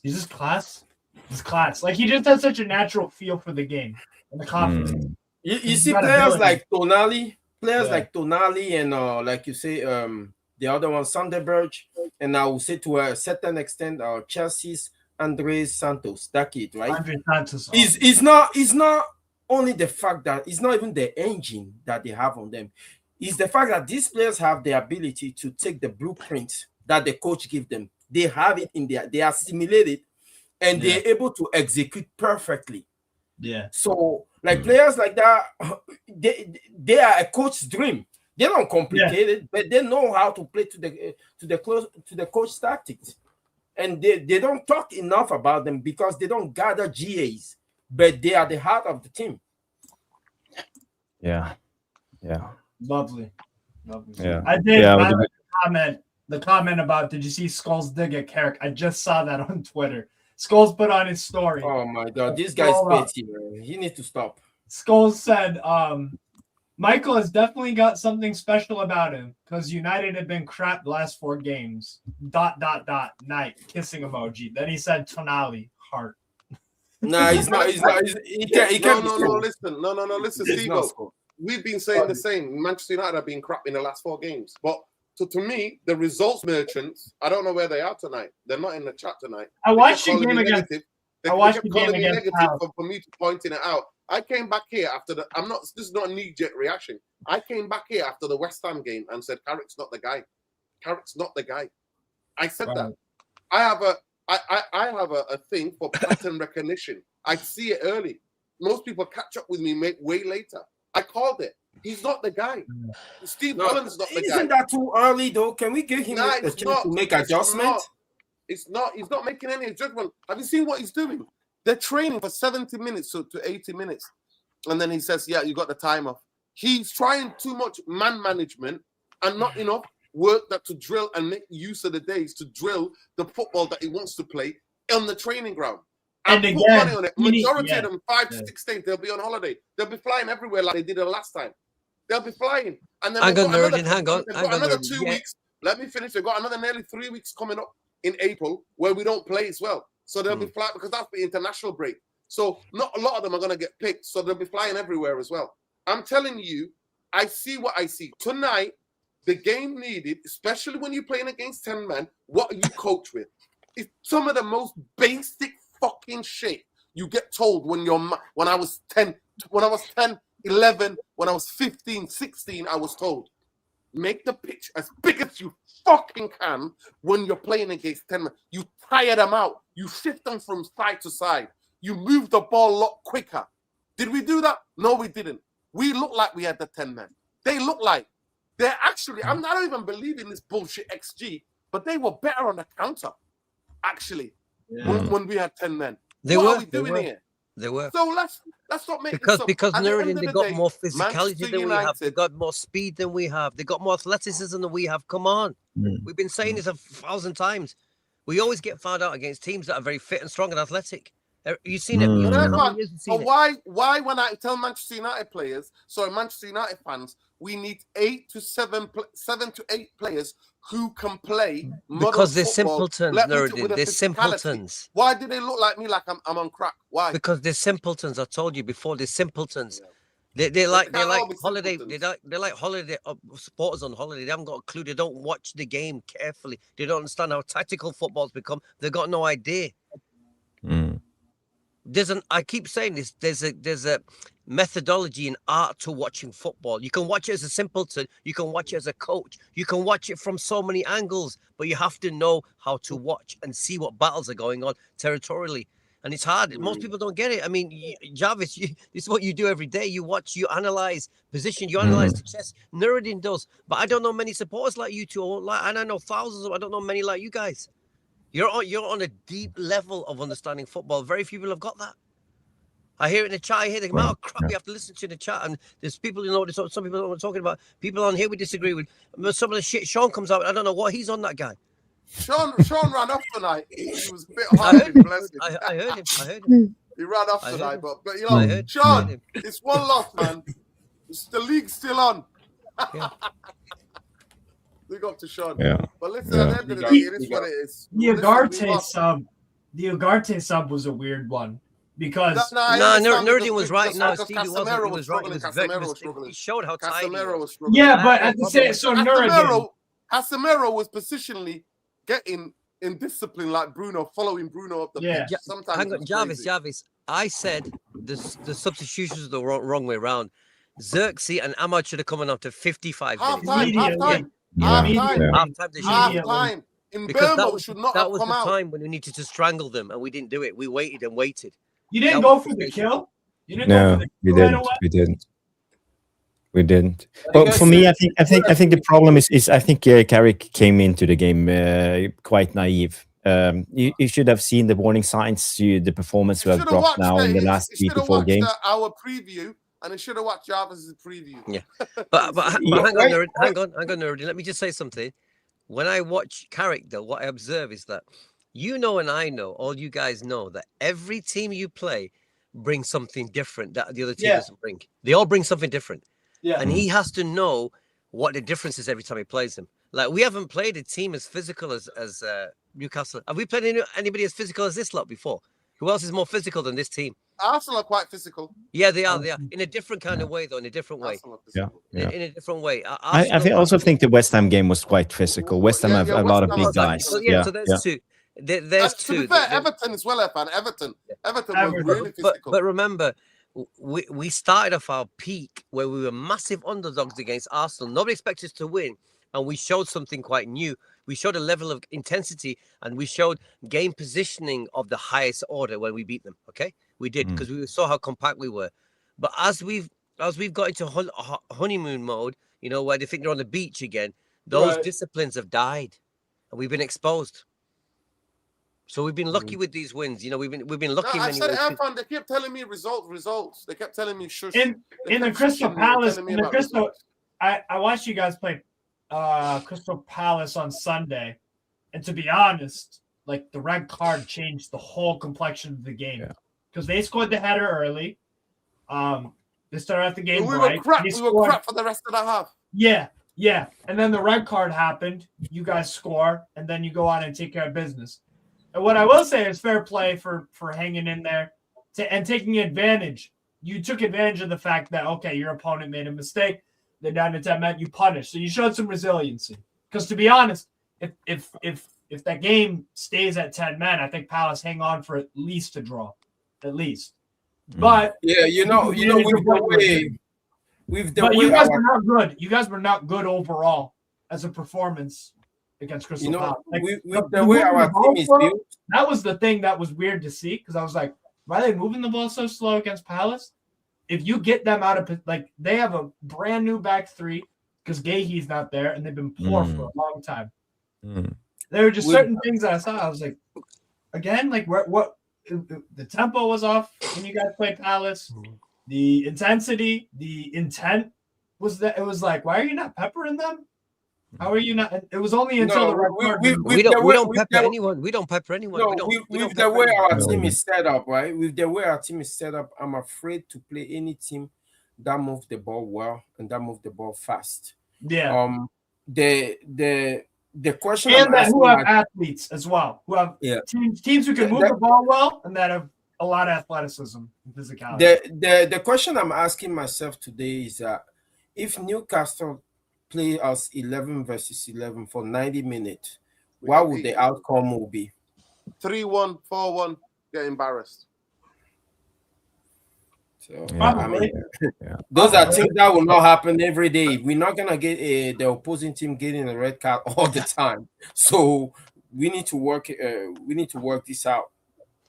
He's just class. He's class. He just has such a natural feel for the game and the confidence. You see players like Tonali, and like you say, the other one, Sander Berge, and I will say to a certain extent, Chelsea's Andres Santos, that kid, right? Andres Santos. It's not only the fact that it's not even the engine that they have on them. It's the fact that these players have the ability to take the blueprint that the coach gives them. They have it in there. They assimilate it, and they're able to execute perfectly. Yeah. So, players like that, they are a coach's dream. They don't complicate it, but they know how to play to the coach's tactics. And they don't talk enough about them because they don't gather GAs, but they are the heart of the team. Yeah. Lovely. Yeah. I did the comment about, did you see Scholes dig at Carrick? I just saw that on Twitter. Scholes put on his story. Oh my God, this guy's petty, man. He needs to stop. Scholes said, Michael has definitely got something special about him because United have been crap the last 4 games. ... Night kissing emoji. Then he said Tonali heart. Nah, he's not. He can't. No, listen, Steve. we've been saying the same. Manchester United have been crap in the last 4 games. But to me, the results merchants, I don't know where they are tonight. They're not in the chat tonight. I watched the game against. They kept calling me negative for me to pointing it out. I came back here after the. This is not a knee-jerk reaction. I came back here after the West Ham game and said, Carrick's not the guy. Carrick's not the guy. I said that. I have a thing for pattern recognition. I see it early. Most people catch up with me way later. I called it. He's not the guy. Steve Holland's not the guy. Isn't that too early though? Can we give him a chance to make adjustments? It's not. He's not making any adjustment. Have you seen what he's doing? They're training for 70 minutes to 80 minutes. And then he says, yeah, you got the time off. He's trying too much man management and not enough work that to drill and make use of the days to drill the football that he wants to play on the training ground. And put money on it. Majority of them, 5 to 16, they'll be on holiday. They'll be flying everywhere like they did the last time. They'll be flying. And then hang on. Another 2 weeks. Let me finish. They've got another nearly 3 weeks coming up in April where we don't play as well. So they'll be flying because that's the international break. So not a lot of them are going to get picked. So they'll be flying everywhere as well. I'm telling you, I see what I see. Tonight, the game needed, especially when you're playing against 10 men, what are you coached with? It's some of the most basic fucking shit you get told when I was 10, 11, when I was 15, 16, I was told. Make the pitch as big as you fucking can when you're playing against 10 men. You tire them out. You shift them from side to side. You move the ball a lot quicker. Did we do that? No, we didn't. We looked like we had the 10 men. They look like they're actually, I don't even believe in this bullshit XG, but they were better on the counter, actually, when we had 10 men. What are we doing here? They were. So let's stop making because Nurin, they got more physicality than we have. They got more speed than we have. They got more athleticism than we have. Come on. We've been saying this 1,000 times. We always get found out against teams that are very fit and strong and athletic. You've seen it. Why when I tell Manchester United players, Manchester United fans, we need 7 to 8 players who can play because they're simpletons. They're simpletons. Why do they look like me like I'm on crack? Why? Because they're simpletons. I told you before. They're simpletons. They like holiday. They're like holiday supporters on holiday. They haven't got a clue. They don't watch the game carefully. They don't understand how tactical football's become. They've got no idea. I keep saying this. There's a methodology and art to watching football. You can watch it as a simpleton. You can watch it as a coach. You can watch it from so many angles, but you have to know how to watch and see what battles are going on territorially. And it's hard. Most people don't get it. I mean, Jarvis, this is what you do every day. You watch, you analyze position, you analyze the chess. Nuruddin does, but I don't know many supporters like you two, and I know thousands of. I don't know many like you guys. You're on a deep level of understanding football. Very few people have got that. I hear it in the chat. I hear the amount of crap you have to listen to in the chat. And there's people who know what some people don't know what I'm talking about. People on here we disagree with. Some of the shit Sean comes out. I don't know what he's on, that guy. Sean ran off tonight. He was a bit hard. I heard him. He ran off tonight. But you know, Sean, it's one loss, man. The league's still on. Big up to Sean. Yeah. But listen, at the end of the day, it is what it is. The Ugarte sub was a weird one because Nuruddin was right. No, Stevie was right. He showed how tired he was. Yeah, but at the same, so Casemiro was positionally getting in discipline like Bruno, following Bruno up the pitch. Sometimes hang on, Jarvis. I said the substitutions are the wrong way around. Xerxes and Ahmad should have come on after 55 minutes. Half-time. In Burma, should not that was the time when we needed to strangle them, and we didn't do it. We waited and waited. You didn't go for the kill? No, we didn't. But for me, I think the problem is I think Carrick came into the game quite naive. You should have seen the warning signs, the performance we have dropped now in the last 3 to 4 games. Our preview. And I should have watched Jarvis's preview. Yeah, but hang on, Nuruddin. Let me just say something. When I watch Carrick, though, what I observe is that and I know, all you guys know, that every team you play brings something different that the other team doesn't bring. They all bring something different. Yeah. And he has to know what the difference is every time he plays them. Like, we haven't played a team as physical as Newcastle. Have we played anybody as physical as this lot before? Who else is more physical than this team? Arsenal are quite physical. Yeah, they are. They are in a different kind of way, though. In a different way. Arsenal are Yeah, physical. yeah. In a different way. I also think the West Ham game was quite physical. West Ham have a lot of big guys. So, Yeah, so there's yeah. two. There's To two. be fair, Everton as well, Fan. Everton was really physical. But remember, we started off our peak where we were massive underdogs against Arsenal. Nobody expected us to win, and we showed something quite new. We showed a level of intensity, and we showed game positioning of the highest order when we beat them. Okay, we did, because we saw how compact we were. But as we've got into honeymoon mode, you know, where they think they're on the beach again, those disciplines have died, and we've been exposed. So we've been lucky with these wins. You know, we've been lucky. No, I said it, They kept telling me results. They kept telling me shush. In the Crystal Palace, I watched you guys play Crystal Palace on Sunday, and to be honest, like the red card changed the whole complexion of the game because they scored the header early. They started out the game We were crap for the rest of the half. Yeah, and then the red card happened. You guys score, and then you go on and take care of business. And what I will say is fair play for hanging in there and taking advantage. You took advantage of the fact that, okay, your opponent made a mistake. They're down to 10 men. You punished. So you showed some resiliency. Because to be honest, if that game stays at 10 men, I think Palace hang on for at least a draw. At least. But yeah, you know, with the way you guys were not good. You guys were not good overall as a performance against Crystal Palace. Like, with the way our team is built, that was the thing that was weird to see because I was like, why are they moving the ball so slow against Palace? If you get them out of like they have a brand new back three because Gahey's not there and they've been poor for a long time. There were just certain things that I saw. I was like, again, like what the tempo was off when you guys played Palace. The intensity, the intent was that it was like, why are you not peppering them? How are you not? It was only until the red card. We don't pepper anyone. We don't pepper anyone. No, with the way our team is set up, right? With the way our team is set up, I'm afraid to play any team that moves the ball well and that moves the ball fast. Yeah. The question and that who have athletes as well, who have teams who can move the ball well and that have a lot of athleticism and physicality. The question I'm asking myself today is that if Newcastle play us 11 versus 11 for 90 minutes, what would the outcome will be? 3-1, 4-1, get embarrassed. So, I mean, those are things that will not happen every day. We're not going to get the opposing team getting a red card all the time. So we need to work this out.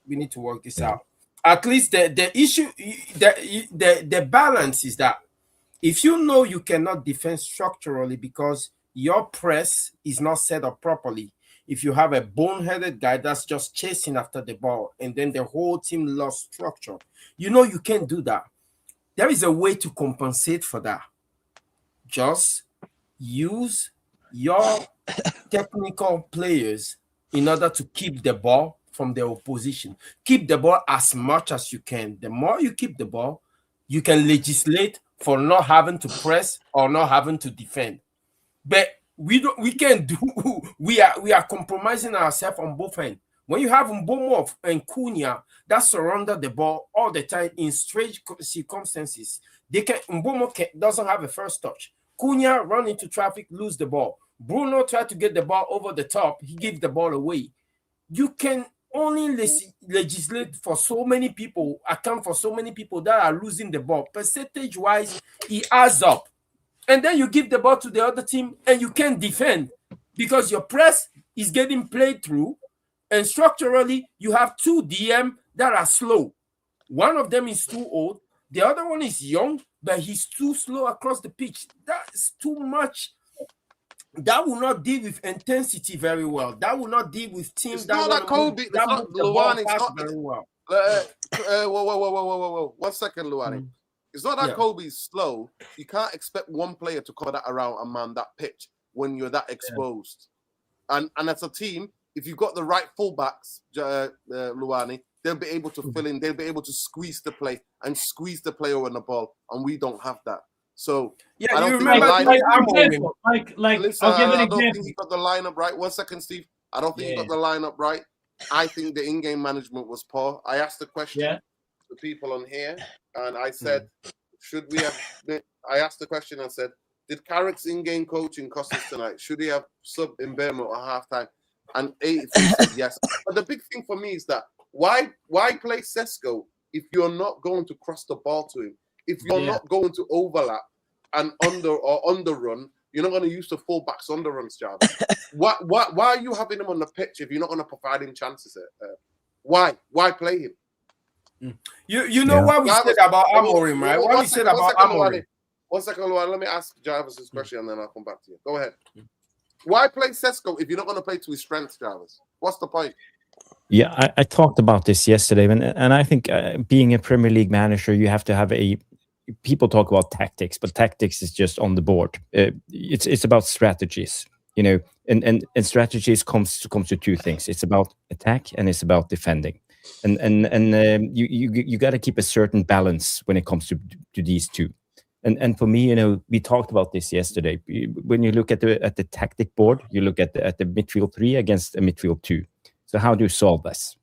We need to work this out. At least the issue, the balance is that if you know you cannot defend structurally because your press is not set up properly, if you have a boneheaded guy that's just chasing after the ball and then the whole team lost structure, you know you can't do that. There is a way to compensate for that. Just use your technical players in order to keep the ball from the opposition. Keep the ball as much as you can. The more you keep the ball, you can legislate for not having to press or not having to defend. But we are compromising ourselves on both ends. When you have Mbomov and Cunha that surrender the ball all the time in strange circumstances, Mbomov doesn't have a first touch. Cunha run into traffic, lose the ball. Bruno tried to get the ball over the top, he gave the ball away. You can only legislate for so many people, account for so many people that are losing the ball. Percentage-wise, it adds up. And then you give the ball to the other team and you can't defend because your press is getting played through. And structurally, you have two DM that are slow. One of them is too old. The other one is young, but he's too slow across the pitch. That's too much. That will not deal with intensity very well. That will not deal with teams that not Kobe. It's not Luani. It's not very well. Whoa. 1 second, Luani. It's not that Kobe's slow. You can't expect one player to cover that around and man that pitch when you're that exposed. And as a team, if you've got the right fullbacks, Luani, they'll be able to fill in. They'll be able to squeeze the play and squeeze the player on the ball. And we don't have that. So I don't think I'll give an example. I don't think he got the lineup right. 1 second, Steve. I don't think he got the lineup right. I think the in-game management was poor. I asked the question Yeah. to people on here, and I said, should we have... I asked the question and said, did Carrick's in-game coaching cost us tonight? Should he have subbed in Bournemouth at halftime? And 83 said yes. But the big thing for me is that why play Sesko if you're not going to cross the ball to him? If you're not going to overlap and underrun, you're not going to use the fullbacks underruns, Jarvis. Why are you having him on the pitch if you're not going to provide him chances? Why play him? You know what we said about Amorim, right? What we said about Amorim. 1 second, Luan. Let me ask Jarvis this question and then I'll come back to you. Go ahead. Why play Sesko if you're not going to play to his strengths, Jarvis? What's the point? Yeah, I talked about this yesterday, and I think being a Premier League manager, you have to have people talk about tactics, but tactics is just on the board. It's about strategies, you know, and strategies comes to two things. It's about attack and it's about defending, and you got to keep a certain balance when it comes to these two. And for me, you know, we talked about this yesterday. When you look at the tactic board, you look at the midfield 3 against a midfield 2. So how do you solve this?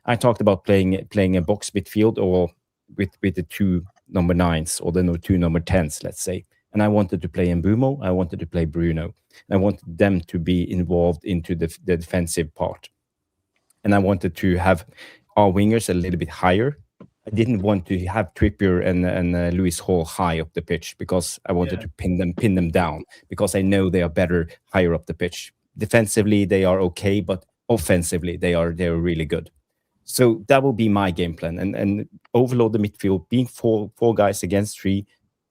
I talked about playing a box midfield or with the 2 number 9s or the 2 number 10s, let's say. And I wanted to play Mbumo, I wanted to play Bruno. I wanted them to be involved into the defensive part. And I wanted to have our wingers a little bit higher. I didn't want to have Trippier and Lewis Hall high up the pitch because I wanted to pin them down because I know they are better higher up the pitch. Defensively, they are okay, but offensively, they're really good. So that will be my game plan and overload the midfield, being four guys against 3,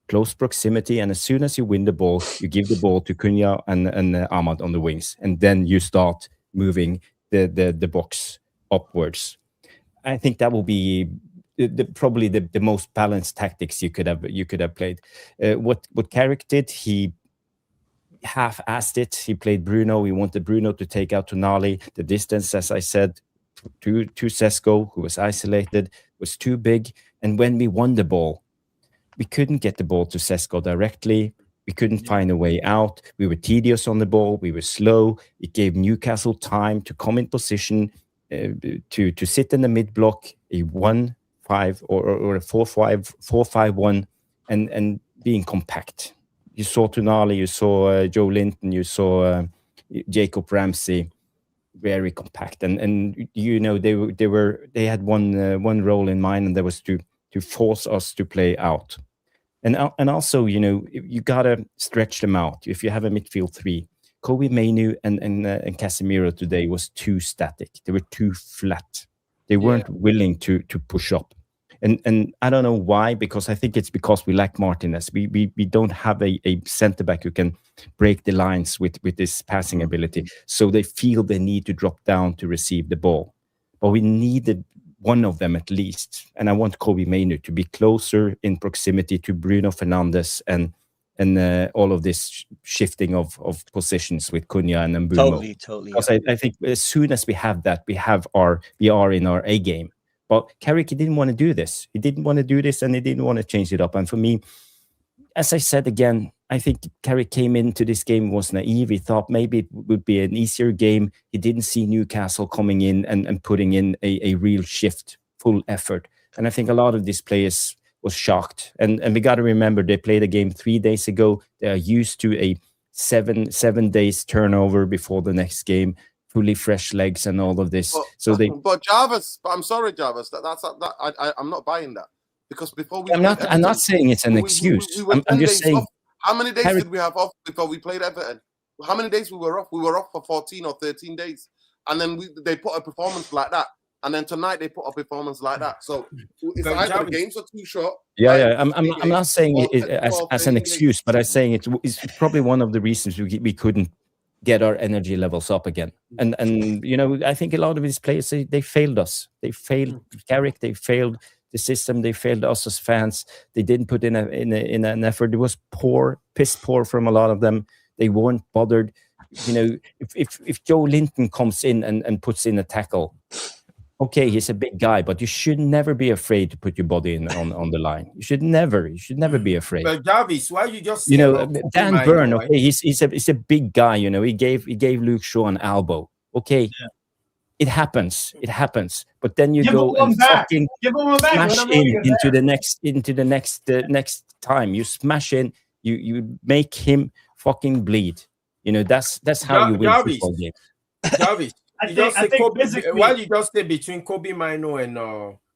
close proximity, and as soon as you win the ball, you give the ball to Cunha and Ahmad on the wings, and then you start moving the box upwards. I think that will be probably the most balanced tactics you could have played. What Carrick did, he half-assed it. He played Bruno. He wanted Bruno to take out Tonali. The distance, as I said, to Sesko, who was isolated, was too big. And when we won the ball, we couldn't get the ball to Sesko directly. We couldn't find a way out. We were tedious on the ball. We were slow. It gave Newcastle time to come in position, to sit in the mid block, a 1-5 or a 4-5-1, and being compact. You saw Tonali, you saw Joe Linton, you saw Jacob Ramsey, very compact, and you know they had one role in mind, and that was to force us to play out, and also, you know, you gotta stretch them out. If you have a midfield 3, Kobe Mainu and Casemiro today was too static. They were too flat. They weren't willing to push up. And I don't know why, because I think it's because we lack Martinez. We don't have a centre-back who can break the lines with this passing ability. So they feel they need to drop down to receive the ball. But we needed one of them at least. And I want Kobe Mainu to be closer in proximity to Bruno Fernandes and all of this shifting of positions with Cunha and Mbumo. Totally. Because I think as soon as we have that, we are in our A game. But Carrick, he didn't want to do this. He didn't want to do this, and he didn't want to change it up. And for me, as I said again, I think Carrick came into this game, was naive. He thought maybe it would be an easier game. He didn't see Newcastle coming in and putting in a real shift, full effort. And I think a lot of these players was shocked. And we got to remember, they played a game 3 days ago. They are used to a seven days turnover before the next game. Fully fresh legs and all of this. But Jarvis, I'm sorry, Jarvis. I'm not buying that, because before we, I'm not saying it's an excuse. I'm just saying. Off. How many days did we have off before we played Everton? How many days we were off? We were off for 14 or 13 days, and then they put a performance like that, and then tonight they put a performance like that. So it's either the games are too short. Yeah. I'm not saying it as an excuse, but I'm saying it's probably one of the reasons we couldn't get our energy levels up again. And you know, I think a lot of these players, they failed us. They failed Carrick, they failed the system, they failed us as fans. They didn't put in an effort. It was piss poor from a lot of them. They weren't bothered. You know, if Joe Linton comes in and puts in a tackle, okay, he's a big guy, but you should never be afraid to put your body in on the line. You should never be afraid. But Jarvis, why you just Dan Burn? Okay, he's a big guy. You know, he gave Luke Shaw an elbow. Okay, It happens. It happens. But then you Give go him one and back. fucking Give him one back. Let smash him know you're into there. the next time. You smash in. You make him fucking bleed. You know, that's how you win Jarvis. football games. Jarvis, I think physically, while you just say between Kobe Mino and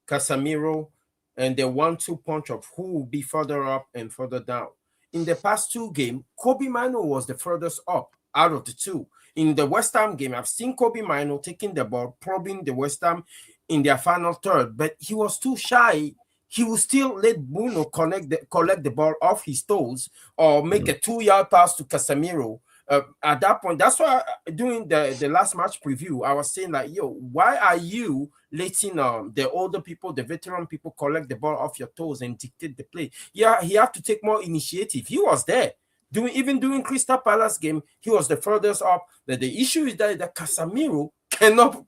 Casemiro and the 1-2 punch of who will be further up and further down. In the past 2 games, Kobe Mino was the furthest up out of the 2. In the West Ham game, I've seen Kobe Mino taking the ball, probing the West Ham in their final third, but he was too shy. He will still let Bruno collect the ball off his toes or make a 2-yard pass to Casemiro. At that point, that's why during the last match preview, I was saying like, yo, why are you letting the older people, the veteran people collect the ball off your toes and dictate the play? Yeah, he had to take more initiative. He was there. Even during Crystal Palace game, he was the furthest up. But the issue is that Casemiro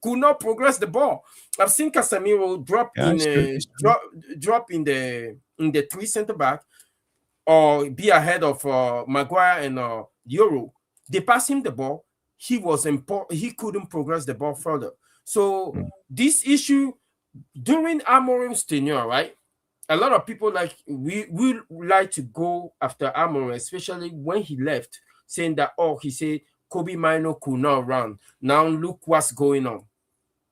could not progress the ball. I've seen Casemiro drop in the 3 center back or be ahead of Maguire and Euro. They pass him the ball. He couldn't progress the ball further. So this issue during Amorim's tenure, right? A lot of people we like to go after Amorim, especially when he left, saying that he said Kobe Mino could not run. Now look what's going on.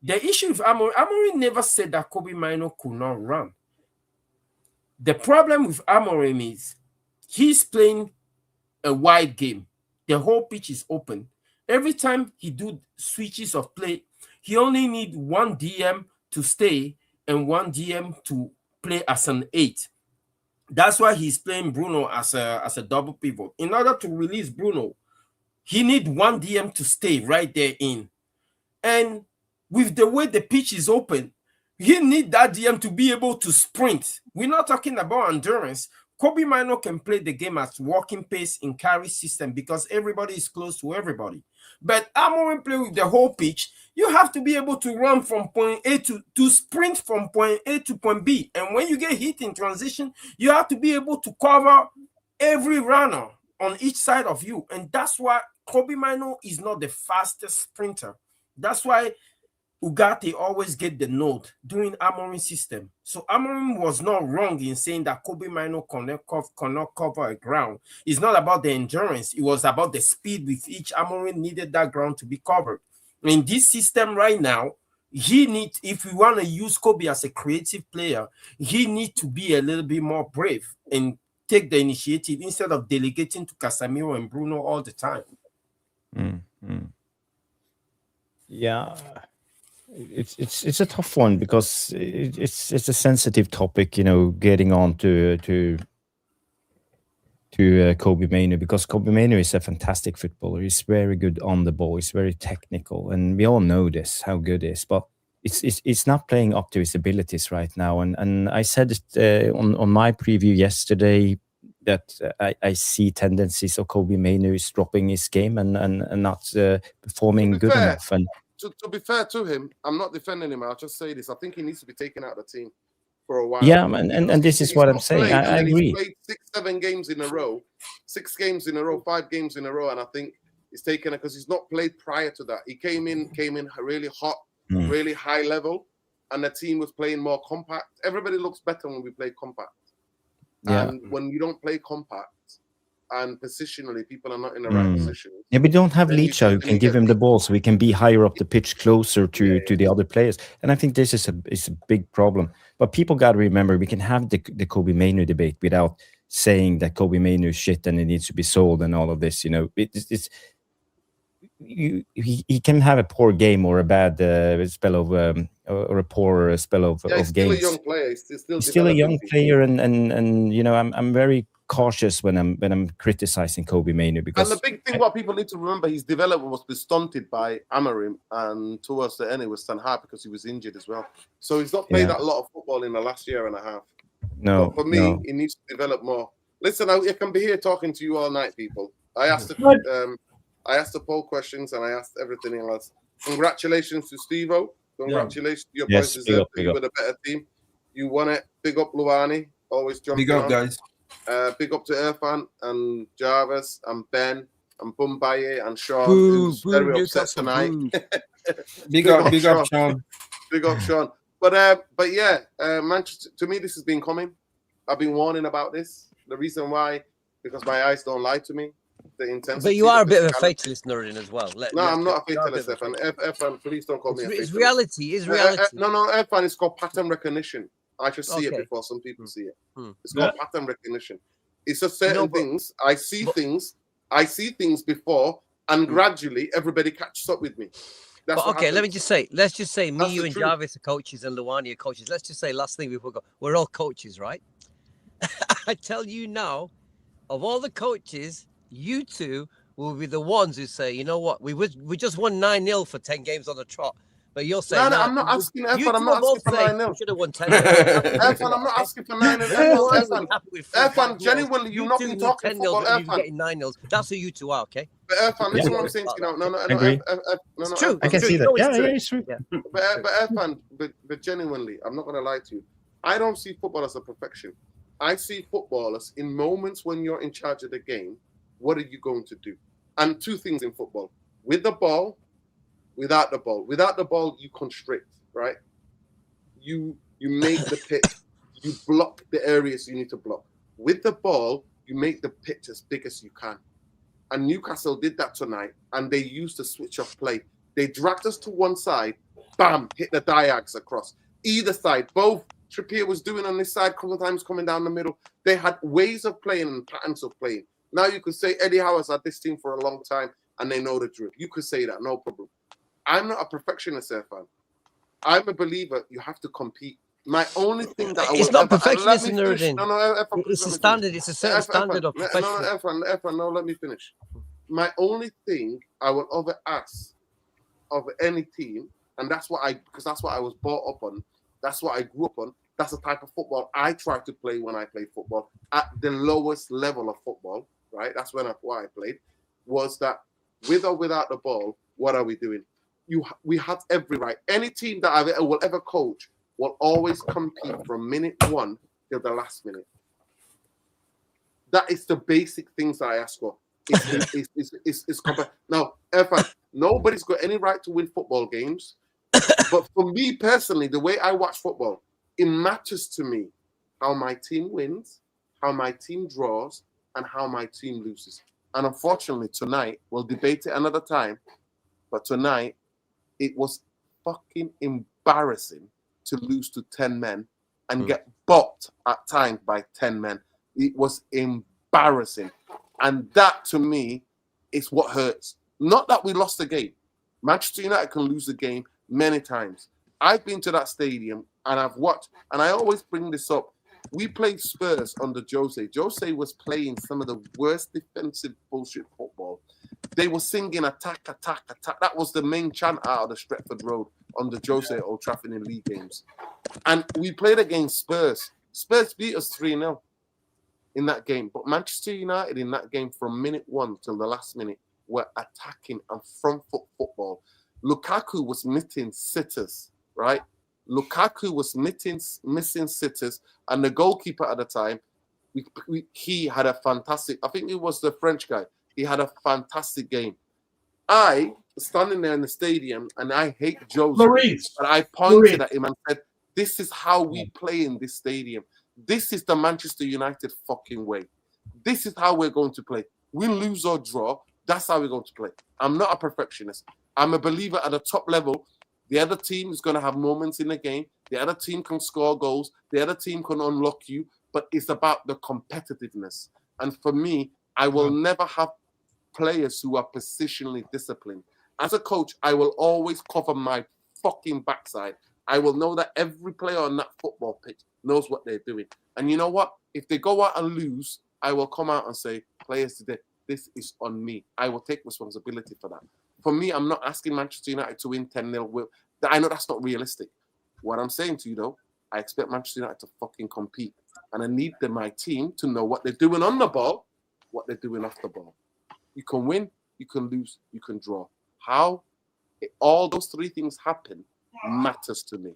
The issue with Amorim never said that Kobe Mino could not run. The problem with Amorim is he's playing a wide game. The whole pitch is open. Every time he do switches of play, he only need one DM to stay and one DM to play as an 8. That's why he's playing Bruno as a double pivot. In order to release Bruno, he need one DM to stay right there in. And with the way the pitch is open, he need that DM to be able to sprint. We're not talking about endurance. Kobe Mino can play the game at walking pace in carry system because everybody is close to everybody. But Amorim play with the whole pitch. You have to be able to run from point A to sprint from point A to point B. And when you get hit in transition, you have to be able to cover every runner on each side of you. And that's why Kobe Mino is not the fastest sprinter. That's why Ugarte always get the nod during Amorim's system. So Amorim was not wrong in saying that Kobe Mino cannot cover a ground. It's not about the endurance. It was about the speed with each Amorim needed that ground to be covered. In this system right now, if we want to use Kobe as a creative player, he needs to be a little bit more brave and take the initiative instead of delegating to Casemiro and Bruno all the time. Yeah. It's a tough one because it's a sensitive topic, you know, getting on to Kobe Mino, because Kobe Mino is a fantastic footballer. He's very good on the ball. He's very technical, and we all know this how good he is. But it's not playing up to his abilities right now. And I said it on my preview yesterday that I see tendencies of Kobe Mino is dropping his game and not performing good enough. And to be fair to him, I'm not defending him. I'll just say this. I think he needs to be taken out of the team for a while. Yeah, and this is what I'm saying. I agree. He's played 6-7 games in a row, 6 games in a row, 5 games in a row, and I think he's taken it because he's not played prior to that. He came in really hot, really high level, and the team was playing more compact. Everybody looks better when we play compact. Yeah. And when you don't play compact and positionally, people are not in the right position. Yeah, we don't have Licha who can give him the ball, so we can be higher up the pitch, closer to the other players. And I think this is a big problem. But people got to remember, we can have the Kobe Mino debate without saying that Kobe Mino is shit and it needs to be sold and all of this. You know, he can have a poor game or a bad spell of or a poor spell of games. Still a young player. He's still a young player, and you know, I'm very cautious when I'm criticizing Kobe Mino, because and the big thing what people need to remember, his development was stunted by Amorim, and towards the end it was Sanha because he was injured as well. So he's not played that lot of football in the last year and a half. No, but for me, he needs to develop more. Listen, I can be here talking to you all night, people. I asked the poll questions and I asked everything else. Congratulations to Steve-O. Congratulations to your boys. You were the better team. You won it. Big up Luani. Always jumping Big up, on. guys. Big up to Irfan and Jarvis and Ben and Bumbaye and Sean, Boo, who's boo, very upset Newcastle, tonight. boo. Big up, Sean. Big up, Sean. But yeah, Manchester. To me, this has been coming. I've been warning about this. The reason why, because my eyes don't lie to me. The intensity. But you are a bit of a fatalist, Nurin, as well. I'm not a fatalist, Irfan. Irfan, please don't call me a fatalist. It's reality. It's reality. No, Irfan, it's called pattern recognition. I should see it before some people see it. It's called pattern recognition. It's just certain things. I see things before, and gradually everybody catches up with me. That's but okay, let's just say me, you, and Jarvis are coaches, and Luwani are coaches. Let's just say last thing before we go, we're all coaches, right? I tell you now, of all the coaches, you two will be the ones who say, you know what, we just won 9-0 for 10 games on the trot. But you'll say, no, I'm not asking. Irfan, I'm not asking for 9-0. Should have won 10. Irfan, I'm not asking for 9-0. Irfan, genuinely, you've not been talking football. Irfan, getting 9-0s. That's who you two are, okay? But Irfan, listen what I'm saying to you now. No, it's true. I can see that. Yeah, it's true. Yeah. But Irfan, but genuinely, I'm not going to lie to you. I don't see football as a perfection. I see footballers in moments when you're in charge of the game. What are you going to do? And two things in football: with the ball. Without the ball. Without the ball, you constrict, right? You make the pitch. You block the areas you need to block. With the ball, you make the pitch as big as you can. And Newcastle did that tonight, and they used the switch of play. They dragged us to one side, bam, hit the diags across. Either side, both Trippier was doing on this side, sometimes coming down the middle. They had ways of playing and patterns of playing. Now you could say Eddie Howe has had this team for a long time, and they know the drill. You could say that, no problem. I'm not a perfectionist, Irfan. I'm a believer. You have to compete. My only thing that it's not perfectionism, Nuruddin. No, it's a standard. It's a certain standard of perfection. Irfan, no, let me finish. My only thing I will ever ask of any team, and because that's what I was brought up on. That's what I grew up on. That's the type of football I try to play when I play football at the lowest level of football. Right? That's what I played. Was that with or without the ball? What are we doing? We have every right. Any team that I will ever coach will always compete from minute 1 till the last minute. That is the basic things that I ask for. Now, Irfan, nobody's got any right to win football games. But for me personally, the way I watch football, it matters to me how my team wins, how my team draws, and how my team loses. And unfortunately, tonight, we'll debate it another time, but tonight, it was fucking embarrassing to lose to 10 men and get bopped at times by 10 men. It was embarrassing. And that, to me, is what hurts. Not that we lost the game. Manchester United can lose the game many times. I've been to that stadium and I've watched, and I always bring this up. We played Spurs under Jose. Jose was playing some of the worst defensive bullshit football. They were singing attack, attack, attack. That was the main chant out of the Stretford Road under Jose at Old Trafford in league games. And we played against Spurs. Spurs beat us 3-0 in that game. But Manchester United in that game from minute 1 till the last minute were attacking and front foot football. Lukaku was missing sitters, right? Lukaku was missing sitters. And the goalkeeper at the time, he had a fantastic, I think it was the French guy. He had a fantastic game. I was standing there in the stadium and I hate Jose. But I pointed at him and said, this is how we play in this stadium. This is the Manchester United fucking way. This is how we're going to play. We lose or draw. That's how we're going to play. I'm not a perfectionist. I'm a believer at the top level. The other team is going to have moments in the game. The other team can score goals. The other team can unlock you. But it's about the competitiveness. And for me, I will never have players who are positionally disciplined. As a coach, I will always cover my fucking backside. I will know that every player on that football pitch knows what they're doing. And you know what? If they go out and lose, I will come out and say, players today, this is on me. I will take responsibility for that. For me, I'm not asking Manchester United to win 10-0. I know that's not realistic. What I'm saying to you, though, I expect Manchester United to fucking compete. And I need my team to know what they're doing on the ball, what they're doing off the ball. You can win, you can lose, you can draw. How all those three things happen matters to me.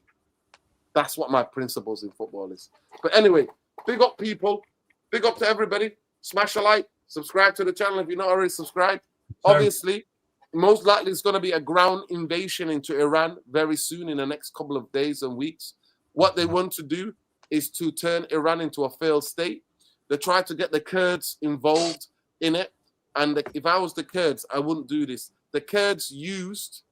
That's what my principles in football is. But anyway, big up people. Big up to everybody. Smash a like. Subscribe to the channel if you're not already subscribed. Obviously, most likely it's going to be a ground invasion into Iran very soon in the next couple of days and weeks. What they want to do is to turn Iran into a failed state. They try to get the Kurds involved in it. And if I was the Kurds, I wouldn't do this. The Kurds used,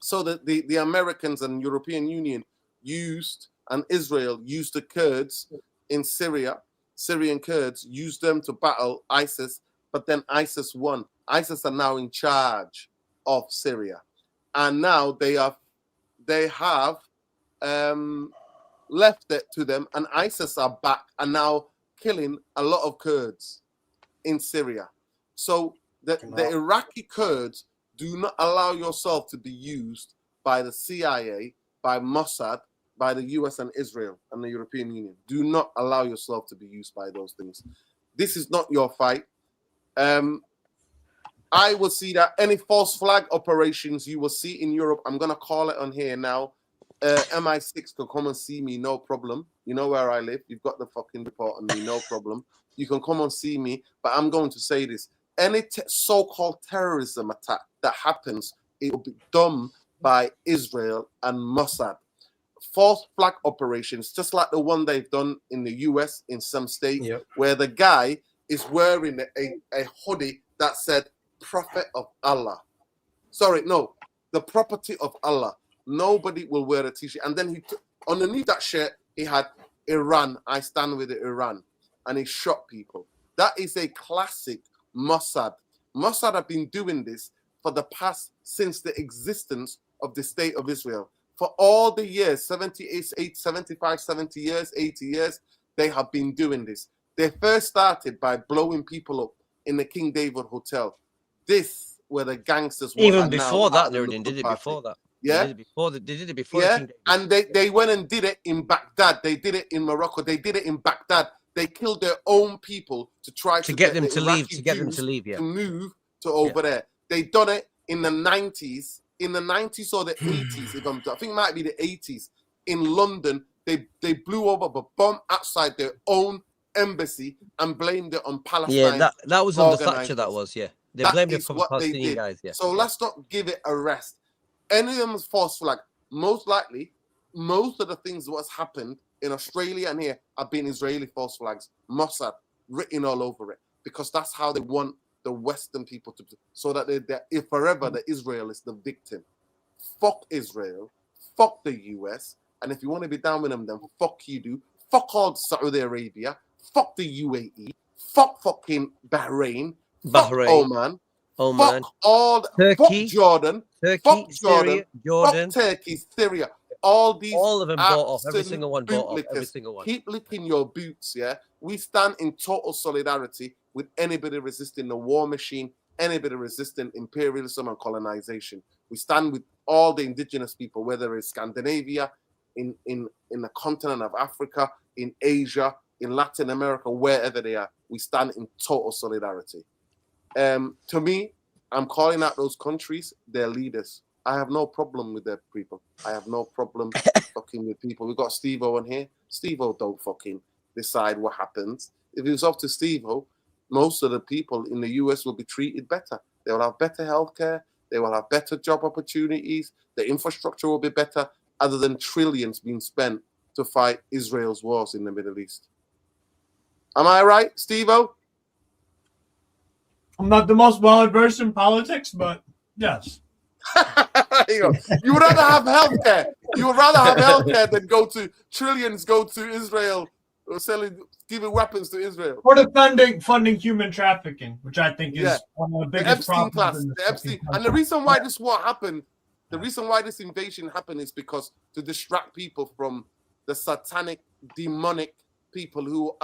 so that the Americans and European Union used, and Israel used the Kurds in Syria, Syrian Kurds, used them to battle ISIS, but then ISIS won. ISIS are now in charge of Syria. And now they have left it to them, and ISIS are back and now killing a lot of Kurds in Syria. So the Iraqi Kurds, do not allow yourself to be used by the CIA, by Mossad, by the US and Israel and the European Union. Do not allow yourself to be used by those things. This is not your fight. I will see that any false flag operations you will see in Europe, I'm going to call it on here now. MI6 can come and see me, no problem. You know where I live. You've got the fucking report on me, no problem. You can come and see me, but I'm going to say this. Any so-called terrorism attack that happens, it will be done by Israel and Mossad. False flag operations, just like the one they've done in the US in some state, where the guy is wearing a hoodie that said Prophet of Allah. Sorry, no, the property of Allah. Nobody will wear a t-shirt. And then underneath that shirt, he had Iran, I stand with Iran. And he shot people. That is a classic Mossad. Mossad have been doing this for the past, since the existence of the state of Israel. For all the years, 75, 70 years, 80 years, they have been doing this. They first started by blowing people up in the King David Hotel. This were the gangsters. Even before that, they did it before that. Yeah, they did it before. Yeah, and they went and did it in Baghdad. They did it in Morocco. They did it in Baghdad. They killed their own people to try to get them to leave. To move to over there. They done it in the 90s. In the 90s or the 80s, I think it might be the 80s. In London, they blew up a bomb outside their own embassy and blamed it on Palestine. Yeah, that was under Thatcher. That was They blamed it on Palestinian guys. Yeah. So let's not give it a rest. Any of them is false flag. Most likely, most of the things what's happened in Australia and here have been Israeli false flags. Mossad written all over it, because that's how they want the Western people to, so that if forever the Israel is the victim. Fuck Israel, fuck the US, and if you want to be down with them, then fuck you do. Fuck all Saudi Arabia, fuck the UAE, fuck fucking Bahrain, fuck Oman, fuck all Turkey, fuck Jordan, fuck Syria, Jordan, fuck Turkey, Syria. All of them bought off. Every single one bought off. Every single one. Keep licking your boots, yeah? We stand in total solidarity with anybody resisting the war machine, anybody resisting imperialism and colonization. We stand with all the indigenous people, whether it's Scandinavia, in the continent of Africa, in Asia, in Latin America, wherever they are. We stand in total solidarity. To me, I'm calling out those countries, their leaders. I have no problem with their people. I have no problem fucking with people. We've got Steve-O on here. Steve-O don't fucking decide what happens. If it was up to Steve-O, most of the people in the US will be treated better. They will have better healthcare. They will have better job opportunities. The infrastructure will be better, other than trillions being spent to fight Israel's wars in the Middle East. Am I right, Steve-O? I'm not the most well-versed in politics, but yes. You would rather have healthcare. You would rather have healthcare than trillions go to Israel or giving weapons to Israel. Or funding human trafficking, which I think is one of the biggest problems. The Epstein class. And the reason why this war happened, the reason why this invasion happened is because to distract people from the satanic, demonic people who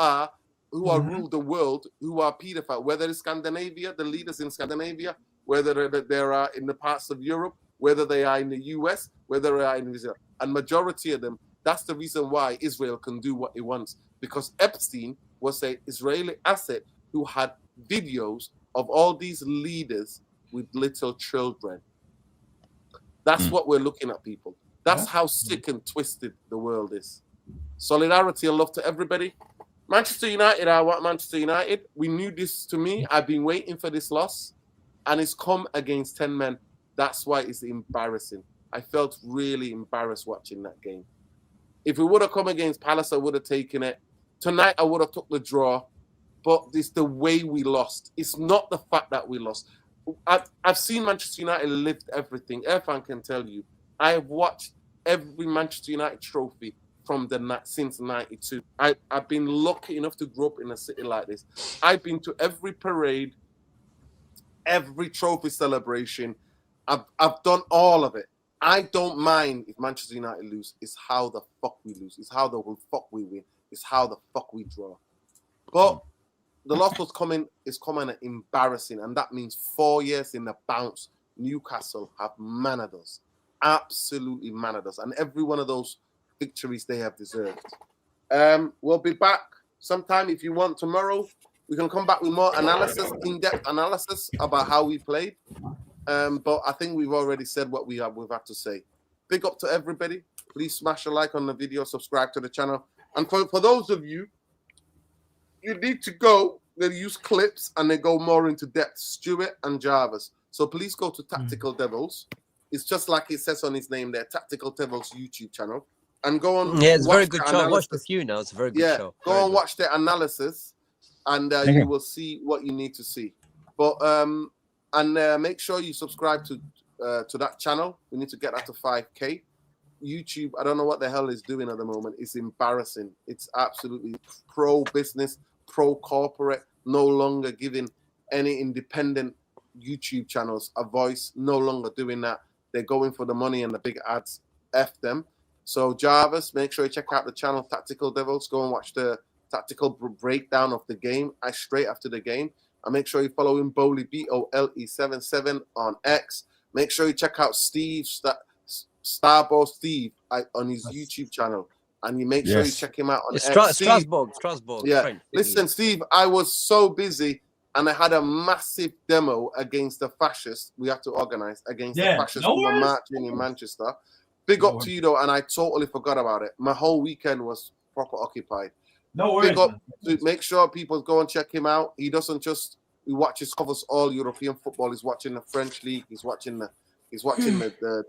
rule the world, who are pedophiles, whether it's Scandinavia, the leaders in Scandinavia, whether they are in the parts of Europe, whether they are in the US, whether they are in Israel. And majority of them, that's the reason why Israel can do what it wants. Because Epstein was an Israeli asset who had videos of all these leaders with little children. That's what we're looking at, people. That's how sick and twisted the world is. Solidarity and love to everybody. Manchester United, I want Manchester United. We knew this to me. I've been waiting for this loss. and it's come against 10 men. That's why it's embarrassing. I felt really embarrassed watching that game. If it would have come against Palace, I would have taken it. Tonight, I would have took the draw. But it's the way we lost. It's not the fact that we lost. I've seen Manchester United lift everything. Irfan can tell you. I have watched every Manchester United trophy since '92. I've been lucky enough to grow up in a city like this. I've been to every parade, every trophy celebration. I've done all of it. I don't mind if Manchester United lose. It's how the fuck we lose. It's how the fuck we win. It's how the fuck we draw. But the loss was coming embarrassing, and that means 4 years in the bounce. Newcastle have managed us, absolutely managed us, and every one of those victories they have deserved. We'll be back sometime if you want tomorrow. We can come back with more analysis, in-depth analysis about how we played. But I think we've already said what we've had to say. Big up to everybody. Please smash a like on the video, subscribe to the channel, and for those of you. You need to go. They use clips and they go more into depth. Stuart and Jarvis. So please go to Tactical Devils. It's just like it says on his name there, Tactical Devils YouTube channel, and go on. Yeah, it's a very good show. I watched a few now. It's a very good show. Go and watch the analysis, and you will see what you need to see. But make sure you subscribe to that channel. We need to get that to 5K. YouTube, I don't know what the hell is doing at the moment. It's embarrassing. It's absolutely pro-business, pro-corporate, no longer giving any independent YouTube channels a voice, no longer doing that. They're going for the money and the big ads. F them. So Jarvis, make sure you check out the channel Tactical Devils. Go and watch the tactical breakdown of the game straight after the game. And make sure you follow him, Bullied, BOLE77 on X. Make sure you check out Starboy Steve on his YouTube channel, and you make sure you check him out on Strasbourg. Yeah, French. listen, Steve, I was so busy, and I had a massive demo against the fascists. We had to organize against the fascists who were marching in Manchester. Big up to you though, and I totally forgot about it. My whole weekend was proper occupied. No worries. Big up to make sure people go and check him out. He doesn't just covers all European football. He's watching the French league. He's watching the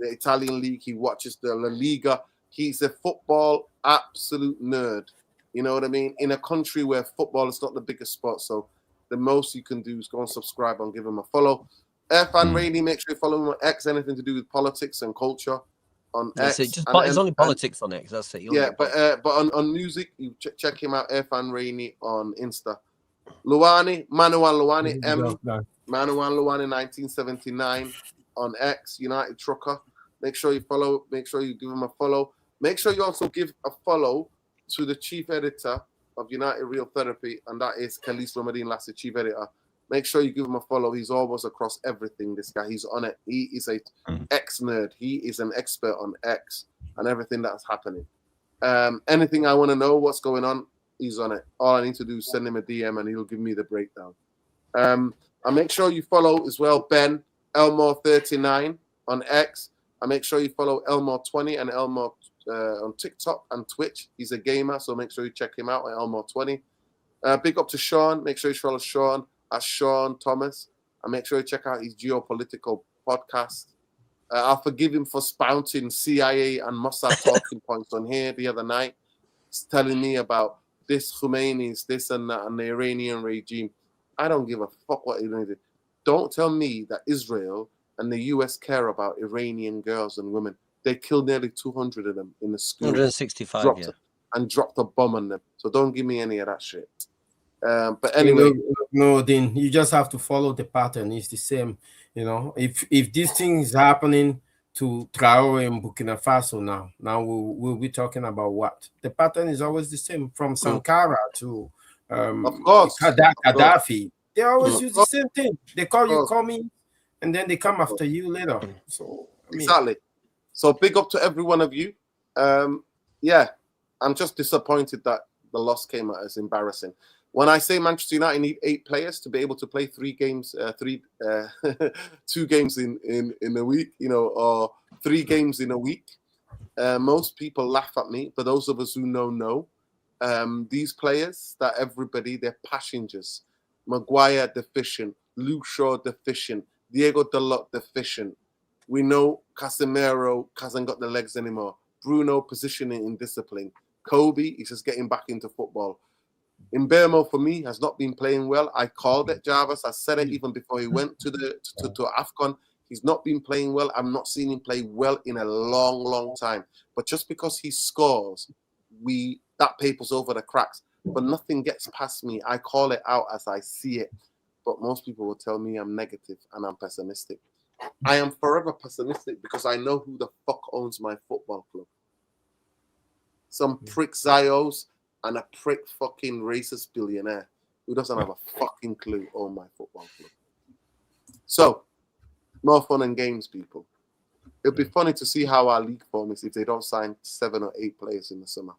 Italian league. He watches the La Liga. He's a football absolute nerd. You know what I mean? In a country where football is not the biggest sport, so the most you can do is go and subscribe and give him a follow. Irfan Rainey, make sure you follow him on X. Anything to do with politics and culture on X. It's only politics on X. That's it. But on music, you check him out. Irfan Rainey on Insta. Manuel Luani, Manuel Luani, 1979. On X, United Trucker. Make sure you follow. Make sure you give him a follow. Make sure you also give a follow to the chief editor of United Real Therapy, and that is Khalis Ramadeen Lassie, chief editor. Make sure you give him a follow. He's always across everything. This guy, he's on it. He is a X nerd. He is an expert on X and everything that's happening. Anything I want to know what's going on, he's on it. All I need to do is send him a DM and he'll give me the breakdown. And make sure you follow as well Ben Elmore39 on X. And make sure you follow Elmore20 and Elmore on TikTok and Twitch. He's a gamer, so make sure you check him out at Elmore20. Big up to Sean. Make sure you follow Sean at Sean Thomas. And make sure you check out his geopolitical podcast. I'll forgive him for spouting CIA and Mossad talking points on here the other night. He's telling me about this Khomeini's, this and that, and the Iranian regime. I don't give a fuck what Iran did. Don't tell me that Israel and the US care about Iranian girls and women. They killed nearly 200 of them in the school. 165, and dropped a bomb on them. So don't give me any of that shit. But anyway, no, then you just have to follow the pattern. It's the same, you know. If this thing is happening to Traore in Burkina Faso now we'll be talking about what the pattern is always the same from Sankara to of course Gaddafi. They always use the same thing. They call you coming, and then they come after you later. So exactly. So big up to every one of you. Yeah, I'm just disappointed that the loss came out as embarrassing. When I say Manchester United need 8 players to be able to play 2 games in a week, you know, or 3 games in a week, most people laugh at me. But those of us who know, these players, they're passengers. Maguire deficient, Luke Shaw deficient, Diego Dalot deficient. We know Casemiro hasn't got the legs anymore. Bruno positioning in discipline. Kobe is just getting back into football. Mbeumo, for me, has not been playing well. I called it, Jarvis. I said it even before he went to AFCON. He's not been playing well. I'm not seeing him play well in a long, long time. But just because he scores, that papers over the cracks. But nothing gets past me. I call it out as I see it. But most people will tell me I'm negative and I'm pessimistic. I am forever pessimistic because I know who the fuck owns my football club. Some prick Zios and a prick fucking racist billionaire who doesn't have a fucking clue own my football club. So, more fun and games, people. It'll be funny to see how our league form is if they don't sign 7 or 8 players in the summer.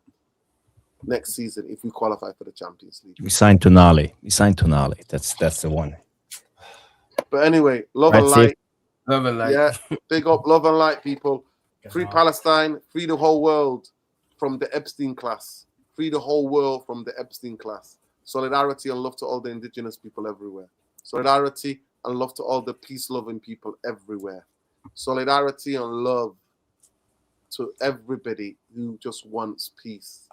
Next season, if we qualify for the Champions League. We signed Tonali. That's the one. But anyway, love and light. Love and light. Yeah, big up, love and light, people. Free Palestine, free the whole world from the Epstein class. Free the whole world from the Epstein class. Solidarity and love to all the indigenous people everywhere. Solidarity and love to all the peace-loving people everywhere. Solidarity and love to everybody who just wants peace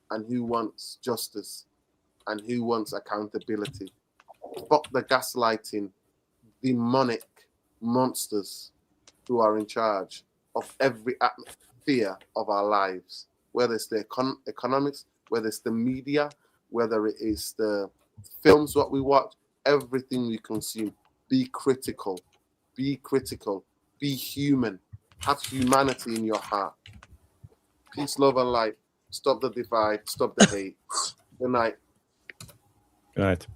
and who wants justice and who wants accountability. Fuck the gaslighting, demonic monsters who are in charge of every atmosphere of our lives, whether it's the economics, whether it's the media, whether it is the films what we watch, everything we consume. Be critical, be human, have humanity in your heart. Peace, love, and light. Stop the divide, stop the hate. Good night. Good night.